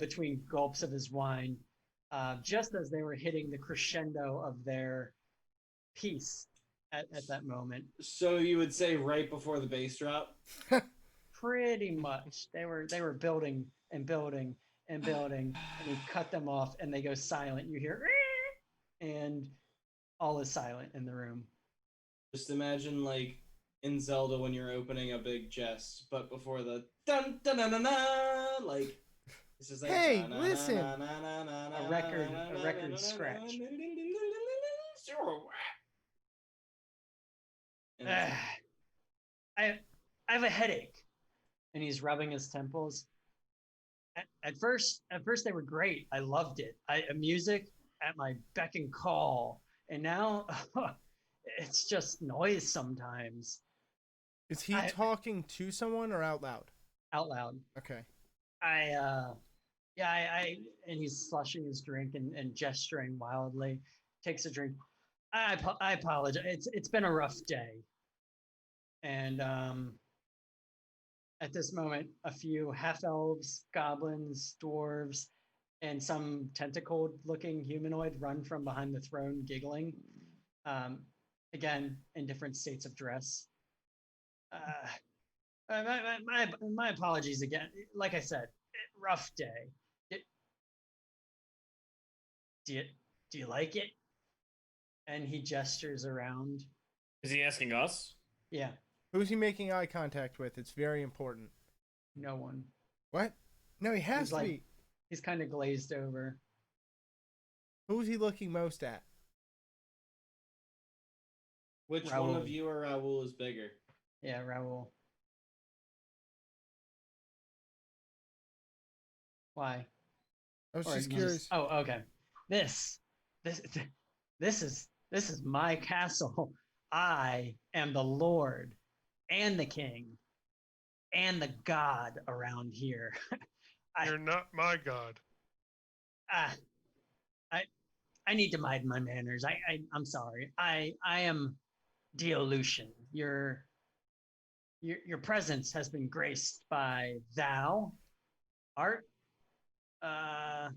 between gulps of his wine. Just as they were hitting the crescendo of their piece at that moment.
So you would say right before the bass drop?
Pretty much. They were building and building and building, and he cut them off, and they go silent. You hear, and all is silent in the room.
Just imagine like in Zelda when you're opening a big chest, but before the dun dun dun dun, dun like it's just like
Hey,
na, na,
listen.
na, na, na, na,
A
na,
record-
na,
a
na,
record
na, na,
scratch.
na, and
I have a headache, and he's rubbing his temples. At first they were great. I loved it. Music at my beck and call, and now it's just noise sometimes.
Is he
I-
talking to someone or out loud?
Out loud.
Okay.
And he's slushing his drink and gesturing wildly. Takes a drink. I apologize. It's been a rough day. And at this moment, a few half elves, goblins, dwarves, and some tentacled-looking humanoid run from behind the throne, giggling. Again, in different states of dress. My apologies again. Like I said, rough day. Do you like it? And he gestures around.
Is he asking us?
Yeah,
Who's he making eye contact with? It's very important.
no one.
What? No, he has
He's
to
like-
be.
He's kind of glazed over.
Who's he looking most at?
which one
Raoul.
of you or Raoul is bigger?
Yeah, Raoul. Why?
I was
Or
just
you
curious.
oh, okay. This this this is my castle. I am the Lord and the King and the God around here. I-
You're not my god.
Ah, I need to mind my manners. I'm sorry. I am Deolution. Your presence has been graced by thou, art. I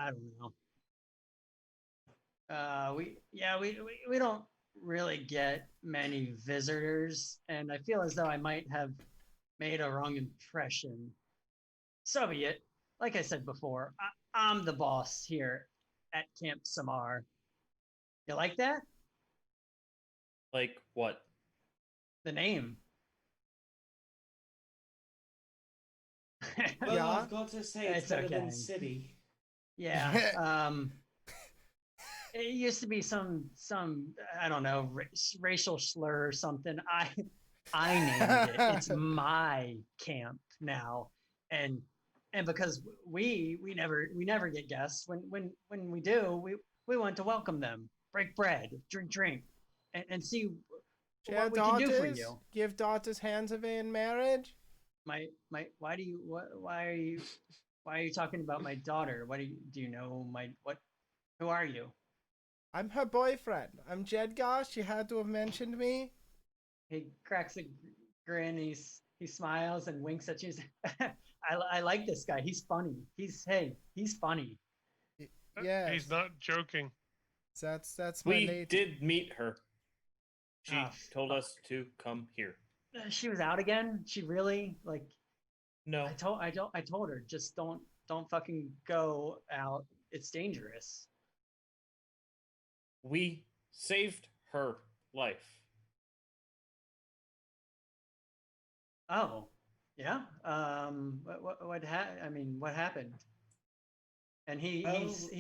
don't know. We don't really get many visitors, and I feel as though I might have made a wrong impression. So be it. Like I said before, I'm the boss here at Camp Samar. You like that?
Like what?
The name.
Well,
Yeah.
I've got to say, it's
It's
better
okay.
than city.
Yeah. It used to be some I don't know racial slur or something. I named it. It's my camp now, and because we never get guests. When we do, we want to welcome them, break bread, drink, and see
Share
what we can do for
daughters?
you.
Give daughters hands away in marriage?
My why are you talking about my daughter? Do you know who are you?
I'm her boyfriend. I'm Jedgar. She had to have mentioned me.
He cracks a grin. He smiles and winks at you. I like this guy. He's funny. He's funny.
Yes.
He's not joking.
That's my
We
lady.
did meet her. She
Ah,
told us to come here.
She was out again. She really like.
No,
I told her just don't fucking go out. It's dangerous.
we saved her life.
Oh, yeah. What I mean, what happened? And he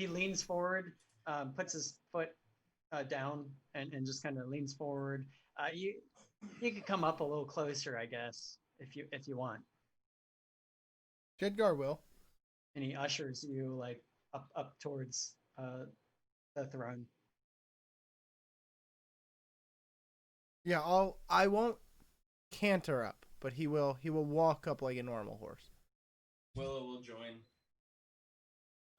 leans forward, puts his foot down, and just kind of leans forward. You could come up a little closer, I guess, if you want.
Jedgar will.
And he ushers you like up towards the throne.
Yeah, I won't canter up, but he will walk up like a normal horse.
Willow will join.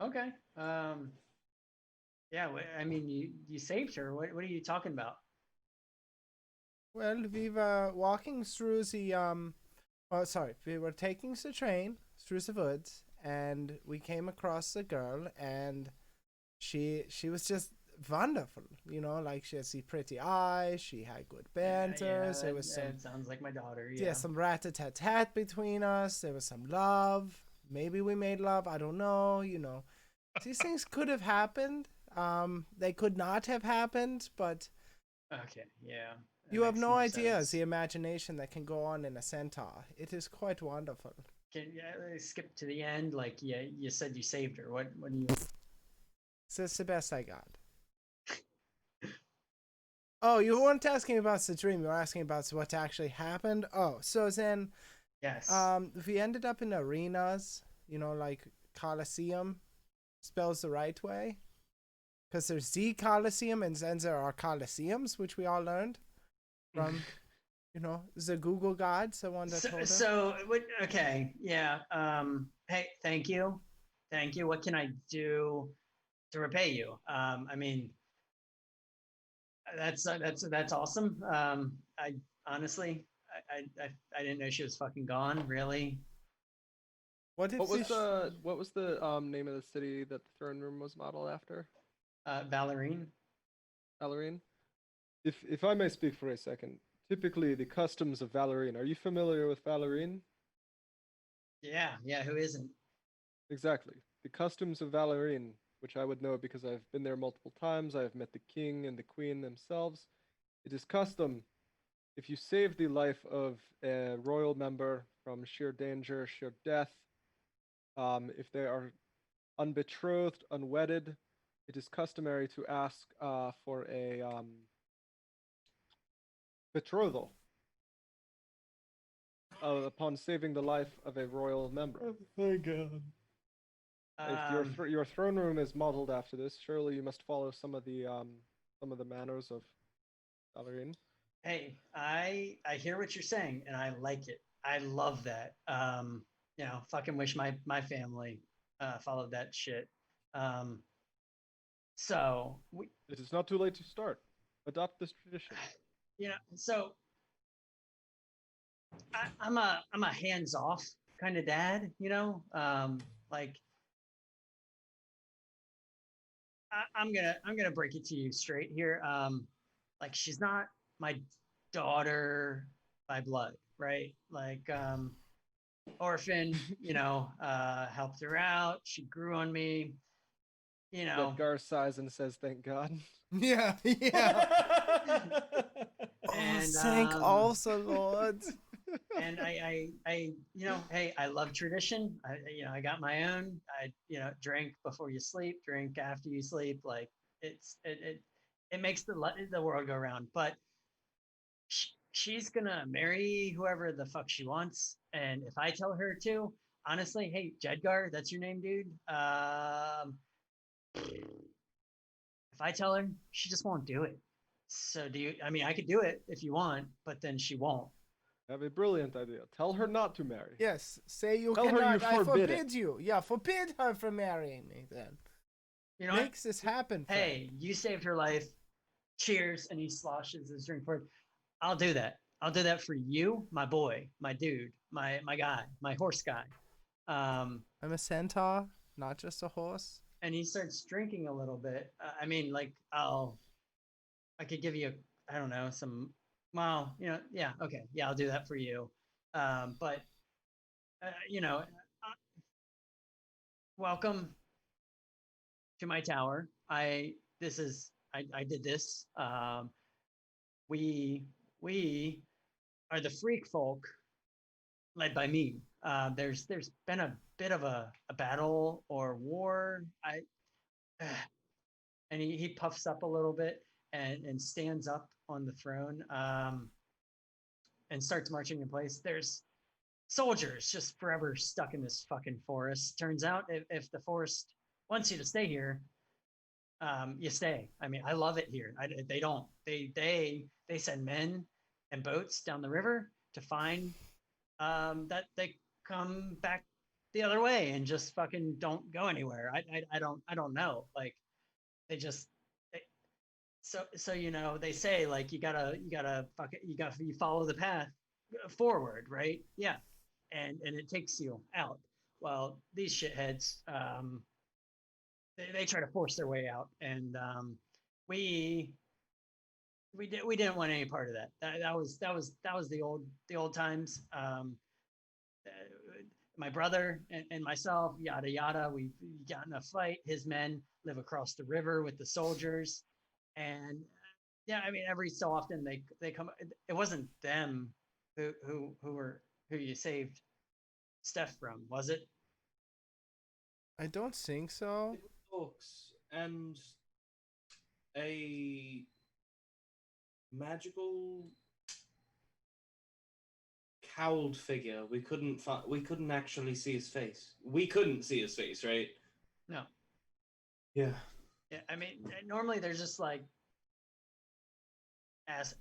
Okay. Yeah. I mean, you saved her. What are you talking about?
Well, we were walking through the we were taking the train through the woods, and we came across the girl, and she was just wonderful. You know, like she has the pretty eyes, she had good banter.
Yeah,
There was some
it sounds like my daughter.
yeah, some rat-a-tat-tat between us. There was some love. Maybe we made love. I don't know. You know, these things could have happened. They could not have happened, but
Okay. Yeah. that
you have
makes
no
more
idea
sense.
the imagination that can go on in a centaur. It is quite wonderful.
Can you skip to the end? Like, yeah, you said you saved her. What do you?
That's the best I got. Oh, you weren't asking about the dream. You were asking about what actually happened. Oh, so then,
Yes.
we ended up in arenas. You know, like Colosseum, spells the right way. Because there's the Colosseum, and then there are Colosseums, which we all learned from, you know, the Google gods. The one that told us.
Okay, yeah. Hey, thank you. What can I do to repay you? I mean, that's awesome. I honestly, I didn't know she was fucking gone. Really.
What
What was
this-
the name of the city that the throne room was modeled after?
Ballerine.
Valerine? If I may speak for a second, typically the customs of Valerine. Are you familiar with Valerine?
Yeah. Who isn't?
Exactly. The customs of Valerine, which I would know because I've been there multiple times, I've met the king and the queen themselves. It is custom, if you save the life of a royal member from sheer danger, sheer death, if they are unbetrothed, unwedded, it is customary to ask for a betrothal upon saving the life of a royal member.
Oh my god.
If your throne room is modeled after this, surely you must follow some of the manners of Ballerine.
Hey, I hear what you're saying, and I like it. I love that. Fucking wish my family followed that shit. So we,
It is not too late to start. Adopt this tradition.
so I'm a hands off kind of dad. Like I'm gonna break it to you straight here. Like she's not my daughter by blood, right? Like orphan, helped her out. She grew on me,
Edgar sighs and says, "Thank God."
Yeah, yeah.
and
Thank also, Lord.
and hey, I love tradition. I got my own. I drink before you sleep, drink after you sleep. Like it makes the world go round. But she's gonna marry whoever the fuck she wants, and if I tell her to, honestly, hey, Jedgar, that's your name, dude. If I tell her, she just won't do it. So I mean, I could do it if you want, but then she won't.
I have a brilliant idea. Tell her not to marry.
Yes, say you
Tell her
cannot.
you
I
forbid
forbid you. Yeah, forbid her from marrying me. Then
You know what?
makes this happen.
Hey, you saved her life. Cheers. And he sloshes his drink for it. I'll do that. I'll do that for you, my boy, my dude, my guy, my horse guy.
I'm a centaur, not just a horse.
And he starts drinking a little bit. I mean, like, I could give you, I don't know, well, yeah, okay, yeah, I'll do that for you. But, welcome to my tower. I did this. We are the freak folk led by me. There's been a bit of a battle or war. And he puffs up a little bit and stands up on the throne and starts marching in place. There's soldiers just forever stuck in this fucking forest. Turns out if the forest wants you to stay here, you stay. I mean, I love it here. They don't. They send men and boats down the river to find that they come back the other way and just fucking don't go anywhere. I don't know. Like they just so they say like you follow the path forward, right? Yeah, and it takes you out. Well, these shitheads they try to force their way out, and we didn't want any part of that. That was the old times. My brother and myself, yada yada. We got in a fight. His men live across the river with the soldiers, and yeah, I mean every so often they come. It wasn't them who you saved Steph from, was it?
I don't think so.
Orcs and a magical cowled figure. We couldn't actually see his face. We couldn't see his face, right?
No.
Yeah.
Yeah, I mean, normally there's just like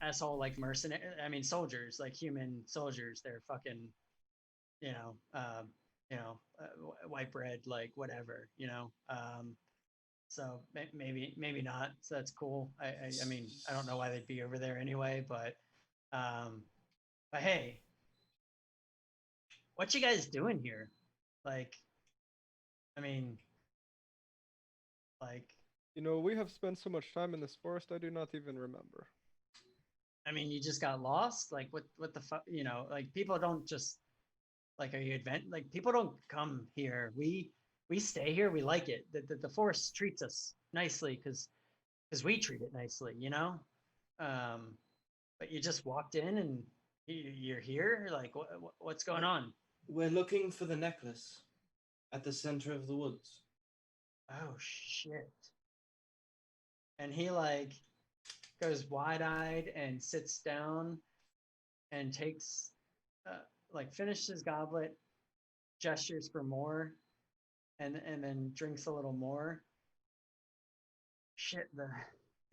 asshole like mercenary. I mean, soldiers, like human soldiers. They're fucking, white bread, like whatever, So maybe not. So that's cool. I mean, I don't know why they'd be over there anyway, but hey, what you guys doing here? Like, I mean, like.
We have spent so much time in this forest, I do not even remember.
I mean, you just got lost? Like, what the fuck? Like, people don't just, like, are you like, people don't come here. We stay here. We like it. The forest treats us nicely because we treat it nicely, But you just walked in and you're here? Like, what's going on?
We're looking for the necklace at the center of the woods.
Oh, shit. And he like goes wide-eyed and sits down and takes finishes his goblet, gestures for more, and then drinks a little more. Shit,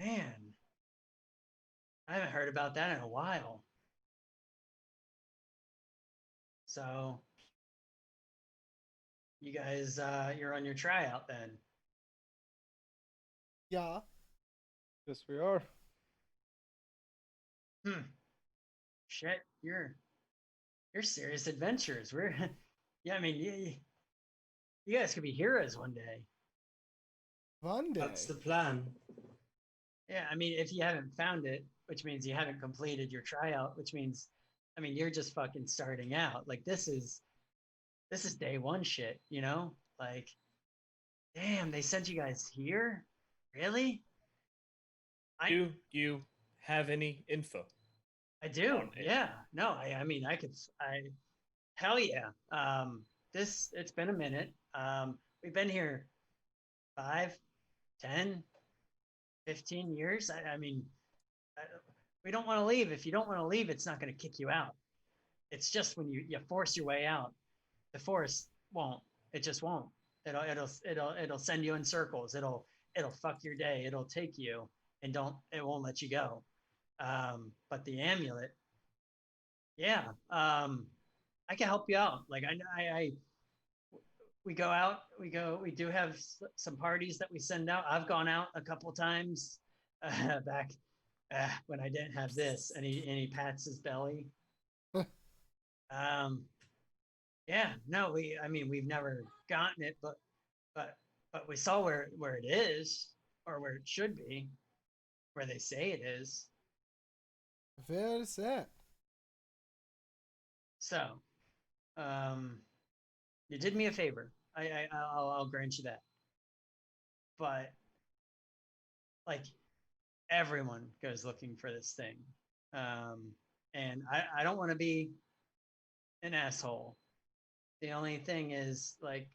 man, I haven't heard about that in a while. So you guys, you're on your tryout then.
Yeah.
Yes, we are.
Shit, you're serious adventurers. We're yeah, I mean, you guys could be heroes one day.
One day.
That's the plan.
Yeah, I mean, if you haven't found it, which means you haven't completed your tryout, which means, I mean, you're just fucking starting out. Like this is day one shit, you know? Like, damn, they sent you guys here? Really?
Do you have any info?
I do.
on it?
Yeah. No, I mean, hell yeah. It's been a minute. We've been here 5, 10, 15 years. I mean, we don't want to leave. If you don't want to leave, it's not going to kick you out. It's just when you force your way out, the force won't. It just won't. It'll send you in circles. It'll fuck your day. It'll take you and it won't let you go. But the amulet, yeah, I can help you out. Like we go out, we do have some parties that we send out. I've gone out a couple times back when I didn't have this, and he pats his belly. Yeah, no, we've never gotten it, but we saw where it is, or where it should be, where they say it is.
Where is that?
So, you did me a favor. I'll grant you that. But like everyone goes looking for this thing, and I don't want to be an asshole. The only thing is, like,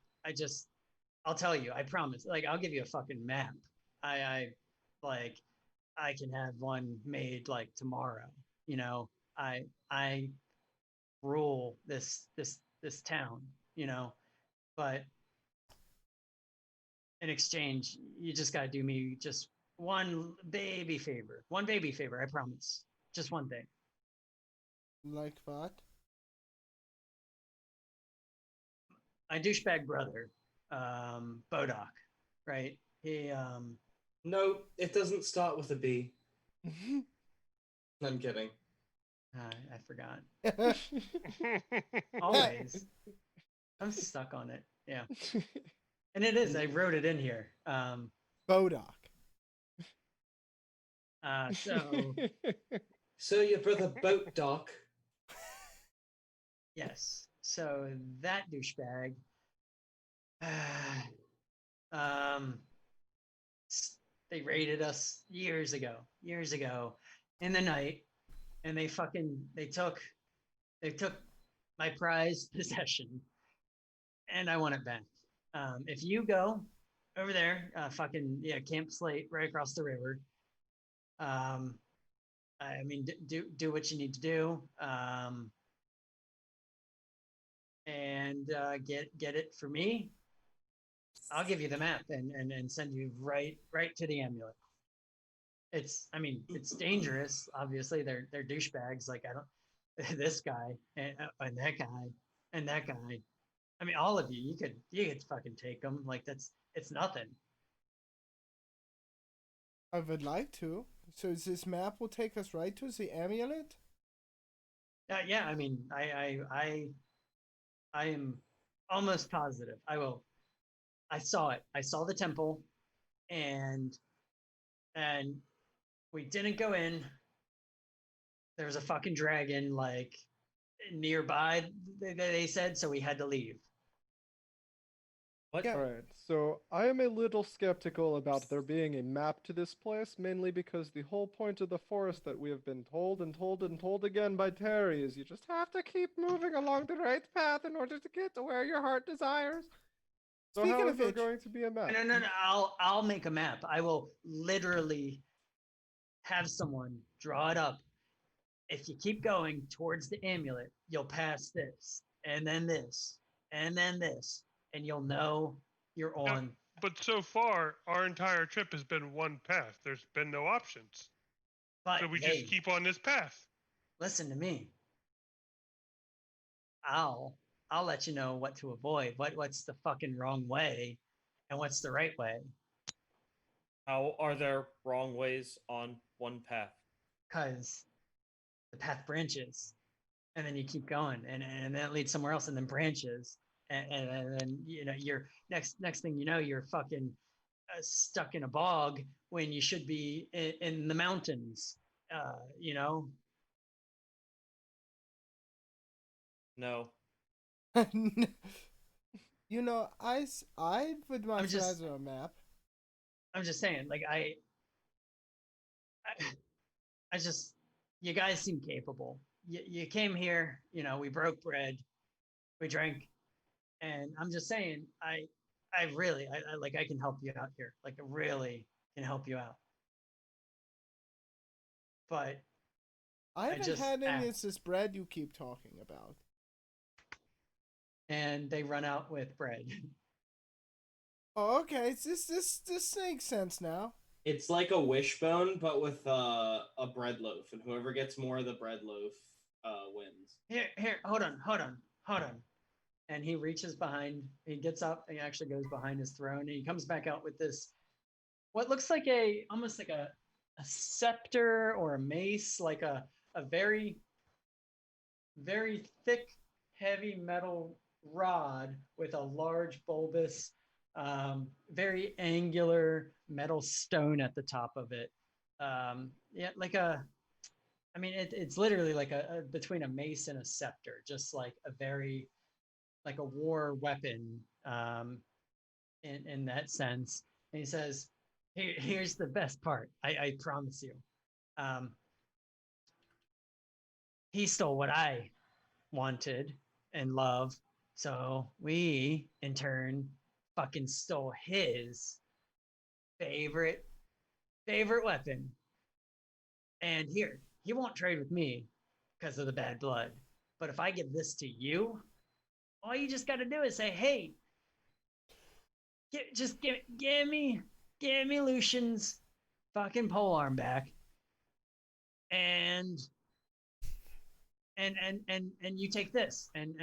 I'll tell you. I promise. Like, I'll give you a fucking map. I can have one made like tomorrow. You know, I rule this town, you know, but in exchange, you just gotta do me just one baby favor. One baby favor, I promise. Just one thing.
Like what?
My douchebag brother, Bodok, right? He
No, it doesn't start with a B.
I'm kidding.
I forgot. Always. I'm stuck on it. Yeah. And it is. I wrote it in here.
Bodok.
So
So your brother Boat Doc.
yes. So that douchebag. They raided us years ago in the night, and they took my prized possession, and I want it back. If you go over there, Camp Slate right across the river. I mean, do what you need to do, and get it for me. I'll give you the map and send you right to the amulet. It's dangerous. Obviously, they're douchebags. Like this guy and that guy and that guy. I mean, all of you. You could fucking take them. Like it's nothing.
I would like to. So this map will take us right to the amulet?
Yeah. I mean, I am almost positive. I will. I saw it. I saw the temple, and we didn't go in. There was a fucking dragon like nearby. They said so. We had to leave.
What?
Yeah.
Alright, so I am a little skeptical about there being a map to this place, mainly because the whole point of the forest that we have been told and told and told again by Terry is you just have to keep moving along the right path in order to get to where your heart desires. So
Speaking
how
of
is there
which-
going to be a map?
No. I'll make a map. I will literally have someone draw it up. If you keep going towards the amulet, you'll pass this, and then this, and then this, and you'll know you're
No,
on.
But so far, our entire trip has been one path. There's been no options.
But
So we
hey,
just keep on this path.
listen to me. I'll let you know what to avoid. What's the fucking wrong way, and what's the right way.
How are there wrong ways on one path?
Because the path branches, and then you keep going, and then it leads somewhere else, and then branches, and then you're next thing you know, you're fucking stuck in a bog when you should be in the mountains. You know.
No.
You know, I put my
just-
flags on a map.
I'm just saying, like I just, you guys seem capable. You came here, we broke bread, we drank, and I'm just saying, I really, I can help you out here. Like, I really can help you out. But
I haven't
just
had any
asked.
of this bread you keep talking about.
and they run out with bread.
Oh, okay. This makes sense now.
It's like a wishbone, but with a bread loaf, and whoever gets more of the bread loaf wins.
Here, hold on. And he reaches behind, he gets up, and he actually goes behind his throne, and he comes back out with this, what looks like almost like a scepter or a mace, like a very, very thick, heavy metal rod with a large bulbous, very angular metal stone at the top of it. Yeah, like it's literally like a between a mace and a scepter, just like a very, like a war weapon, in that sense. And he says, here's the best part. I promise you. He stole what I wanted and loved. So we, in turn, fucking stole his favorite weapon. And here, he won't trade with me because of the bad blood. But if I give this to you, all you just got to do is say, "Hey, give me Lucian's fucking polearm back," and you take this, and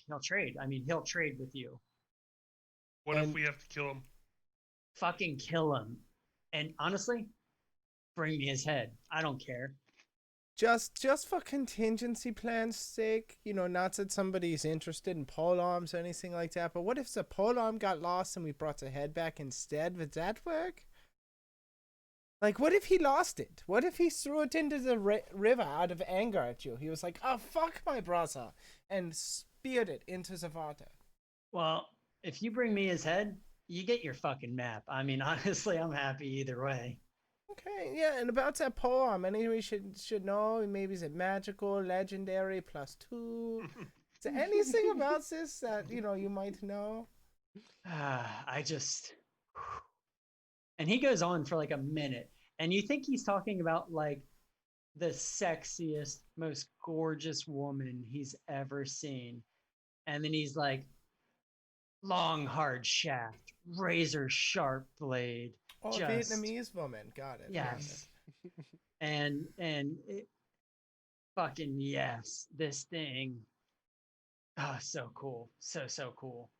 he'll trade. I mean, he'll trade with you.
What if
And-
we have to kill him?
Fucking kill him. And honestly, bring me his head. I don't care.
Just for contingency plans' sake, not that somebody's interested in polearms or anything like that, but what if the polearm got lost and we brought the head back instead? Would that work? Like, what if he lost it? What if he threw it into the river out of anger at you? He was like, "Oh, fuck my brother," and speared it into the water.
Well, if you bring me his head, you get your fucking map. I mean, honestly, I'm happy either way.
Okay, yeah, and about that poem, anybody should know, maybe is it magical, legendary, +2? Is there anything about this that, you might know?
I just... And he goes on for like a minute, and you think he's talking about like the sexiest, most gorgeous woman he's ever seen. And then he's like, long, hard shaft, razor sharp blade.
Oh,
Just-
Vietnamese woman, got it.
Yes. and it, fucking yes, this thing. Oh, so cool. So cool.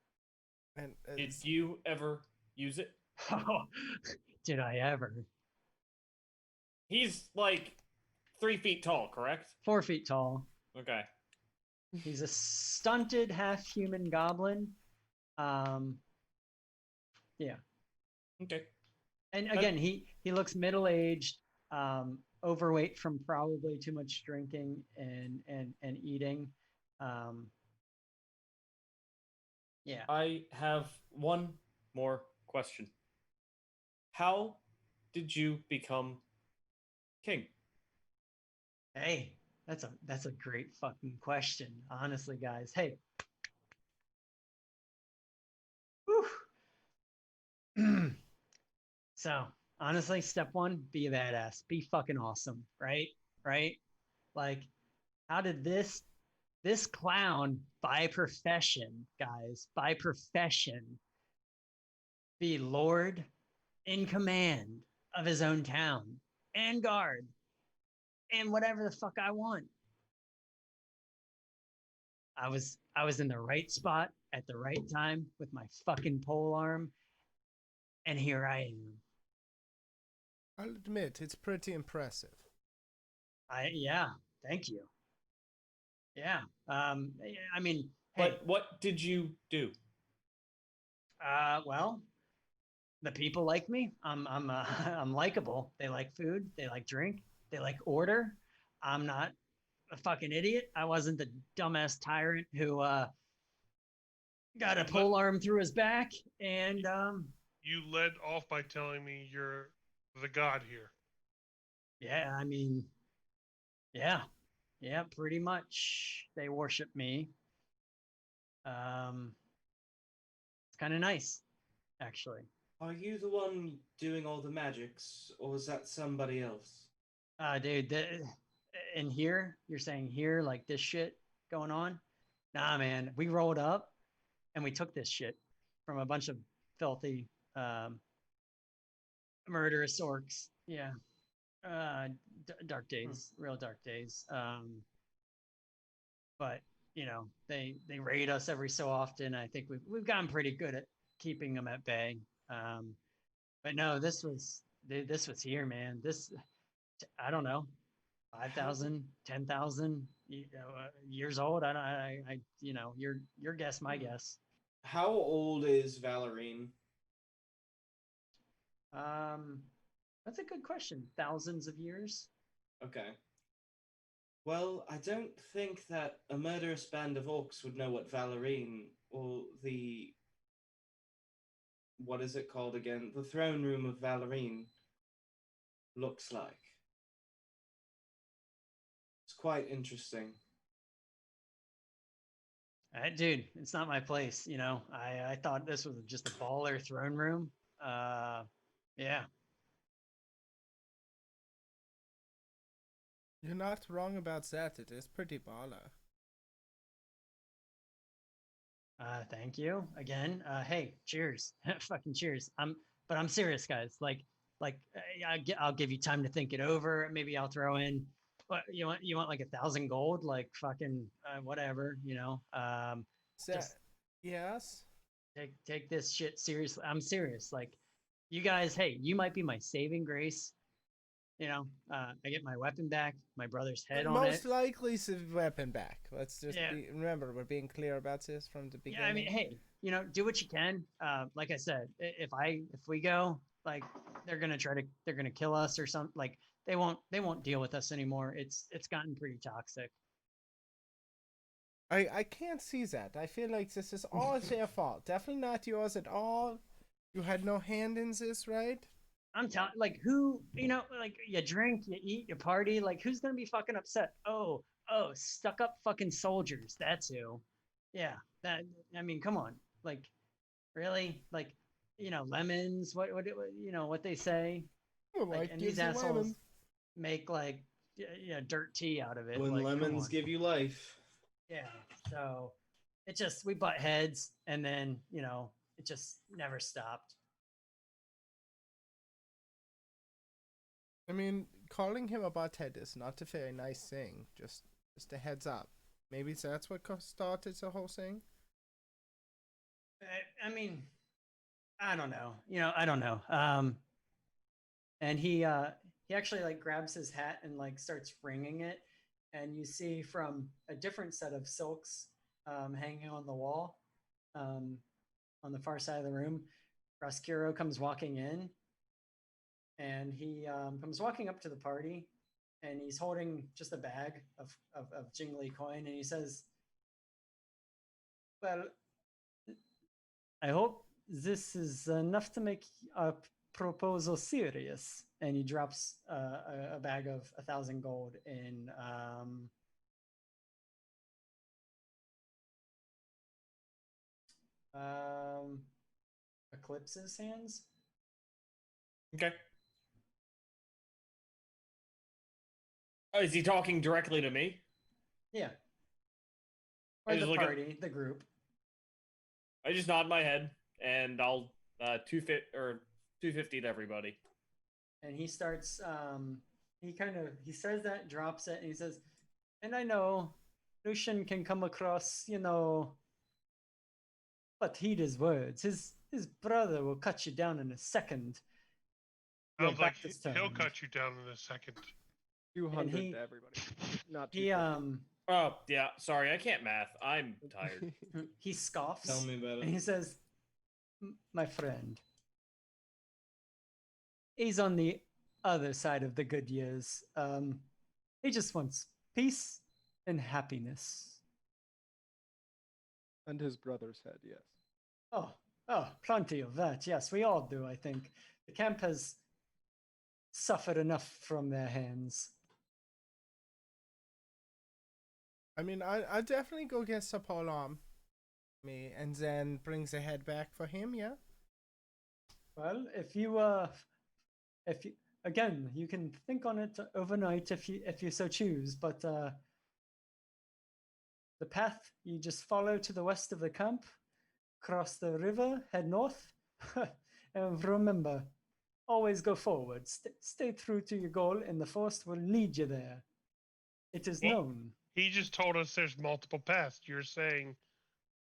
And
Did you ever use it?
Oh, did I ever?
He's like 3 feet tall, correct?
4 feet tall.
Okay.
He's a stunted half human goblin. Yeah.
Okay.
And again, he looks middle aged, overweight from probably too much drinking and eating. Yeah.
I have one more question. How did you become king?
Hey, that's a great fucking question, honestly, guys. Hey. Whew. So, honestly, step one, be a badass. Be fucking awesome, right? Right? Like, how did this clown by profession, guys, by profession, be lord in command of his own town and guard and whatever the fuck I want. I was in the right spot at the right time with my fucking pole arm, and here I am.
I'll admit, it's pretty impressive.
Yeah, thank you. Yeah. I mean, hey,
But what did you do?
well, the people like me. I'm likable. They like food. They like drink. They like order. I'm not a fucking idiot. I wasn't the dumbass tyrant who got a pole arm through his back and
You led off by telling me you're the god here.
yeah, I mean, yeah, pretty much. They worship me. It's kind of nice, actually.
Are you the one doing all the magics, or is that somebody else?
Dude, in here, you're saying here, like this shit going on? Nah, man, we rolled up and we took this shit from a bunch of filthy, murderous orcs. Yeah. Dark days, real dark days. But you know, they raid us every so often. I think we've gotten pretty good at keeping them at bay. But no, this was here, man. This, I don't know, 5,000, 10,000 years old. I you know, your guess, my guess.
How old is Valorine?
That's a good question. Thousands of years.
Okay. Well, I don't think that a murderous band of orcs would know what Valorine or the... what is it called again? The throne room of Valorine looks like. It's quite interesting.
Dude, it's not my place. You know, I thought this was just a baller throne room. Yeah.
You're not wrong about that. It is pretty baller.
Thank you again. Hey, cheers. Fucking cheers. But I'm serious, guys. I'll give you time to think it over. Maybe I'll throw in what you want like 1,000 gold, like fucking whatever, you know. Just
Yes.
take this shit seriously. I'm serious. Like, you guys, hey, you might be my saving grace. You know, I get my weapon back, my brother's head on it.
Most likely it's a weapon back. Let's just
Yeah.
remember, we're being clear about this from the beginning.
Yeah, I mean, hey, you know, do what you can. Like I said, if we go, like, they're gonna kill us or something. Like, they won't deal with us anymore. It's gotten pretty toxic.
I can't see that. I feel like this is all their fault. Definitely not yours at all. You had no hand in this, right?
I'm telling, like, who, you know, like, you drink, you eat, you party, like, who's gonna be fucking upset? Oh, stuck up fucking soldiers. That's who. Yeah, that. I mean, come on, like, really, like, you know, lemons. What you know what they say? Like, and these assholes make like dirt tea out of it.
When
like, come
lemons
on.
give you life.
Yeah. So it just, we butt heads, and then, you know, it just never stopped.
I mean, calling him a butthead is not a very nice thing. Just a heads up. Maybe that's what started the whole thing.
I mean, I don't know. You know, I don't know. And he actually like grabs his hat and like starts wringing it, and you see from a different set of silks hanging on the wall, on the far side of the room, Raskiro comes walking in. And he comes walking up to the party, and he's holding just a bag of jingly coin, and he says, "Well, I hope this is enough to make a proposal serious." And he drops a bag of 1,000 gold in Eclipse's hands.
Okay. Oh, is he talking directly to me?
Yeah.
I
Or
just
the
look at-
party, the group.
I just nod my head, and I'll 250 to everybody.
And he starts he says that, drops it, and he says, and I know Lucian can come across, but heed his words. His brother will cut you down in a second.
Sounds
Your
like
back is
he'll
turned.
cut you down in a second.
200
he-
to everybody. Not
He
250.
Oh yeah, sorry, I can't math. I'm tired.
he scoffs
Tell me about
and
it.
he says, my friend, he's on the other side of the good years. He just wants peace and happiness.
And his brother's head, yes.
Oh, plenty of that. Yes, we all do, I think. The camp has suffered enough from their hands.
I mean, I definitely go get Sapolam me and then brings the head back for him. Yeah.
Well, if you again, you can think on it overnight if you so choose, but the path you just follow to the west of the camp, cross the river, head north, and remember, always go forward. Stay true to your goal, and the force will lead you there. It is
Well-
known.
He just told us there's multiple paths. You're saying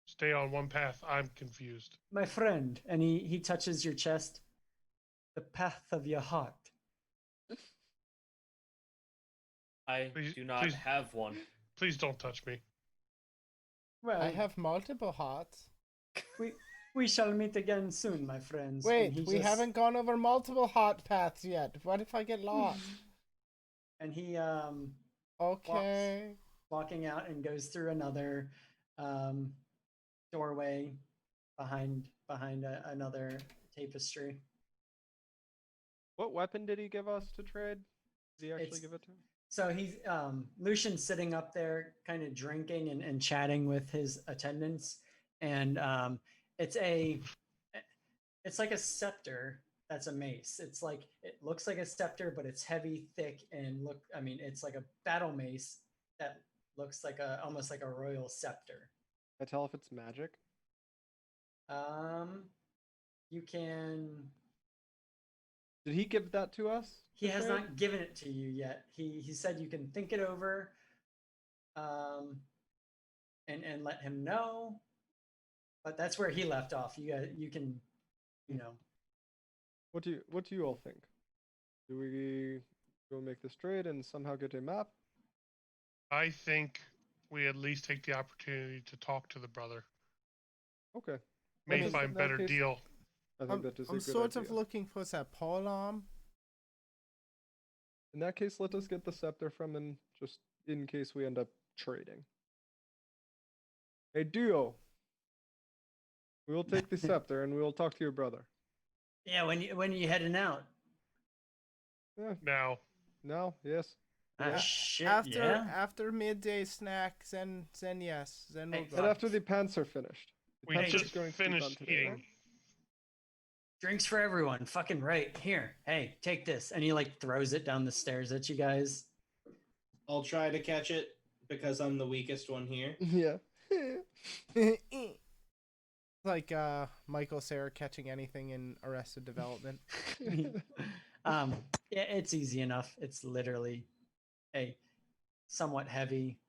stay on one path. I'm confused.
My friend, and he touches your chest, the path of your heart.
I
Please-
do not
please-
have one.
Please don't touch me.
Well,
I have multiple hearts.
we shall meet again soon, my friends. And
Wait,
he
we
just-
haven't gone over multiple heart paths yet. What if I get lost?
And he
Okay.
walking out and goes through another doorway behind another tapestry.
What weapon did he give us to trade? Did he actually
It's-
give it to him?
So he's Lucian's sitting up there kind of drinking and chatting with his attendants, and it's like a scepter that's a mace. It looks like a scepter, but it's heavy, thick, and it's like a battle mace that looks like almost like a royal scepter.
Can I tell if it's magic?
You can.
Did he give that to us?
He
to
has
trade?
not given it to you yet. He said you can think it over, and let him know. But that's where he left off. You can,
What do you all think? Do we go make this trade and somehow get a map?
I think we at least take the opportunity to talk to the brother.
Okay.
May
Well,
find
in that
better
case-
deal.
I think
I'm,
that is a
I'm
good
sort of
idea.
looking for Sapolam.
In that case, let us get the scepter from him, just in case we end up trading. Hey, duo. We will take the scepter and we will talk to your brother.
yeah. When you heading out?
Now,
Now, yes.
Ah, shit.
After
yeah.
after midday snack, then yes, then we'll
Hey,
go.
And after the pants are finished. The
we
pants are
just
going to be done
finished
today, right?
eating.
Drinks for everyone. Fucking right. Here. Hey, take this. And he throws it down the stairs at you guys.
I'll try to catch it because I'm the weakest one here.
Yeah.
Like Michael Cera catching anything in Arrested Development.
Yeah, it's easy enough. It's literally somewhat heavy.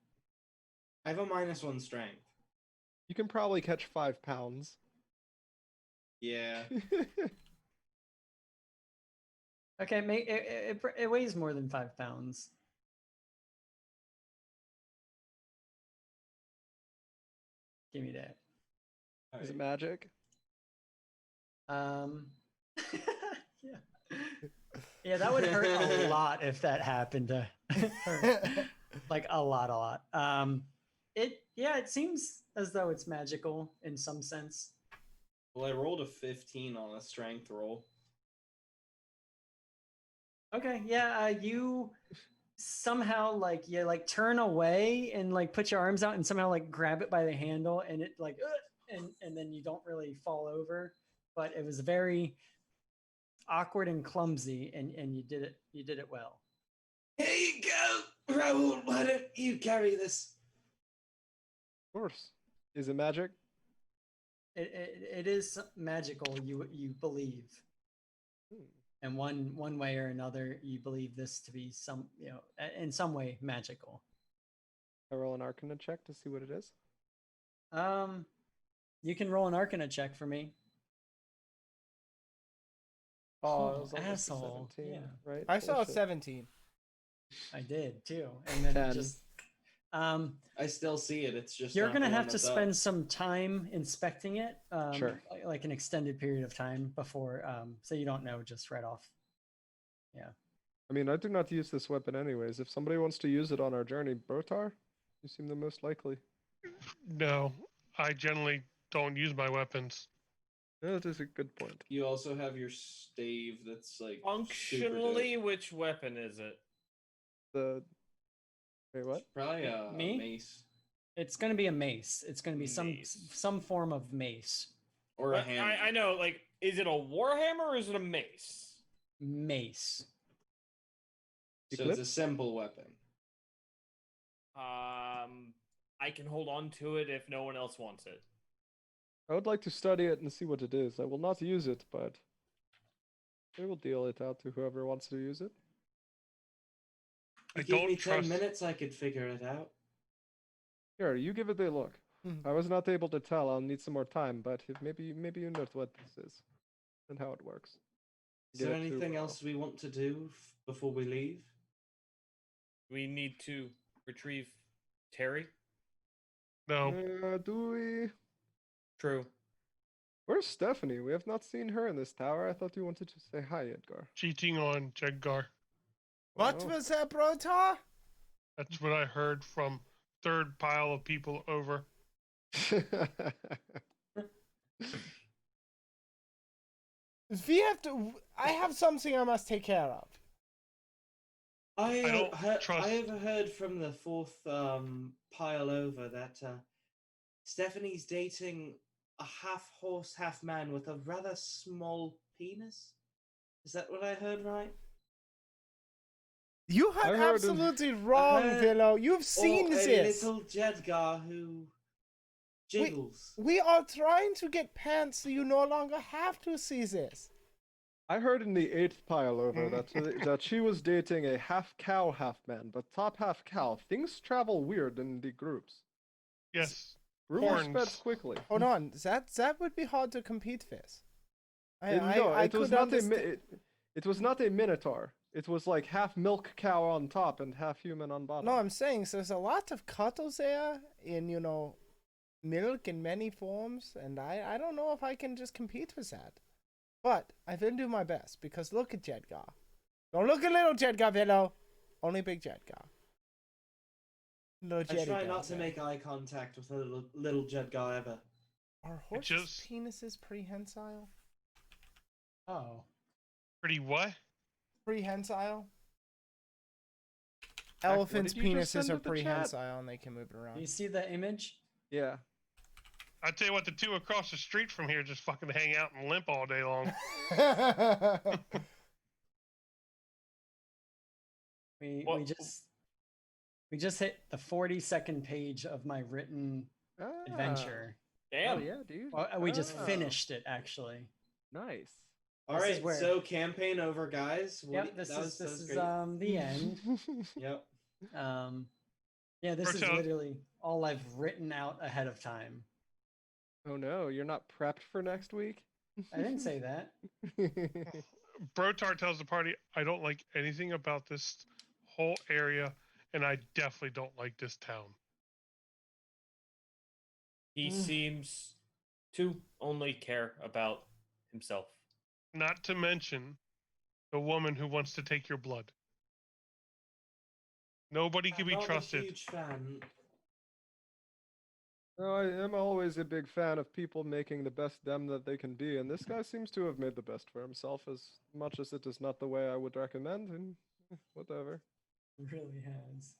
I have a -1 strength.
You can probably catch 5 pounds.
Yeah.
Okay, it weighs more than 5 pounds. Give me that.
Is it magic?
Yeah. Yeah, that would hurt a lot if that happened to her. Like a lot. It seems as though it's magical in some sense.
Well, I rolled a 15 on a strength roll.
Okay, yeah, you somehow you turn away and put your arms out and somehow grab it by the handle and it and then you don't really fall over, but it was very awkward and clumsy and you did it well.
Here you go, Raoul. Why don't you carry this?
Of course. Is it magic?
it is magical. You believe,
Hmm.
and one way or another, you believe this to be in some way magical.
I roll an Arcana check to see what it is.
You can roll an Arcana check for me.
Oh, it
Oh,
was almost a
asshole.
17,
Yeah.
right?
I saw a
Bullshit.
17.
I did too, and then it
10.
just
I still see it. It's just
you're
not
gonna
the
have
one
to
that's up.
spend some time inspecting it,
Sure.
like an extended period of time before, so you don't know just right off.
I mean, I do not use this weapon anyways. If somebody wants to use it on our journey, Brotar, you seem the most likely.
No, I generally don't use my weapons.
That is a good point.
You also have your stave that's like super
Functionally,
dope.
which weapon is it?
The wait, what?
Probably a
Me?
mace
It's gonna be a mace. It's gonna be
Mace.
some form of mace.
or a
But
hammer.
I know, like, is it a warhammer or is it a mace?
Mace.
So
Eclipse?
it's a simple weapon.
I can hold on to it if no one else wants it.
I would like to study it and see what it is. I will not use it, but we will deal it out to whoever wants to use it.
I
You give
don't
me 10
trust.
minutes, I could figure it out.
Here, you give it a look.
Mhm.
I was not able to tell. I'll need some more time, but maybe you know what this is and how it works.
Is
Give
there
it to,
anything else we want to do before we leave?
We need to retrieve Terry.
No,
Do we?
True.
Where's Stephanie? We have not seen her in this tower. I thought you wanted to say hi, Edgar.
cheating on Jedgar.
What
Oh.
was that, Brotar?
That's what I heard from third pile of people over.
We have to. I have something I must take care of.
I
don't
heard,
trust-
I overheard from the fourth pile over that Stephanie's dating a half horse, half man with a rather small penis. Is that what I heard right?
You
I
heard
heard of-
absolutely wrong,
heard-
Willow. You've seen
or a
this.
little Jedgar who jiggles.
We are trying to get pants so you no longer have to see this.
I heard in the 8th pile over that she was dating a half cow, half man, but top half cow. Things travel weird in the groups.
Yes,
Rumors spread
Horns.
quickly.
Hold on, that would be hard to compete with.
No,
I
it was
could
not
understand.
it was not a minotaur. It was like half milk cow on top and half human on bottom.
No, I'm saying there's a lot of cattle there in, milk in many forms, and I don't know if I can just compete with that. But I will do my best, because look at Jedgar. Don't look at little Jedgar, Willow. Only big Jedgar. Little
I try
Jedgar
not to
there.
make eye contact with a little Jedgar ever.
Are horses'
just-
penises prehensile?
Oh,
pretty what?
Prehensile?
what
Elephants'
did you just
penises
send
are
to the chat?
prehensile and they can move
do you
around.
see the image?
Yeah.
I tell you what, the two across the street from here just fucking hang out and limp all day long.
We
What-
we just hit the 42nd page of my written adventure.
Damn.
Oh yeah, dude.
Well, we just
Ah,
finished it actually.
Nice.
All
This is
right,
where-
so campaign over, guys.
Yep, this
that
is
that
this is
great.
the end.
Yep.
Yeah, this is
Berto-
literally all I've written out ahead of time.
Oh no, you're not prepped for next week?
I didn't say that.
Brotar tells the party, I don't like anything about this whole area, and I definitely don't like this town.
He seems to only care about himself.
Not to mention the woman who wants to take your blood. Nobody can
I'm
be
not
trusted.
a huge fan.
No, I am always a big fan of people making the best them that they can be, and this guy seems to have made the best for himself, as much as it is not the way I would recommend, and whatever.
It really has.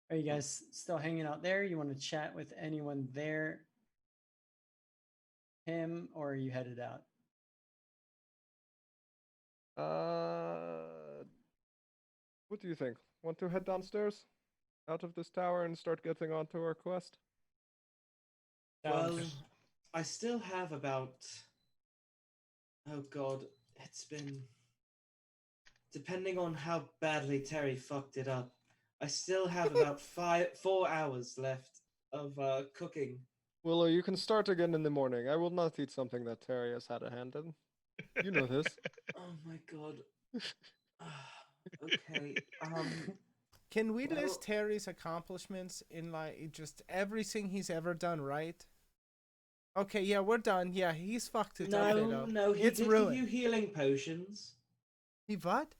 Are you guys still hanging out there? You want to chat with anyone there? Him, or are you headed out?
What do you think? Want to head downstairs? Out of this tower and start getting onto our quest?
Well,
Sounds-
I still have about. Oh god, it's been. Depending on how badly Terry fucked it up, I still have about 4 hours left of cooking.
Willow, you can start again in the morning. I will not eat something that Terry has had a hand in. You know this.
Oh my god. Okay.
Can we
Well-
list Terry's accomplishments in like just everything he's ever done right? Okay, yeah, we're done. Yeah, he's fucked it up.
No, no, he
it's
did
ruined.
give you healing potions.
He what?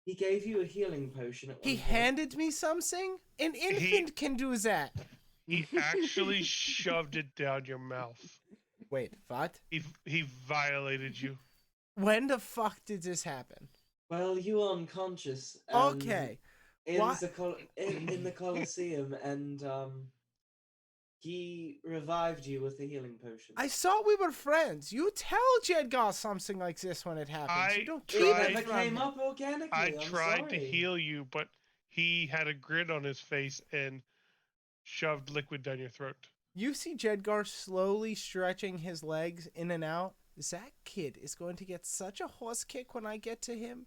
He gave you a healing potion at
He
one point.
handed me something? An infant can do that.
He actually shoved it down your mouth.
Wait, what?
He violated you.
When the fuck did this happen?
Well, you were unconscious.
Okay.
In
What?
in the Colosseum, and he revived you with the healing potion.
I thought we were friends. You tell Jedgar something like this when it happens. You don't
It
keep
tried-
it
never
from
came
him.
up organically.
I
I'm
tried to
sorry.
heal you, but he had a grin on his face and shoved liquid down your throat.
You see Jedgar slowly stretching his legs in and out. That kid is going to get such a horse kick when I get to him.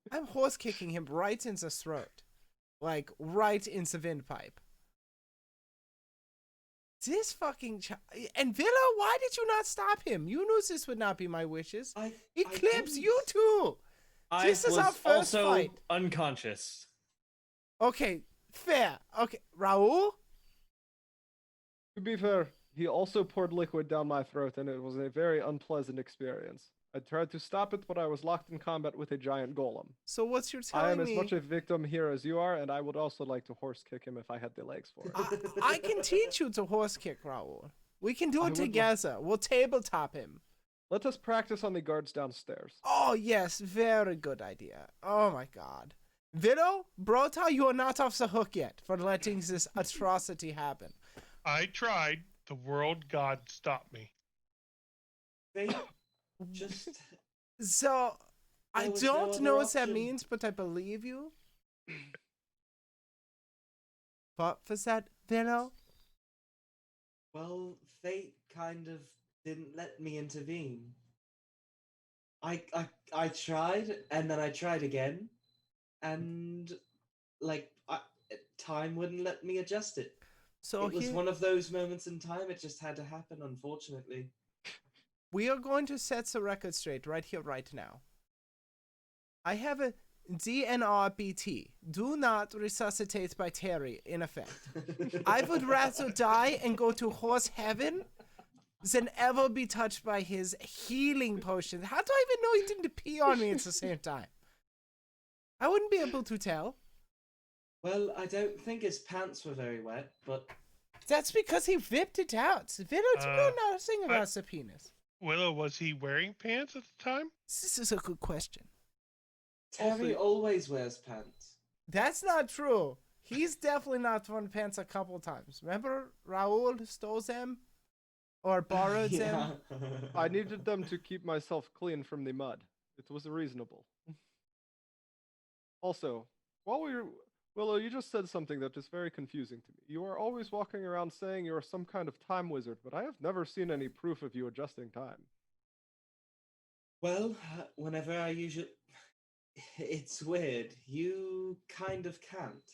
I'm horse kicking him right in the throat. Like, right in the windpipe. This fucking child. And Villa, why did you not stop him? You knew this would not be my wishes. Eclipse,
didn't.
you too.
I
This is
was
our first
also
fight.
unconscious.
Okay, fair. Okay, Raul?
To be fair, he also poured liquid down my throat, and it was a very unpleasant experience. I tried to stop it, but I was locked in combat with a giant golem.
So what's you're
I
telling
am as
me?
much a victim here as you are, and I would also like to horse kick him if I had the legs for it.
I can teach you to horse kick, Raul. We can do
I
it
would love-
together. We'll tabletop him.
Let us practice on the guards downstairs.
Oh, yes, very good idea. Oh, my God. Vito, Brota, you are not off the hook yet for letting this atrocity happen.
I tried. The world god stopped me.
They just
So, I
There was no
don't
other
know what that
option.
means, but I believe you. What was that, Vito?
well, fate kind of didn't let me intervene. I tried, and then I tried again, and time wouldn't let me adjust it.
So
It was
here,
one of those moments in time. It just had to happen, unfortunately.
we are going to set the record straight right here, right now. I have a DNRBT. Do not resuscitate by Terry, in effect. I would rather die and go to horse heaven than ever be touched by his healing potion. How do I even know he didn't pee on me at the same time? I wouldn't be able to tell.
Well, I don't think his pants were very wet, but
That's because he whipped it out. Vito, do you know nothing
I-
about the penis?
Willow, was he wearing pants at the time?
This is a good question.
Terry always wears pants.
That's not true. He's definitely not worn pants a couple times. Remember, Raul stole them? Or borrowed them?
I needed them to keep myself clean from the mud. It was reasonable. Also, while we were... Willow, you just said something that is very confusing to me. You are always walking around saying you are some kind of time wizard, but I have never seen any proof of you adjusting time.
Well, whenever I usually. It's weird. You kind of can't.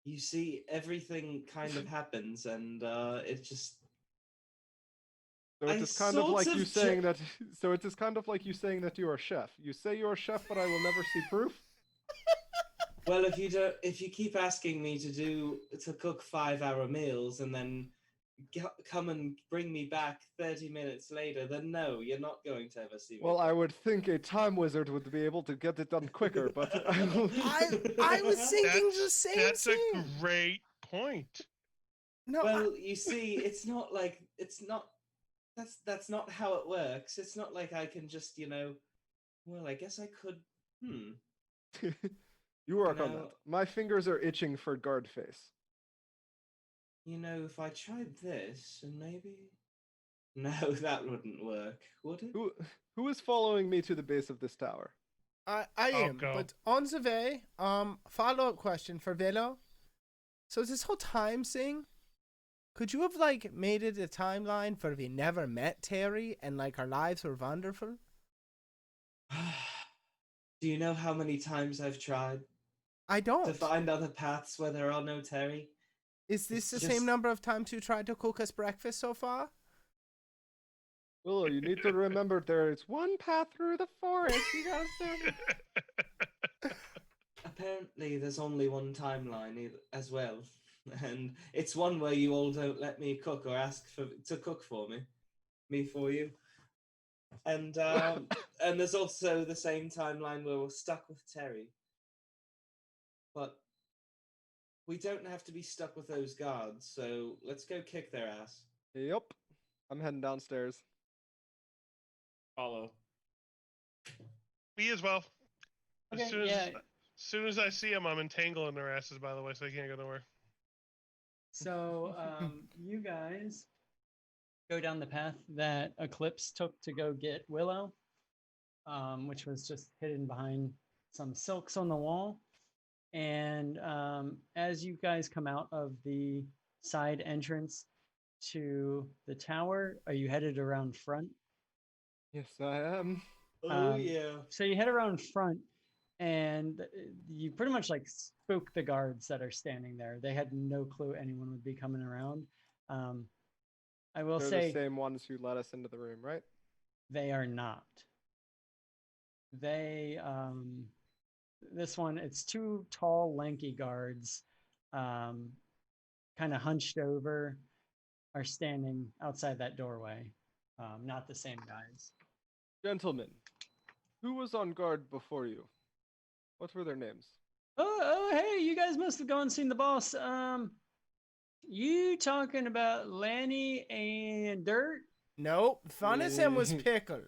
You see, everything kind of happens, and it just.
So it
I
is kind of
sort
like
of
you
ju-
saying that. So it is kind of like you saying that you are a chef. You say you are a chef, but I will never see proof.
Well, if you keep asking me to cook 5-hour meals and then come and bring me back 30 minutes later, then no, you're not going to ever see me.
Well, I would think a time wizard would be able to get it done quicker, but
I was thinking the same
That's a
thing.
great point.
No,
Well, you see, it's not like that's not how it works. It's not like I can just, well, I guess I could.
you work on
No.
that. My fingers are itching for guard face.
If I tried this and maybe no, that wouldn't work, would it?
Who is following me to the base of this tower?
I
I'll
am,
go.
but on the way, follow-up question for Velo. So this whole time thing, Could you have like made it a timeline where we never met Terry and like our lives were wonderful?
Do you know how many times I've tried
I
to
don't.
find other paths where there are no Terry?
Is this
It's
the same
just-
number of times you tried to cook us breakfast so far?
Willow, you need to remember there is one path through the forest. You gotta
Apparently, there's only one timeline as well, and it's one where you all don't let me cook or ask to cook for me for you. And and there's also the same timeline where we're stuck with Terry. But we don't have to be stuck with those guards, so let's go kick their ass.
Yep. I'm heading downstairs.
Follow.
Me as well.
Okay,
As
yeah.
soon as I see them, I'm entangling their asses. By the way, so they can't go nowhere.
So you guys go down the path that Eclipse took to go get Willow, which was just hidden behind some silks on the wall. And as you guys come out of the side entrance to the tower, are you headed around front?
Yes, I am.
Oh
Um,
yeah.
So you head around front, and you pretty much like spook the guards that are standing there. They had no clue anyone would be coming around. I will
They're
say
the same ones who let us into the room, right?
they are not. They this one, it's two tall, lanky guards, kind of hunched over, are standing outside that doorway. Not the same guys.
Gentlemen, who was on guard before you? What were their names?
Oh, hey, you guys must have gone and seen the boss. You talking about Lanny and Dirt?
Nope. Funnison was
Yeah.
Pickle.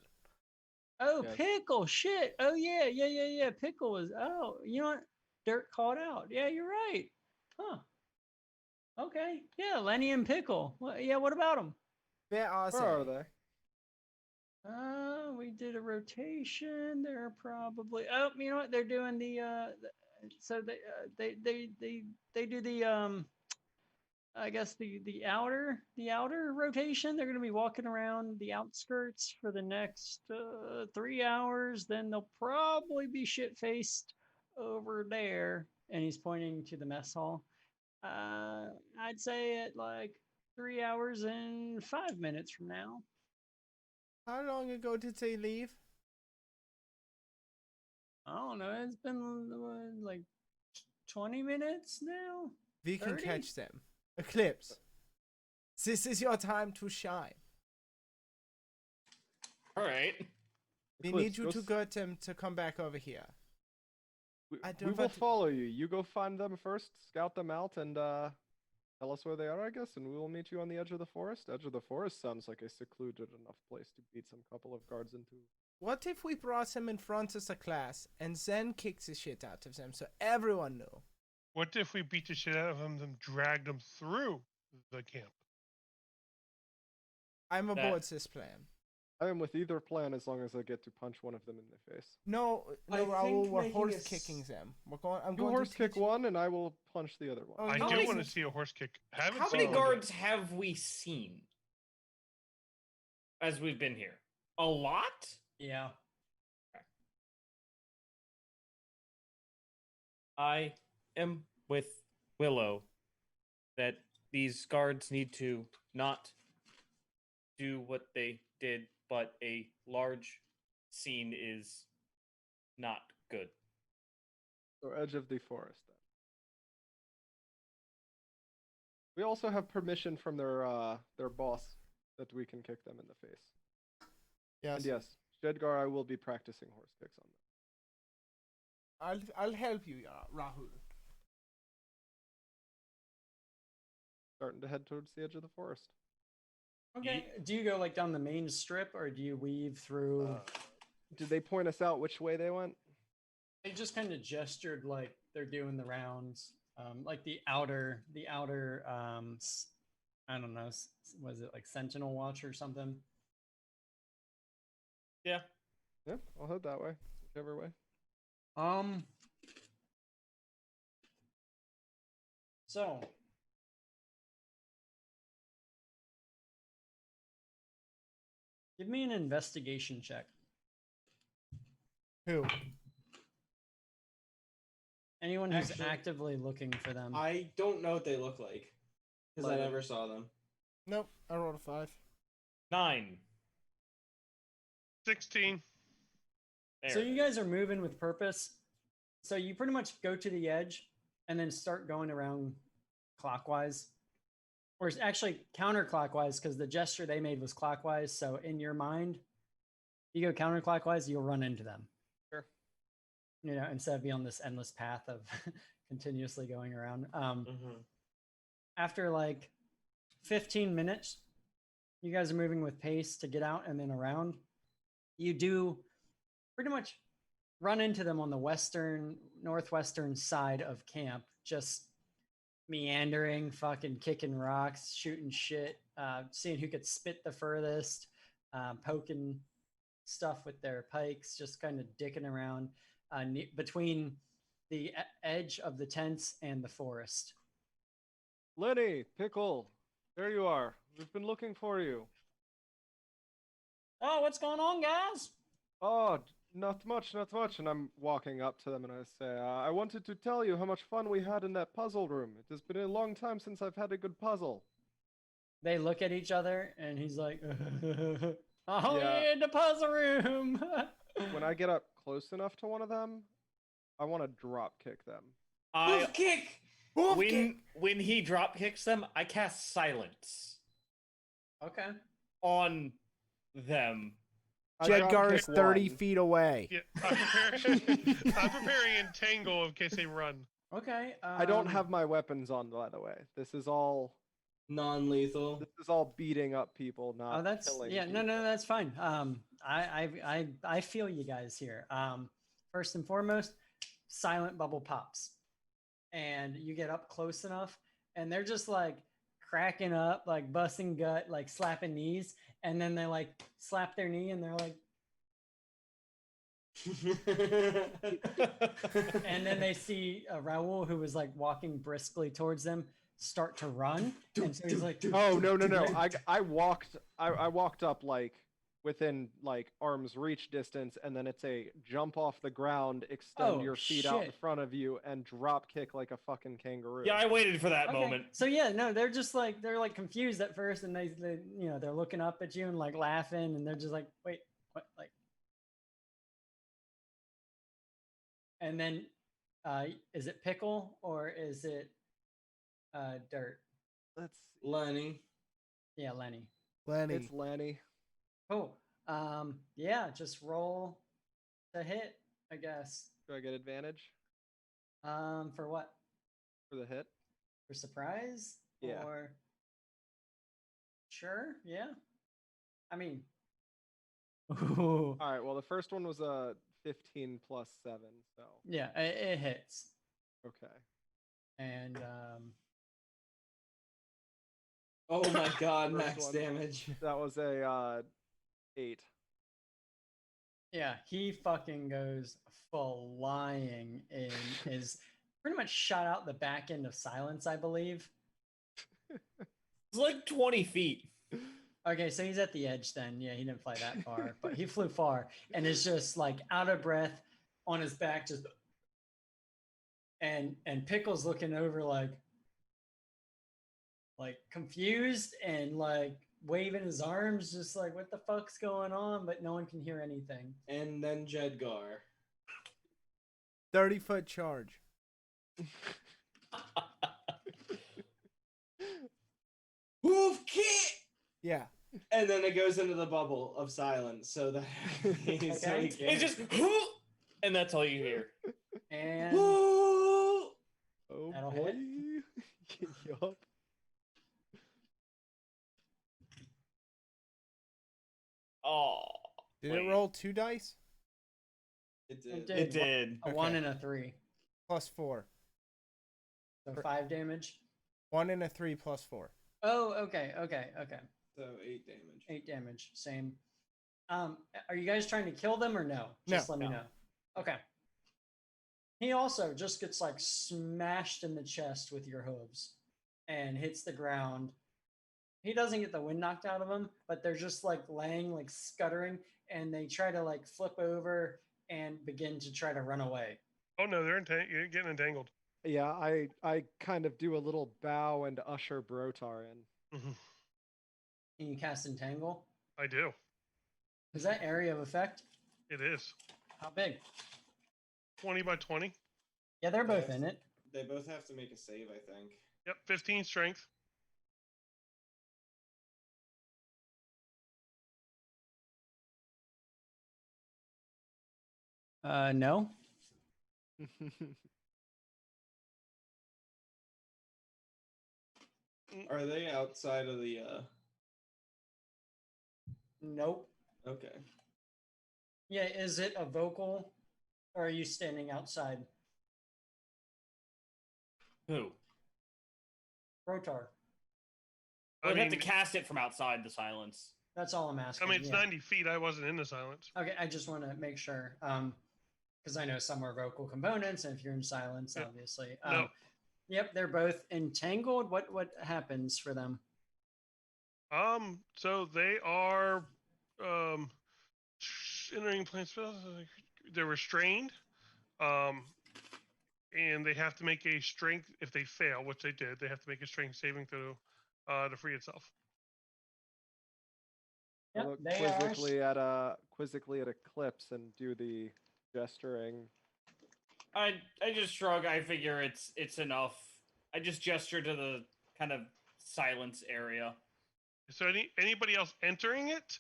Oh,
Yes.
Pickle, shit. Oh, yeah. Pickle was, oh, you know what? Dirt called out. Yeah, you're right. Huh. Okay. Yeah, Lenny and Pickle. Well, yeah, what about them?
Where are
Where are they?
We did a rotation. They're probably, oh, you know what? They're doing so they do the, I guess the outer rotation. They're going to be walking around the outskirts for the next 3 hours. Then they'll probably be shit faced over there. And he's pointing to the mess hall. I'd say at like 3 hours and 5 minutes from now.
How long ago did they leave?
I don't know. It's been like 20 minutes now.
We can
30?
catch them. Eclipse. This is your time to shine.
All right.
We
Eclipse,
need you
go
to
s-
get them to come back over here.
We,
I
we
don't
will
want to-
follow you. You go find them first, scout them out, and tell us where they are, I guess, and we will meet you on the edge of the forest. Edge of the forest sounds like a secluded enough place to beat some couple of guards into.
What if we brought them in front of the class and then kicked the shit out of them so everyone knew?
What if we beat the shit out of them and dragged them through the camp?
I'm
That-
aboard this plan.
I am with either plan as long as I get to punch one of them in the face.
No,
I
Raoul,
think
we're
making
horse
a
kicking
s-
them. I'm
You
going
horse
to
kick
teach-
one, and I will punch the other one.
Oh,
I
you
do
many-
want to see a horse kick. Haven't
How
seen
many
one yet.
guards have we seen as we've been here? A lot?
Yeah.
I am with Willow that these guards need to not do what they did, but a large scene is not good.
So edge of the forest. Then. We also have permission from their boss that we can kick them in the face.
Yes.
And yes, Jedgar, I will be practicing horse kicks on them.
I'll help you, Rahul.
Starting to head towards the edge of the forest.
Okay. Do you go like down the main strip or do you weave through?
Did they point us out which way they went?
They just kind of gestured like they're doing the rounds. Like the outer, I don't know, was it like Sentinel Watch or something?
Yeah.
Yeah, I'll head that way, whichever way.
So Give me an investigation check.
Who?
Anyone who's
Actually,
actively looking for them.
I don't know what they look like because I
Eleven.
never saw them.
Nope. I rolled a 5.
9.
16.
So
There.
you guys are moving with purpose. So you pretty much go to the edge and then start going around clockwise. Or it's actually counterclockwise because the gesture they made was clockwise. So in your mind, you go counterclockwise, you'll run into them.
Sure.
You know, instead of being on this endless path of continuously going around. After like 15 minutes, you guys are moving with pace to get out and then around. You do pretty much run into them on the northwestern side of camp, just meandering, fucking kicking rocks, shooting shit, seeing who could spit the furthest, poking stuff with their pikes, just kind of dicking around between the edge of the tents and the forest.
Lenny, Pickle, there you are. We've been looking for you.
Oh, what's going on, guys?
Oh, not much, not much. And I'm walking up to them and I say, I wanted to tell you how much fun we had in that puzzle room. It has been a long time since I've had a good puzzle.
They look at each other and he's like, oh,
Yeah.
yeah, the puzzle room.
When I get up close enough to one of them, I want to drop kick them.
Hoof kick!
When he drop kicks them, I cast silence
Okay.
on them.
I drop
Jedgar is
kick
30
one.
feet away.
Yeah, I'm preparing entangle in case they run.
Okay.
I don't have my weapons on, by the way. This is all
Non-lethal.
beating up people, not
Oh, that's
killing
yeah. No,
people.
no, that's fine. I feel you guys here. First and foremost, silent bubble pops, and you get up close enough, and they're just like cracking up, like busting gut, like slapping knees, and then they like slap their knee, and they're like, and then they see Raul, who was like walking briskly towards them, start to run, and so he's like,
Oh no. I walked up like within like arm's reach distance, and then it's a jump off the ground, extend
Oh,
your feet out in
shit.
front of you, and drop kick like a fucking kangaroo.
Yeah, I waited for that
Okay.
moment.
So yeah, no, they're just like they're like confused at first, and they you know they're looking up at you and like laughing, and they're just like, wait, what, like, and then is it Pickle or is it Dirt?
Let's
Lenny.
Yeah, Lenny.
Lenny.
It's Lenny.
Oh, yeah, just roll to hit, I guess.
Do I get advantage
For what?
for the hit?
For surprise?
Yeah.
Or sure, yeah. I mean, ooh.
All right. Well, the first one was a 15 plus 7, so
Yeah, it hits.
okay.
And
Oh my god,
First
max
one.
damage.
That was a 8.
yeah, he fucking goes flying and is pretty much shot out the back end of Silence, I believe.
It's like 20 feet.
Okay, so he's at the edge then. Yeah, he didn't fly that far, but he flew far and is just like out of breath on his back, just and Pickle's looking over like confused and like waving his arms, just like what the fuck's going on, but no one can hear anything.
And then Jedgar.
30-foot charge.
Hoof kick!
Yeah.
And then it goes into the bubble of silence, so that he's
Okay.
like,
It's just, and that's all you hear.
And
Woo!
Oh
That'll
boy.
hit.
Yup.
Oh.
Did
wait.
it roll 2 dice?
It
It
did.
did.
It did.
a 1
Okay.
and a 3.
Plus 4.
So 5 damage.
1 and a 3 plus 4.
Oh, okay.
So 8 damage.
8 damage. Same. Are you guys trying to kill them or no?
No.
Just let me
No.
know. Okay. He also just gets like smashed in the chest with your hooves and hits the ground he doesn't get the wind knocked out of him, but they're just like laying, like scuttering, and they try to like flip over and begin to try to run away.
Oh no, you're getting entangled.
Yeah, I kind of do a little bow and usher Brotar in.
Mhm.
Can you cast Entangle?
I do.
Is that area of effect?
It is
How big?
20 by 20.
Yeah, they're both in it.
They both have to make a save, I think.
Yep, 15 strength.
No.
Are they outside of the
Nope.
Okay.
Yeah, is it a vocal, or are you standing outside?
Who?
Rotar.
I
We'd have to
mean,
cast it from outside the silence.
That's all I'm asking.
it's
yeah.
90 feet. I wasn't in the silence.
Okay, I just want to make sure, because I know some are vocal components, and if you're in silence,
Yep.
obviously.
No.
Yep, they're both entangled. What happens for them?
So they are entering plane spells. They're restrained. And they have to make a strength if they fail, which they did. They have to make a strength saving throw to free itself.
I
Yep,
look
they are.
quizzically at Eclipse and do the gesturing.
I just shrug. I figure it's enough. I just gesture to the kind of silence area.
So anybody else entering it,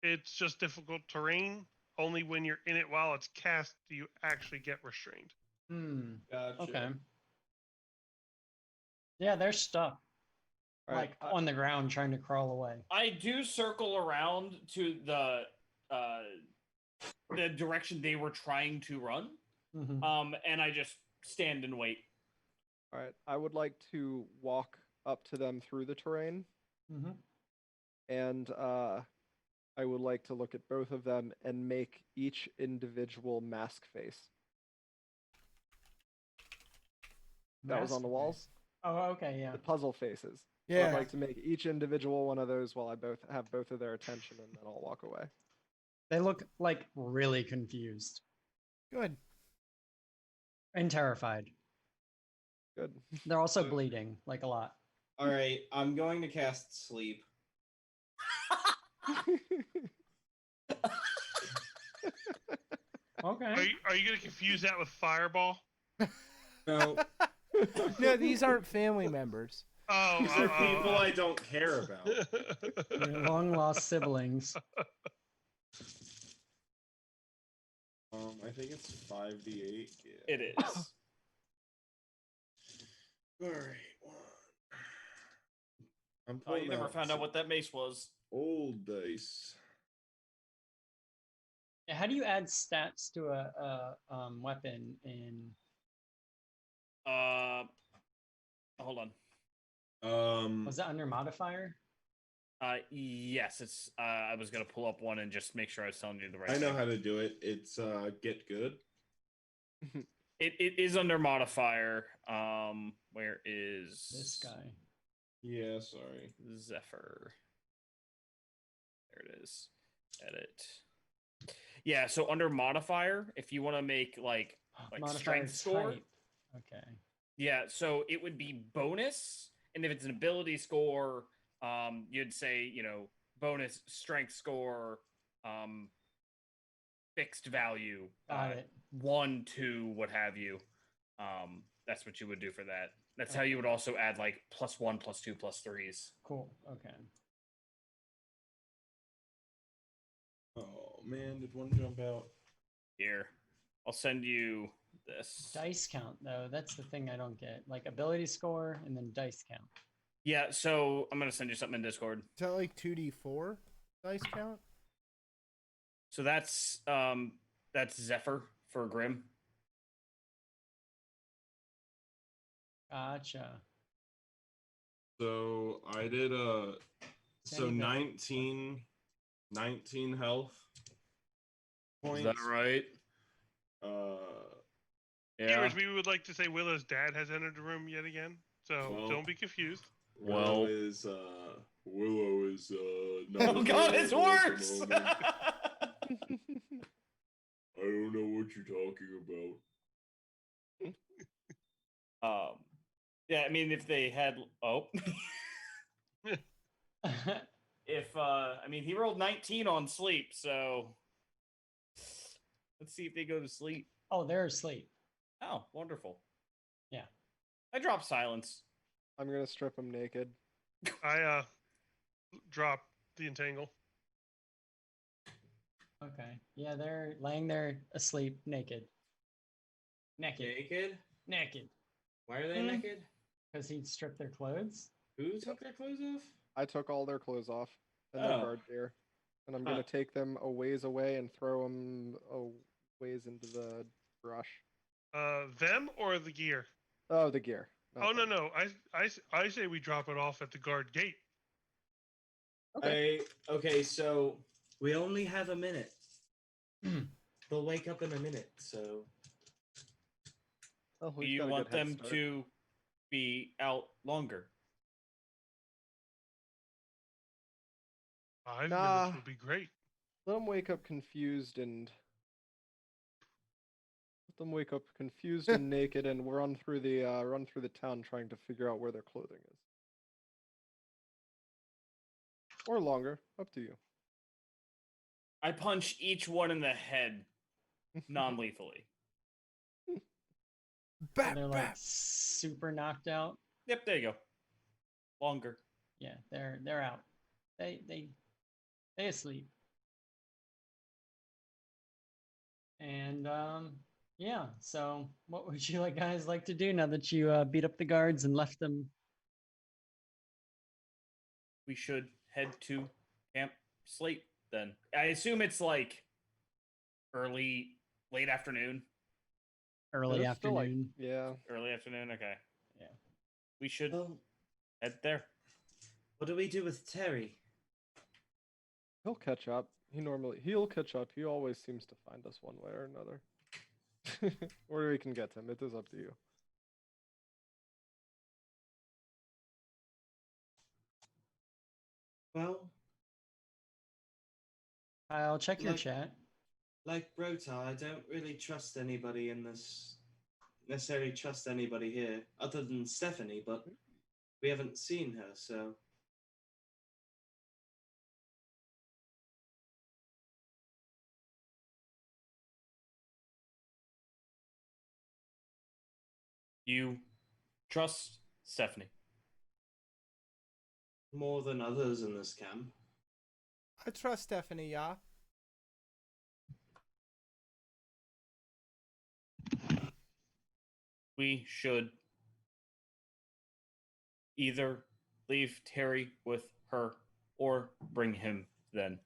it's just difficult terrain. Only when you're in it while it's cast do you actually get restrained.
Gotcha.
Okay. Yeah, they're stuck,
All right,
like on the ground, trying to crawl away.
I do circle around to the direction they were trying to run,
Mhm.
and I just stand and wait.
all right. I would like to walk up to them through the terrain,
Mhm.
and I would like to look at both of them and make each individual mask face. That was on the
Mask
walls.
face. Oh, okay, yeah.
The puzzle faces. I'd
Yeah.
like to make each individual one of those while I have both of their attention, and then I'll walk away.
They look like really confused
Good.
and terrified.
Good.
They're also bleeding, like a lot.
All right, I'm going to cast sleep.
Okay.
Are you going to confuse that with fireball?
No,
No, these aren't family members.
Oh,
these are people I don't care about.
Your long lost siblings.
I think it's 5d8. Yeah.
It is.
All right. I'm
Oh, you
pulling
never
out
found out
some
what that mace was.
old dice.
Yeah, how do you add stats to a weapon in?
Hold on.
Was that under modifier?
Yes, it's. I was gonna pull up one and just make sure I was telling you the right.
I know
thing.
how to do it. It's get good.
It is under modifier. Where is
This guy.
Yeah, sorry.
Zephyr? There it is. Edit. Yeah, so under modifier, if you want to make like
Modifier
strength score,
type. Okay.
yeah, so it would be bonus, and if it's an ability score, you'd say bonus strength score, fixed value,
Got it.
1, 2, what have you. That's what you would do for that. That's how you would also add like +1, +2, +3s.
Cool. Okay.
Oh man, did one jump out?
Here, I'll send you this.
Dice count though. That's the thing I don't get. Like ability score and then dice count.
Yeah, so I'm gonna send you something in Discord.
Is that like 2d4 dice count?
So that's Zephyr for Grim.
Gotcha.
So I did so
Anything.
19 health points.
Is that right?
Viewers, we would like to say Willow's dad has entered the room yet again, so
Well.
don't be confused.
Well-
Willow is not.
Oh god, it's
available at the
worse!
moment. I don't know what you're talking about.
Yeah, I mean, if they had. Oh. If, I mean, he rolled 19 on sleep, so. Let's see if they go to sleep.
Oh, they're asleep.
Oh, wonderful.
Yeah.
I drop silence.
I'm gonna strip him naked.
I drop the entangle.
Okay. Yeah, they're laying there asleep, naked.
Naked?
Naked.
Why are they
Hmm.
naked?
Because he'd strip their clothes.
Who took their clothes off?
I took all their clothes off and their
Oh.
guard gear, and I'm
Huh.
gonna take them a ways away and throw them a ways into the brush.
Them or the gear?
Oh, the gear. not
Oh no
them.
no! I say we drop it off at the guard gate.
Okay, so we only have a minute. They'll wake up in a minute, so
Oh,
Do
we've
you
got a
want
good head
them
start.
to be out longer?
5
Nah.
minutes would be great.
Let them wake up confused and naked and run through the town trying to figure out where their clothing is. Or longer, up to you.
I punch each one in the head non-lethally.
And
Bap,
they're like
bap.
super knocked out.
Yep, there you go. Longer.
Yeah, they're out. They asleep. And yeah, so what would you guys like to do now that you beat up the guards and left them?
We should head to Camp Slate then. I assume it's like late afternoon.
Early
They're still,
afternoon.
yeah.
Early afternoon, okay.
Yeah.
We should
well,
head there.
what do we do with Terry?
He'll catch up. He'll catch up. He always seems to find us one way or another. Or we can get him. It is up to you.
Well,
I'll check your
Like-
chat.
like Brota, I don't really trust anybody in this. Necessarily trust anybody here, other than Stephanie, but we haven't seen her, so.
You trust Stephanie.
More than others in this camp.
I trust Stephanie, yeah.
We should either leave Terry with her or bring him then.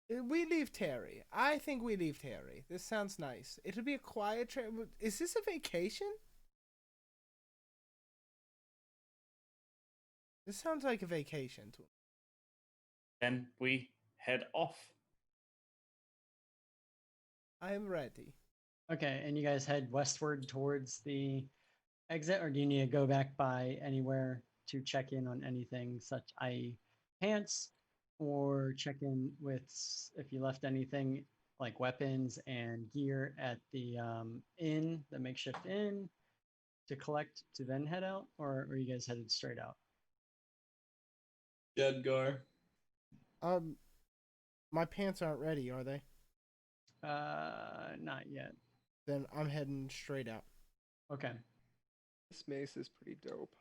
We leave Terry. I think we leave Terry. This sounds nice. It'll be a quiet trip. Is this a vacation? This sounds like a vacation to me.
Then we head off.
I am ready.
Okay, and you guys head westward towards the exit, or do you need to go back by anywhere to check in on anything such, i.e., pants, or check in with if you left anything like weapons and gear at the inn, the makeshift inn, to collect to then head out, or are you guys headed straight out?
Jedgar.
My pants aren't ready, are they?
Not yet.
Then I'm heading straight out.
Okay.
This mace is pretty dope.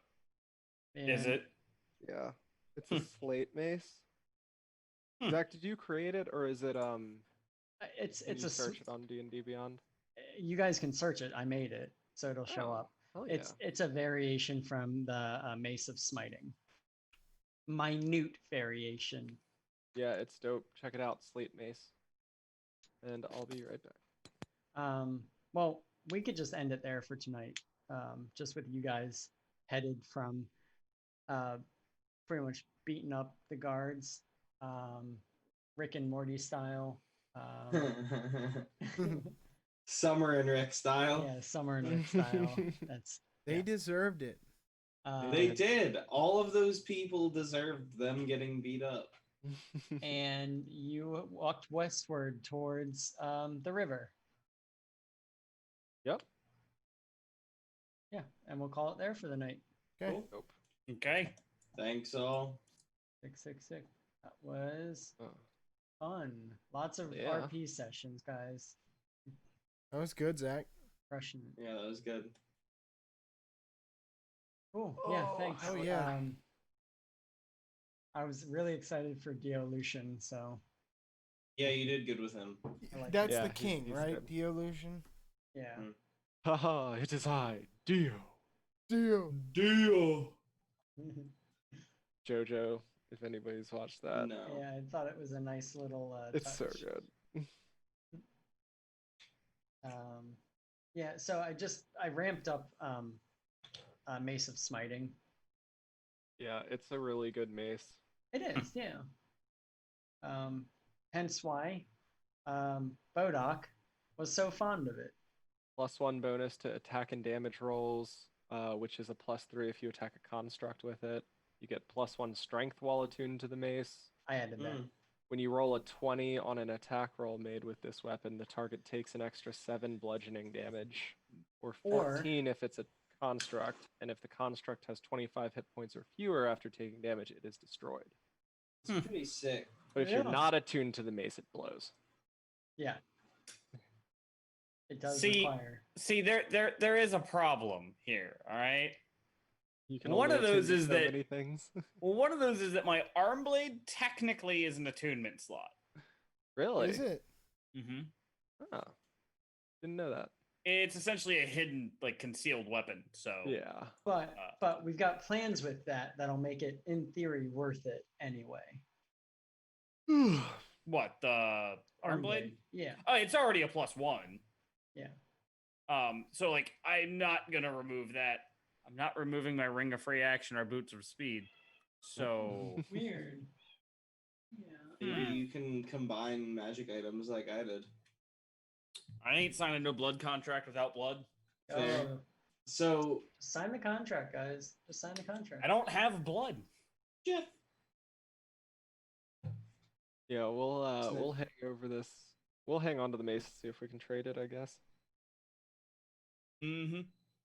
Is
And-
it?
Yeah. It's a slate mace.
Hmm.
Zach, did you create it or is it
It's
can
it's
you
a
search it on D&D Beyond?
you guys can search it. I made it, so it'll show
Oh,
up.
hell
It's a variation from the Mace of Smiting. Minute variation.
Yeah, it's dope. Check it out, Slate Mace. And I'll be right back.
Well, we could just end it there for tonight. Just with you guys headed from pretty much beating up the guards, Rick and Morty style,
Summer and Rick style.
Yeah, Summer and Rick style. That's
They
yeah.
deserved it.
They did. All of those people deserved them getting beat up.
And you walked westward towards the river.
Yep.
Yeah, and we'll call it there for the night.
Okay.
Cool.
Nope.
Okay.
Thanks all.
666. That was
Oh.
fun. Lots of
Yeah.
RP sessions, guys.
That was good, Zach.
Crushing it.
Yeah, that was good.
Cool. Yeah, thanks.
oh, yeah.
I was really excited for Deolution, so
Yeah, you did good with him.
I like
That's
Yeah,
the
he's-
king,
he's
right?
good.
Deolution.
yeah.
Haha, it is I, Dio.
Dio.
Deal.
Jojo, if anybody's watched that.
No.
Yeah, I thought it was a nice little
It's so
touch.
good.
Yeah, so I ramped up Mace of Smiting.
Yeah, it's a really good mace.
It is, yeah. Hence why Bodok was so fond of it.
+1 bonus to attack and damage rolls, which is a +3 if you attack a construct with it. You get +1 strength while attuned to the mace.
I added that.
When you roll a 20 on an attack roll made with this weapon, the target takes an extra 7 bludgeoning damage, or 14 if it's a construct, and if the construct has 25 hit points or fewer after taking damage, it is destroyed.
It's pretty sick.
But if you're
Yeah.
not attuned to the mace, it blows.
Yeah. It does
See,
require.
See, there is a problem here. All right.
You can
One
only
of those
attune to
is
so
that-
many things.
Well, one of those is that my arm blade technically is an attunement slot.
Really?
Is it?
Mm-hmm.
Oh, didn't know that.
It's essentially a hidden, like, concealed weapon. So
Yeah.
But we've got plans with that'll make it in theory worth it anyway.
what, the arm blade?
Yeah.
Oh, it's already a +1.
Yeah.
So like I'm not gonna remove that. I'm not removing my ring of free action or boots of speed. So
Weird. Yeah.
Maybe you can combine magic items like I did.
I ain't signing no blood contract without blood.
Fair.
Oh,
So,
sign the contract, guys. Just sign the contract.
I don't have blood.
Jeff.
Yeah, we'll
Isn't it-
we'll hang over this. We'll hang on to the mace and see if we can trade it, I guess.
Mm-hmm.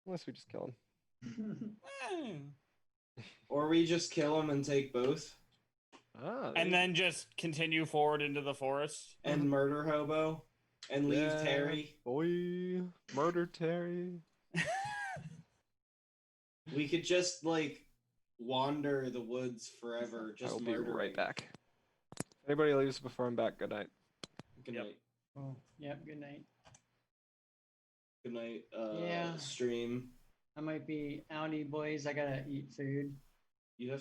Unless we just kill him.
Or we just kill him and take both
Ah,
And then just continue forward into the forest.
and murder Hobo and leave
Yeah.
Terry.
boy, murder Terry.
We could just like wander the woods forever, just
I'll be
murdering.
right back. Anybody leaves before I'm back? Good night.
Good
Yep.
night.
Oh, yep. Good night.
Good night.
Yeah.
Stream.
I might be outie, boys. I gotta eat food.
You have